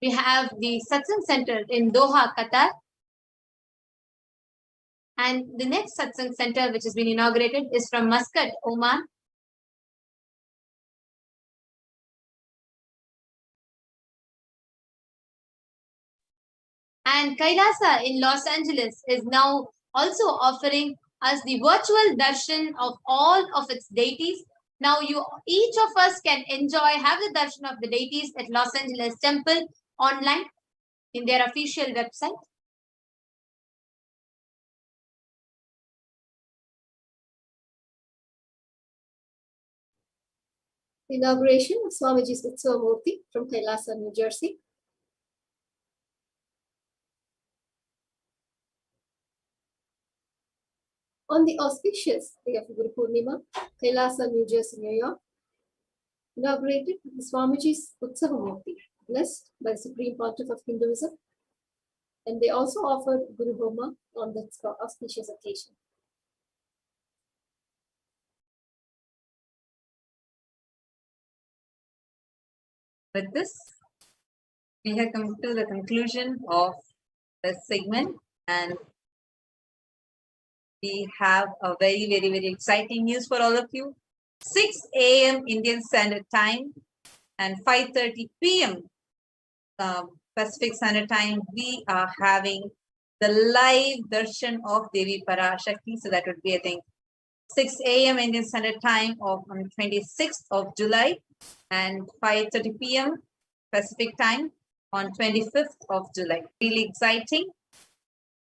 We have the satsang center in Doha, Qatar. And the next satsang center, which has been inaugurated, is from Muscat, Oman. And Kailasa in Los Angeles is now also offering us the virtual darshan of all of its deities. Now each of us can have the darshan of the deities at Los Angeles Temple online in their official website. Inauguration of Swamiji's Utsava Murti from Kailasa, New Jersey. On the auspicious day of Guru Purnima, Kailasa, New Jersey, New York, inaugurated the Swamiji's Utsava Murti, blessed by the Supreme Pontiff of Hinduism, and they also offered Guru Homa on this auspicious occasion. With this, we have come to the conclusion of the segment, and we have a very, very, very exciting news for all of you. 6 a.m. Indian Standard Time and 5:30 p.m. Pacific Standard Time, we are having the live darshan of Devi Parashakti. So that would be, I think, 6 a.m. Indian Standard Time on 26th of July and 5:30 p.m. Pacific Time on 25th of July. Really exciting.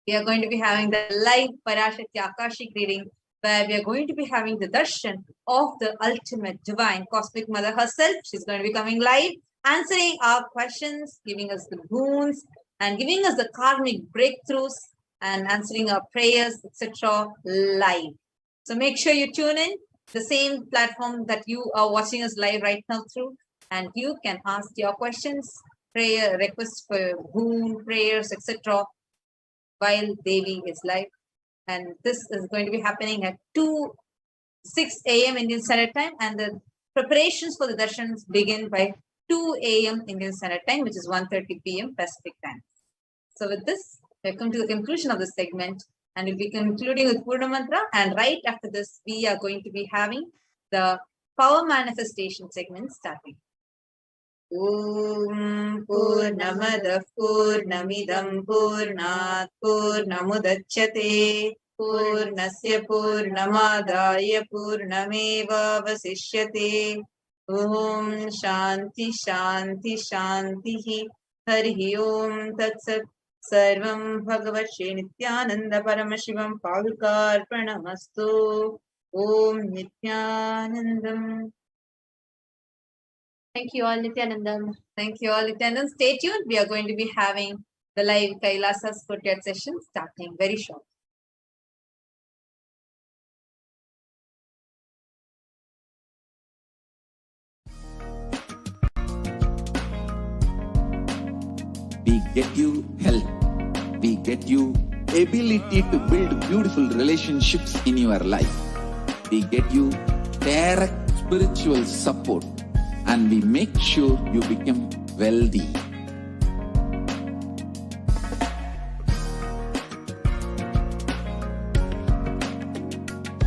We are going to be having the live Parashakti Akashic reading, where we are going to be having the darshan of the ultimate divine cosmic mother herself. She's going to be coming live, answering our questions, giving us the boons, and giving us the karmic breakthroughs, and answering our prayers, etc. live. So make sure you tune in the same platform that you are watching us live right now through, and you can ask your questions, prayer requests for boon, prayers, etc. while Devi is live. And this is going to be happening at 6 a.m. Indian Standard Time, and the preparations for the darshans begin by 2 a.m. Indian Standard Time, which is 1:30 p.m. Pacific Time. So with this, we have come to the conclusion of the segment, and we'll be concluding with Purna Mantra, and right after this, we are going to be having the power manifestation segment starting. Om Purnamada Purnamidam Purnat Purnamudachyate Purnasya Purnamadaya Purnameva Vasishyate. Om Shanti Shanti Shanti Hari Om Tatsat. Sarvam Bhagavat Shri Nithyananda Paramashivam Padukarpanamastu. Om Nithyanandam. Thank you all, Nithyanandam. Thank you all, Nithyanandam. Stay tuned. We are going to be having the live Kailasa's courtyard session starting very shortly. We get you health. We get you ability to build beautiful relationships in your life. We get you direct spiritual support, and we make sure you become wealthy.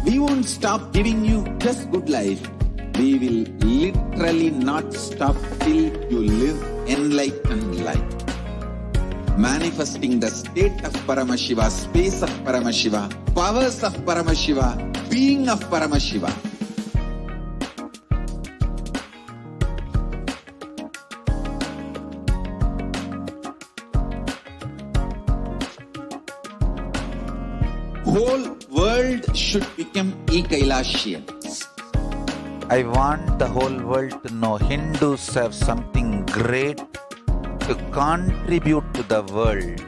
We won't stop giving you just good life. We will literally not stop till you live enlightened life. Manifesting the state of Paramashiva, space of Paramashiva, powers of Paramashiva, being of Paramashiva. Whole world should become e-Kailashians. I want the whole world to know Hindus have something great to contribute to the world.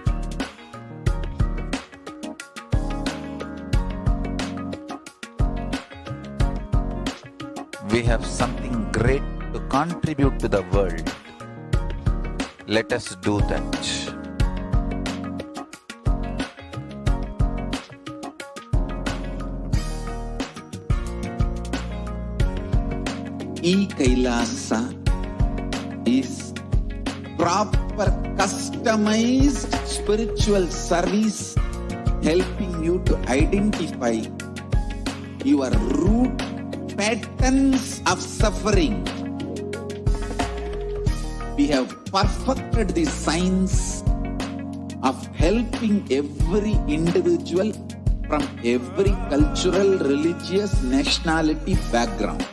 We have something great to contribute to the world. Let us do that. E-Kailasa is proper customized spiritual service helping you to identify your root patterns of suffering. We have perfected the science of helping every individual from every cultural, religious, nationality background.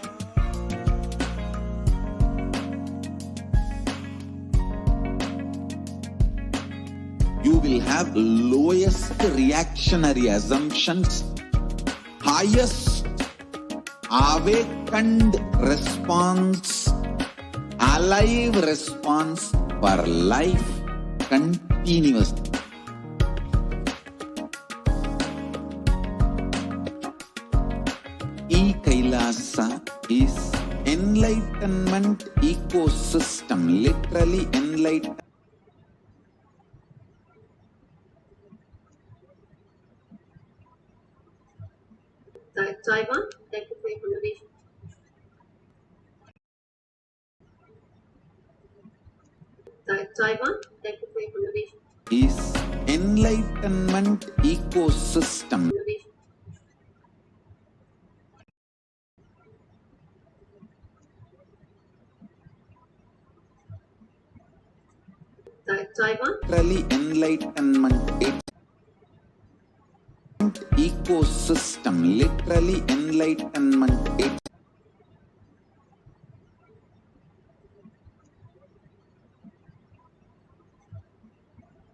You will have lowest reactionary assumptions, highest awakened response, alive response for life continuously. E-Kailasa is enlightenment ecosystem, literally enlightenment. Taiwan, thank you for your contribution. Taiwan, thank you for your contribution. Is enlightenment ecosystem. Taiwan. Literally enlightenment ecosystem. Literally enlightenment